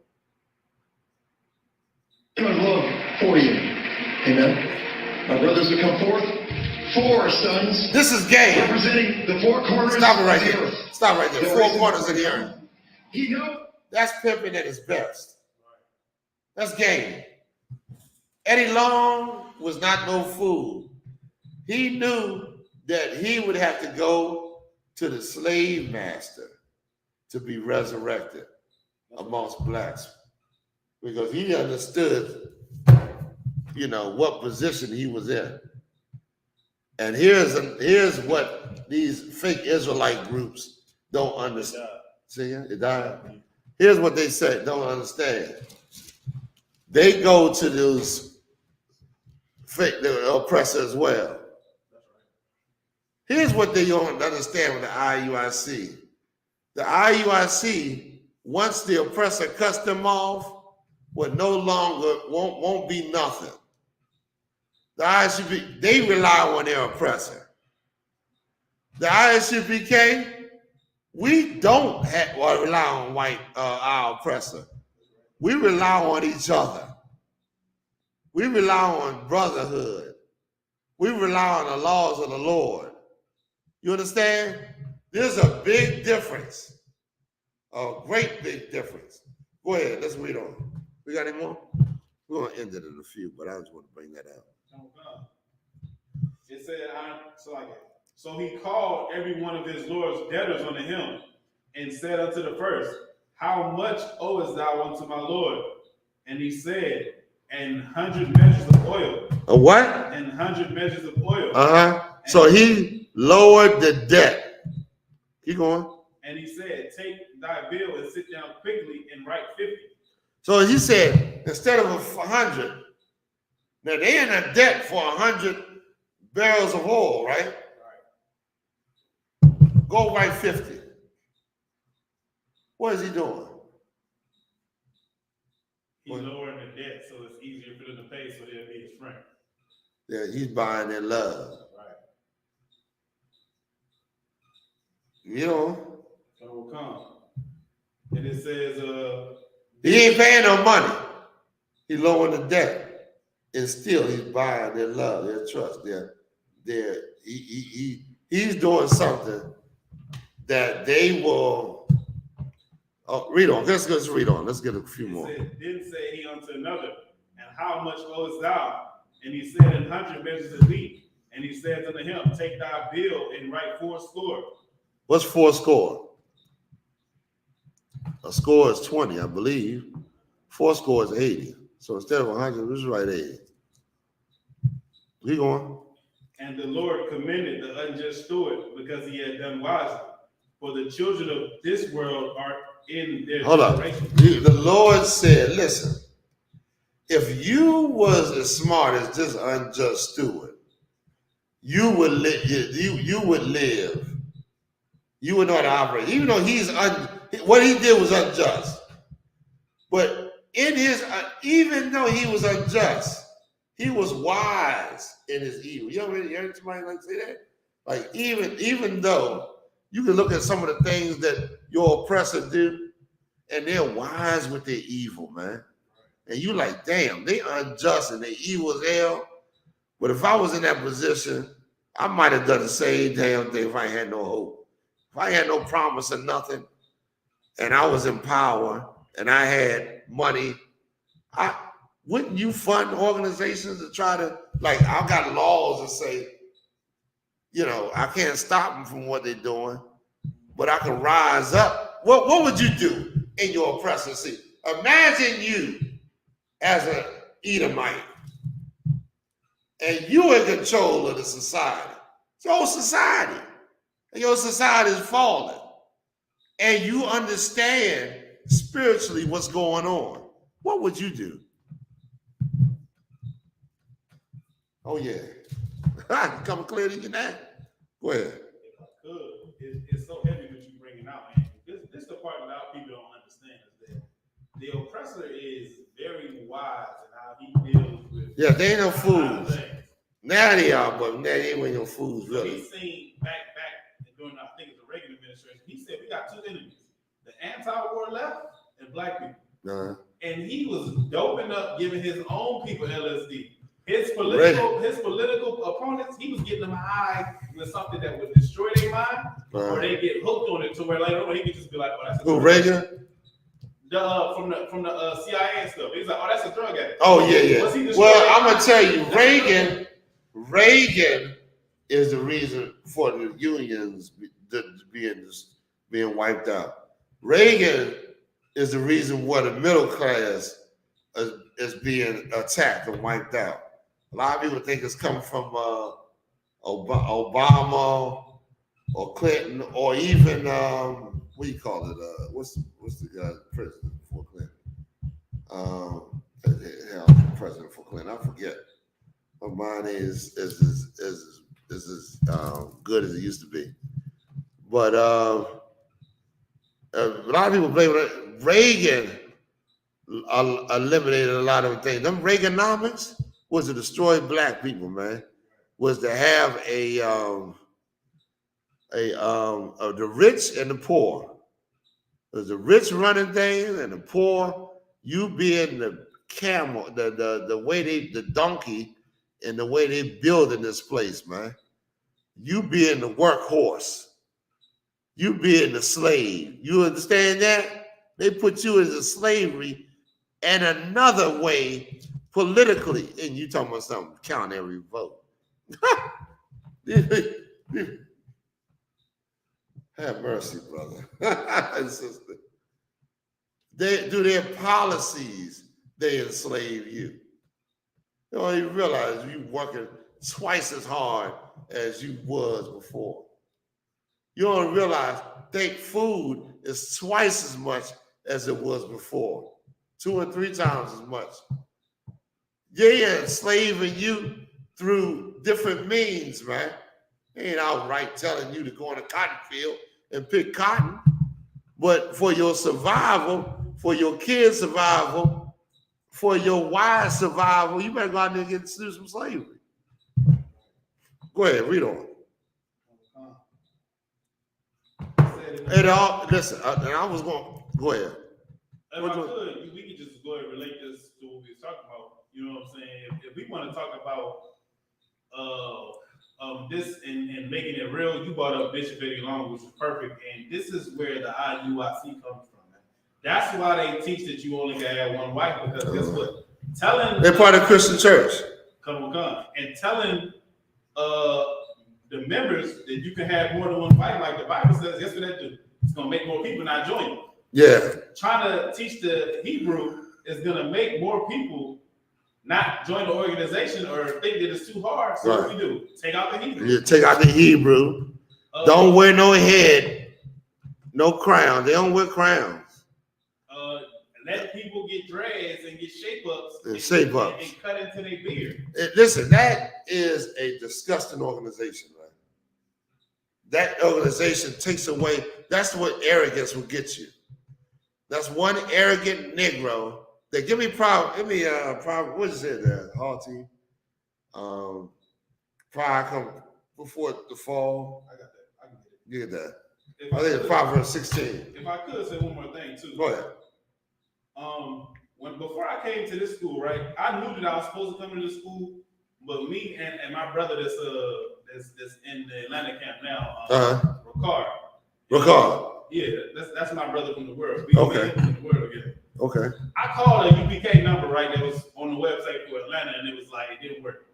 of love for you. Amen. My brothers have come forth, 4 sons. This is game. Representing the 4 corners. Stop it right of the there. earth. Stop right there. 4 corners of the earth. You know. That's pimping at its best. That's game. Eddie Long was not no fool. He knew that he would have to go to the slave master to be resurrected amongst blacks, because he understood, you know, what position he was in. And here's what these fake Israelite groups don't understand. See, it died. Here's what they say, don't understand. They go to those fake oppressors as well. Here's what they don't understand with the IUIC. The IUIC, once the oppressor cuts them off, will no longer, won't be nothing. The I.S.U.P.K, they rely on their oppressor. The I.S.U.P.K, we don't rely on our oppressor. We rely on each other. We rely on brotherhood. We rely on the laws of the Lord. You understand? There's a big difference. A great big difference. Go ahead, let's read on. We got any more? We're going to end it in a few, but I just want to bring that out. It said, so he called every one of his Lord's debtors unto him, and said unto the first, how much owest thou unto my Lord? And he said, 100 measures of oil. A what? 100 measures of oil. So he lowered the debt. Keep going. And he said, take thy bill and sit down quickly and write 50. So he said, instead of 100, now they in a debt for 100 barrels of oil, right? Go write 50. What is he doing? He's lowering the debt so it's easier for them to pay, so they'll be his friend. Yeah, he's buying their love. Right. You know? So it will come. And it says, he ain't paying no money. He lowering the debt. And still he's buying their love, their trust, he's doing something that they will read on. Let's read on. Let's get a few more. Then said he unto another, and how much owest thou? And he said, 100 measures of wheat. And he said unto him, take thy bill and write 80. What's 80? A score is 20, I believe. 80 is 80. So instead of 100, let's write 80. Keep going. And the Lord commended the unjust steward because he had done wisely. For the children of this world are in their generation. The Lord said, listen, if you was as smart as this unjust steward, you would live. You would live. You would know how to operate. Even though what he did was unjust. But even though he was unjust, he was wise in his evil. You ever heard somebody like say that? Like even though you can look at some of the things that your oppressor do, and they're wise with their evil, man. And you like, damn, they unjust and they evil as hell. But if I was in that position, I might have done the same damn thing if I had no hope. If I had no promise of nothing, and I was in power and I had money, wouldn't you fund organizations to try to, like, I've got laws that say, you know, I can't stop them from what they're doing, but I can rise up. What would you do in your oppressor seat? Imagine you as an Edomite, and you're in control of the society. It's your society. And your society is falling. And you understand spiritually what's going on. What would you do? Oh, yeah. Coming clear to you now. Go ahead. It's so heavy what you bringing out, man. This the part that our people don't understand is that the oppressor is very wise in how he deals with. Yeah, they ain't no fools. Now they are, but now they ain't no fools, So really. he seen back during, I think it's the Reagan administration, he said we got two enemies, the anti-war left and black people. And he was doping up, giving his own people LSD. His political opponents, he was getting them high with something that would destroy their mind, or they get hooked on it to where later on he could just be like, "Oh, that's a who, Reagan?" From the CIA and stuff. He's like, "Oh, that's a drug addict." Oh yeah. Well, I'm gonna tell you, Reagan is the reason for the unions being wiped out. Reagan is the reason why the middle class is being attacked and wiped out. A lot of people think it's coming from Obama or Clinton or even what do you call it? What's the guy president for Clinton? President for Clinton, I forget. My mind is as good as it used to be. But a lot of people blame it. Reagan eliminated a lot of things. Them Reaganomics was to destroy black people, man. Was to have the rich and the poor. There's the rich running things and the poor. You being the camel, the way the donkey, and the way they building this place, man. You being the workhorse. You being the slave. You understand that? They put you as a slavery and another way politically. And you talking about something, count every vote. Have mercy, brother. And sister. They do their policies, they enslave you. You don't even realize you working twice as hard as you was before. You don't realize think food is twice as much as it was before, 2 or 3 times as much. They're enslaving you through different means, man. They ain't outright telling you to go in a cotton field and pick cotton, but for your survival, for your kids' survival, for your wife's survival, you better go out there and get through some slavery. Go ahead, read on. And listen, and I was going. Go ahead. If I could, we could just go ahead and relate this to what we were talking about. You know what I'm saying? If we want to talk about this and making it real, you brought up Bishop Eddie Long, which is perfect, and this is where the I.U.I.C. comes from. Man. That's why they teach that you only can have one wife, because guess what? They're part of Christian church. Come and telling the members that you can have more than one wife, like the Bible says, guess what that do? It's gonna make more people not join you. Yeah. Trying to teach the Hebrew is gonna make more people not join the organization or think that it's too hard. So what we do? Take out the Hebrew. You take out the Hebrew. Don't wear no head, no crown. They don't wear crowns. Let people get dreads and get shape-ups and cut into their beard. Listen, that is a disgusting organization, right? That organization takes away, that's what arrogance will get you. That's one arrogant Negro. They give me problem. What is it? Haughty. Pride come before the fall. I got that. I can get it. You get that. I think it's Proverbs 16. If I could say one more thing too. Go ahead. Before I came to this school, right, I knew that I was supposed to come to this school, but me and my brother that's in the Atlanta camp now, Ricard. Yeah, that's my brother from the world. We okay. From the world together. Okay. I called a U.P.K. number, right, that was on the website for Atlanta, and it was like it didn't work.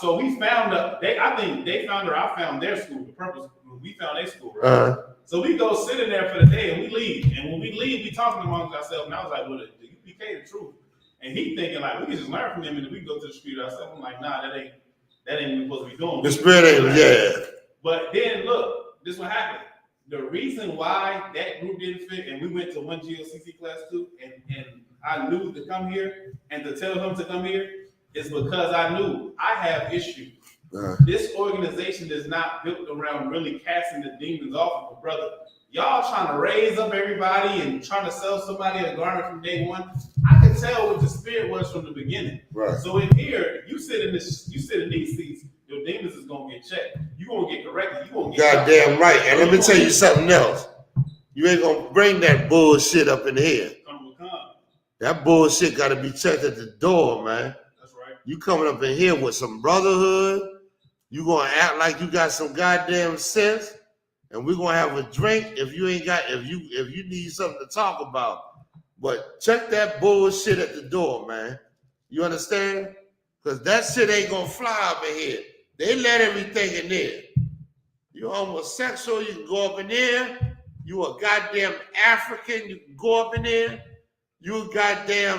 So we found I think they found her. I found their school. The purpose we found their school, right? So we go sit in there for the day and we leave. And when we leave, we talking amongst ourselves. And I was like, well, the U.P.K. the truth. And he thinking like we can just learn from him and then we go to the street ourselves. I'm like, nah, that ain't what we're supposed to be doing. The spirit ain't, yeah. But then look, this what happened. The reason why that group didn't fit, and we went to one GOCC class too, and I knew to come here and to tell him to come here, is because I knew I have issues. This organization is not built around really casting the demons off of a brother. Y'all trying to raise up everybody and trying to sell somebody a garment from day one. I can tell what the spirit was from the beginning. Right. So in here, you sit in these seats, your demons is gonna get checked. You gonna get corrected. You gonna get Goddamn right. And let me tell you something else. You ain't gonna bring that bullshit up in here. That bullshit gotta be checked at the door, man. That's right. You coming up in here with some brotherhood. You gonna act like you got some goddamn sense, and we're gonna have a drink if you need something to talk about. But check that bullshit at the door, man. You understand? Because that shit ain't gonna fly up in here. They let everything in there. You homosexual, you can go up in there. You a goddamn African, you can go up in there. You a goddamn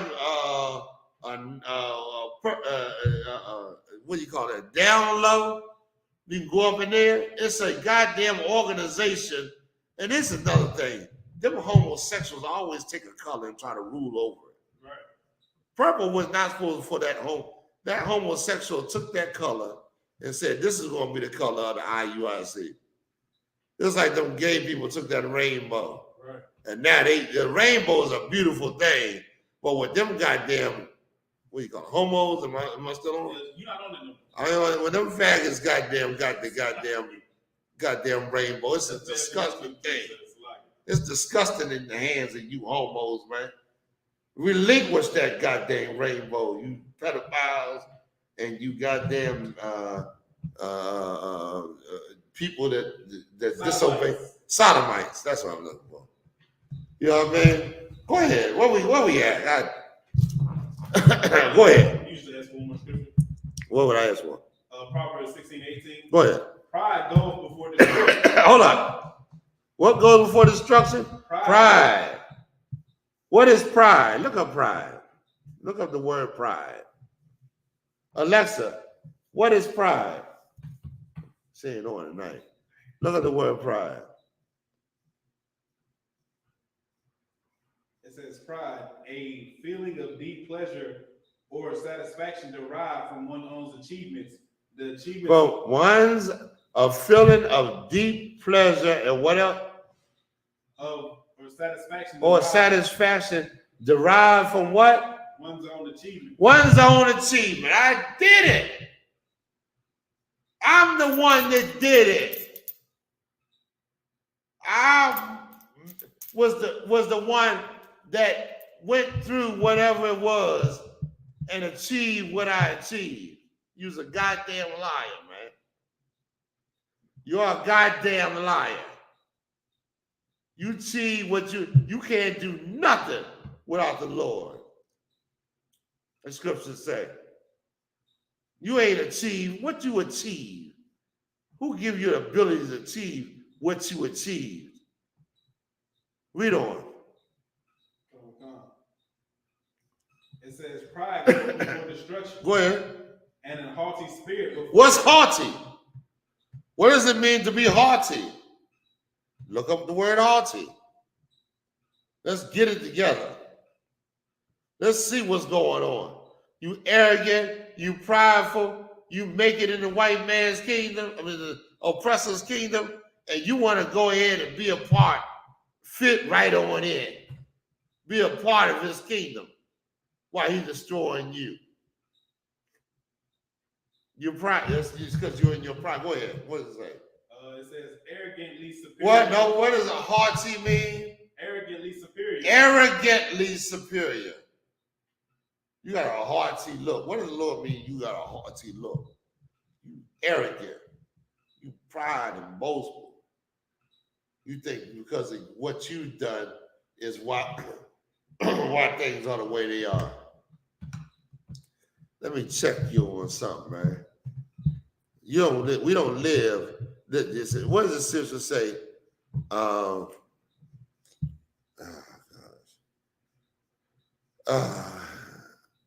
what do you call that? Down low. You can go up in there. It's a goddamn organization. And this is another thing. Them homosexuals always take a color and try to rule over it. Right. Purple was not supposed for that that homosexual took that color and said, this is going to be the color of the IUIC. It's like them gay people took that rainbow. Right. And now the rainbow is a beautiful thing. But with them goddamn, what you call it, homos, am I still on? You're not on it no. When them faggots got the goddamn rainbow, it's a disgusting thing. It's disgusting in the hands of you homos, man. Relinquish that goddamn rainbow, you pedophiles, and you goddamn people that disobey. Sodomites. That's what I'm looking for. You know what I mean? Go ahead. Where we at? Go ahead. You usually ask for one more scripture. What would I ask for? Proverbs 16:18. Go ahead. Pride goes before destruction. Hold on. What goes before destruction? Pride. What is pride? Look up pride. Look up the word pride. Alexa, what is pride? Say it on tonight. Look at the word pride. It says pride, a feeling of deep pleasure or satisfaction derived from one's own achievements. The achievements. But one's a feeling of deep pleasure and what else? Or satisfaction derived from what? One's own achievement. One's own achievement. I did it. I'm the one that did it. I was the one that went through whatever it was and achieved what I achieved. You're a goddamn liar, man. You're a goddamn liar. You achieve what you can't do nothing without the Lord. The scriptures say. You ain't achieved what you achieved. Who give you the ability to achieve what you achieved? Read on. It says pride goes before destruction. Go ahead. And a haughty spirit before. What's haughty? What does it mean to be haughty? Look up the word haughty. Let's get it together. Let's see what's going on. You arrogant, you prideful, you make it in the white man's kingdom, the oppressor's kingdom, and you want to go ahead and be a part, fit right on in. Be a part of his kingdom while he's destroying you. Your pride, that's because you're in your pride. Go ahead. What does it say? It says arrogantly superior. What? No, what does a haughty mean? Arrogantly superior. Arrogantly superior. You got a haughty look. What does the Lord mean you got a haughty look? You arrogant. You pride and boastful. You think because of what you've done is why things are the way they are. Let me check you on something, man. We don't live. What does the scripture say?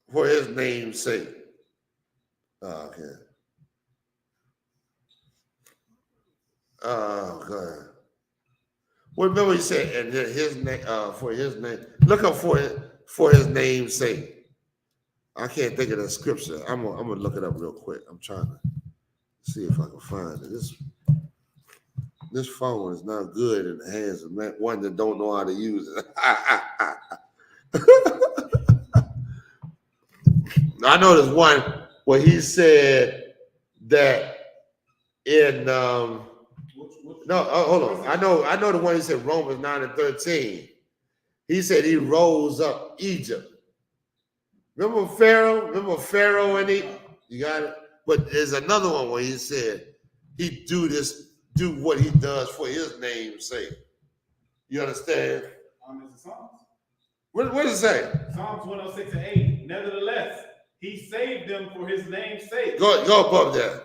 For his name's sake. Okay. Oh God. Well, remember he said, and his name for his name. Look up for his name's sake. I can't think of the scripture. I'm gonna look it up real quick. I'm trying to see if I can find it. This phone is not good in the hands of one that don't know how to use it. I know there's one where he said that in no, hold on. I know the one he said Romans 9:13. He said he rose up Egypt. Remember Pharaoh? And you got it? But there's another one where he said he do what he does for his name's sake. You understand? It's Psalms. What does it say? Psalms 106:8. Nevertheless, he saved them for his name's sake. Go above that.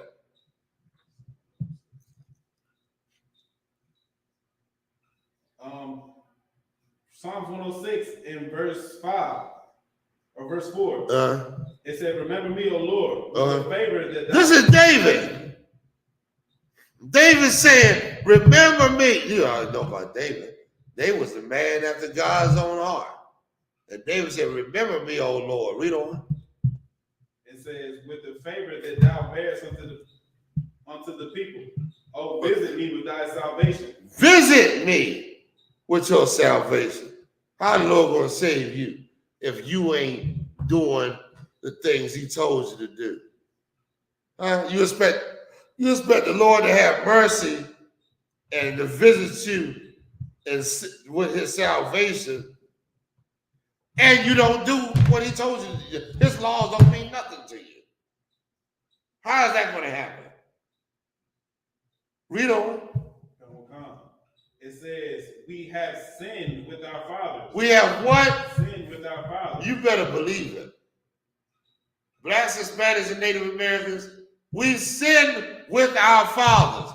Psalms 106 in verse 5 or verse 4. It said, "Remember me, O Lord, with the favor that." This is David. David saying, "Remember me." You already know about David. David was the man after God's own heart. And David said, "Remember me, O Lord." Read on. It says, "With the favor that thou bearest unto the people. Oh, visit me with thy salvation." Visit me with your salvation. How the Lord gonna save you if you ain't doing the things he told you to do? You expect the Lord to have mercy and to visit you and with his salvation, and you don't do what he told you to do. His laws don't mean nothing to you. How is that going to happen? Read on. It says, "We have sinned with our fathers." We have what? Sinned with our fathers. You better believe it. Blacks, Hispanics, and Native Americans, we sinned with our fathers.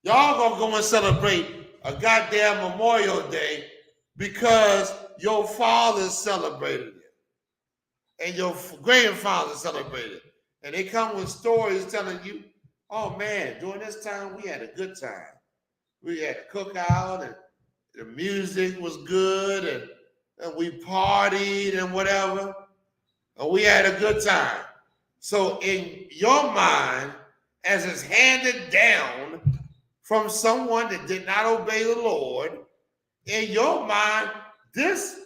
Y'all gonna go and celebrate a goddamn Memorial Day because your father celebrated it and your grandfather celebrated it. And they come with stories telling you, "Oh man, during this time we had a good time. We had a cookout and the music was good and we partied and whatever. And we had a good time." So in your mind, as it's handed down from someone that did not obey the Lord, in your mind, this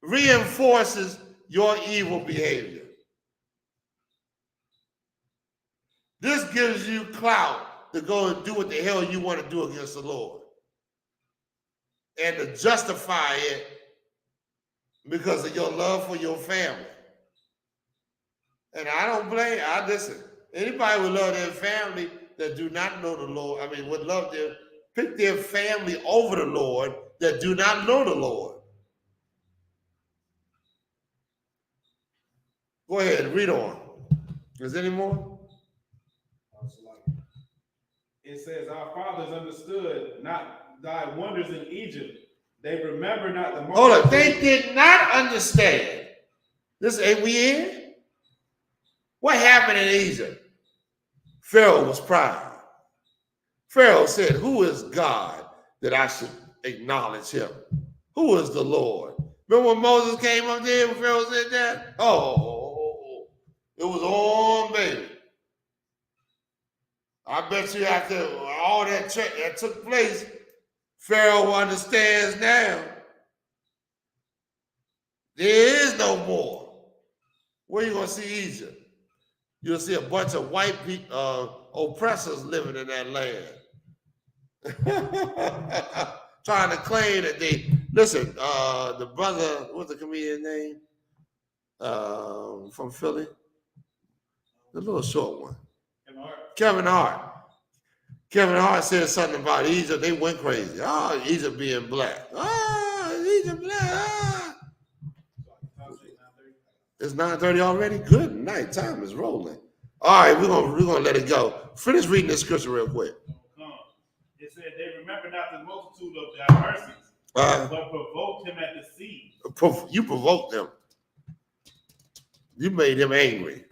reinforces your evil behavior. This gives you clout to go and do what the hell you want to do against the Lord. And to justify it because of your love for your family. And I don't blame, listen, anybody would love their family that do not know the Lord, would love to pick their family over the Lord that do not know the Lord. Go ahead, read on. Is there any more? It says, "Our fathers understood not thy wonders in Egypt. They remember not the moment." Hold on, they did not understand. This ain't we in? What happened in Egypt? Pharaoh was proud. Pharaoh said, "Who is God that I should acknowledge him? Who is the Lord?" Remember when Moses came up there and Pharaoh said that? Oh, it was on, baby. I bet you after all that took place, Pharaoh understands now there is no more. Where are you going to see Egypt? You'll see a bunch of white oppressors living in that land. Trying to claim that the brother, what's the comedian name? From Philly? The little short one. Kevin Hart. Kevin Hart said something about Egypt. They went crazy. Oh, Egypt being black. Oh, Egypt black. It's 9:30 already? Good night. Time is rolling. All right, we're gonna let it go. Finish reading this scripture real quick. It said, "They remember not the multitude of thy mercies, but provoked him at the sea." You provoked them. You made him angry.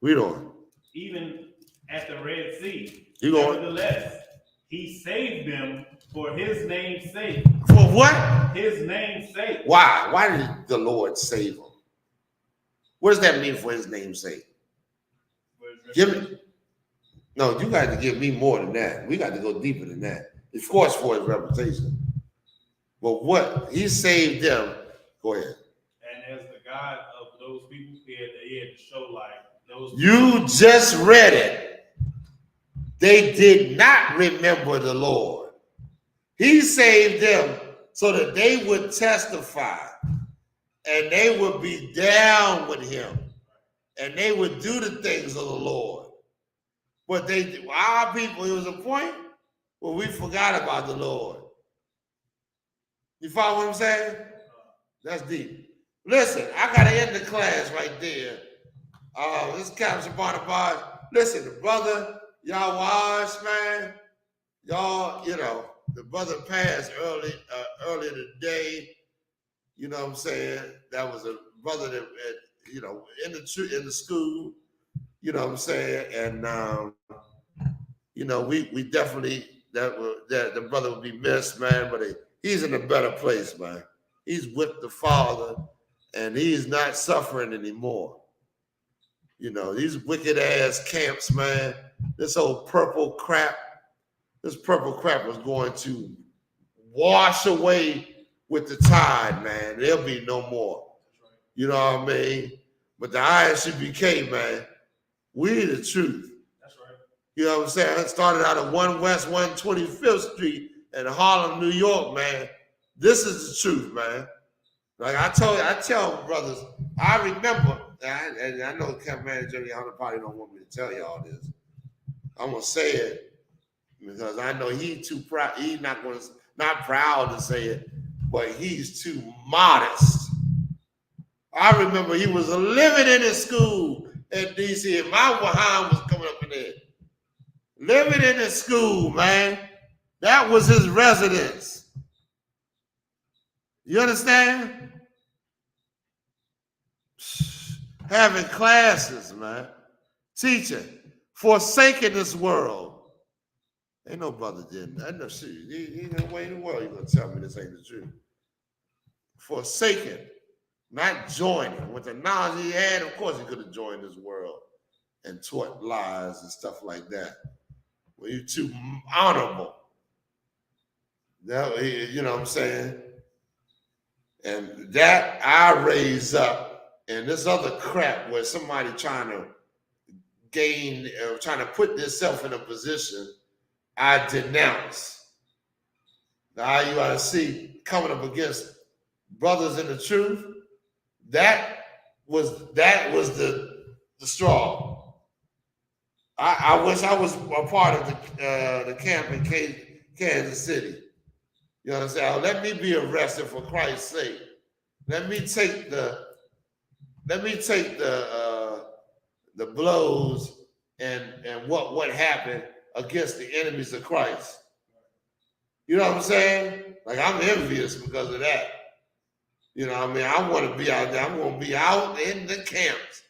Read on. "Even at the Red Sea. You going? Nevertheless, he saved them for his name's sake." For what? His name's sake. Why? Why did the Lord save them? What does that mean for his name's sake? Give me. No, you got to give me more than that. We got to go deeper than that. Of course, for his reputation. But what? He saved them. Go ahead. And as the God of those people, he had to show like those. You just read it. They did not remember the Lord. He saved them so that they would testify and they would be down with him and they would do the things of the Lord. But our people, it was a point where we forgot about the Lord. You follow what I'm saying? That's deep. Listen, I got to end the class right there. This is Captain Barnabas. Listen, the brother, y'all watch, man. Y'all, the brother passed earlier today. You know what I'm saying? That was a brother that, in the school. You know what I'm saying? And we definitely that the brother would be missed, man. But he's in a better place, man. He's with the Father, and he's not suffering anymore. These wicked ass camps, man. This old purple crap. This purple crap was going to wash away with the tide, man. There'll be no more. You know what I mean? But the I.S.U.P.K, man, we the truth. That's right. You know what I'm saying? It started out at 1 West 125th Street in Harlem, New York, man. This is the truth, man. Like I tell brothers, I remember, and I know Camp Manager GEN.YAHANNA probably don't want me to tell y'all this. I'm gonna say it because I know he's too proud. He's not proud to say it, but he's too modest. I remember he was living in his school at DC, and my behind was coming up in there. Living in his school, man. That was his residence. You understand? Having classes, man. Teaching. Forsaking this world. Ain't no brother did that. No shit. Ain't no way in the world you're gonna tell me this ain't the truth. Forsaken, not joining. With the knowledge he had, of course he could have joined this world and taught lies and stuff like that. Well, you're too honorable. You know what I'm saying? And that I raise up. And this other crap where somebody trying to gain, trying to put themselves in a position, I denounce. Now you ought to see coming up against brothers in the truth. That was the straw. I wish I was a part of the camp in Kansas City. You understand? Let me be arrested for Christ's sake. Let me take the blows and what happened against the enemies of Christ. You know what I'm saying? Like I'm envious because of that. You know what I mean? I want to be out there. I'm going to be out in the camps.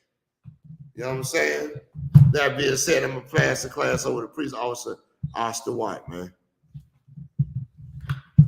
You know what I'm saying? That being said, I'm going to pass the class over to Priest Officer Oscar White, man.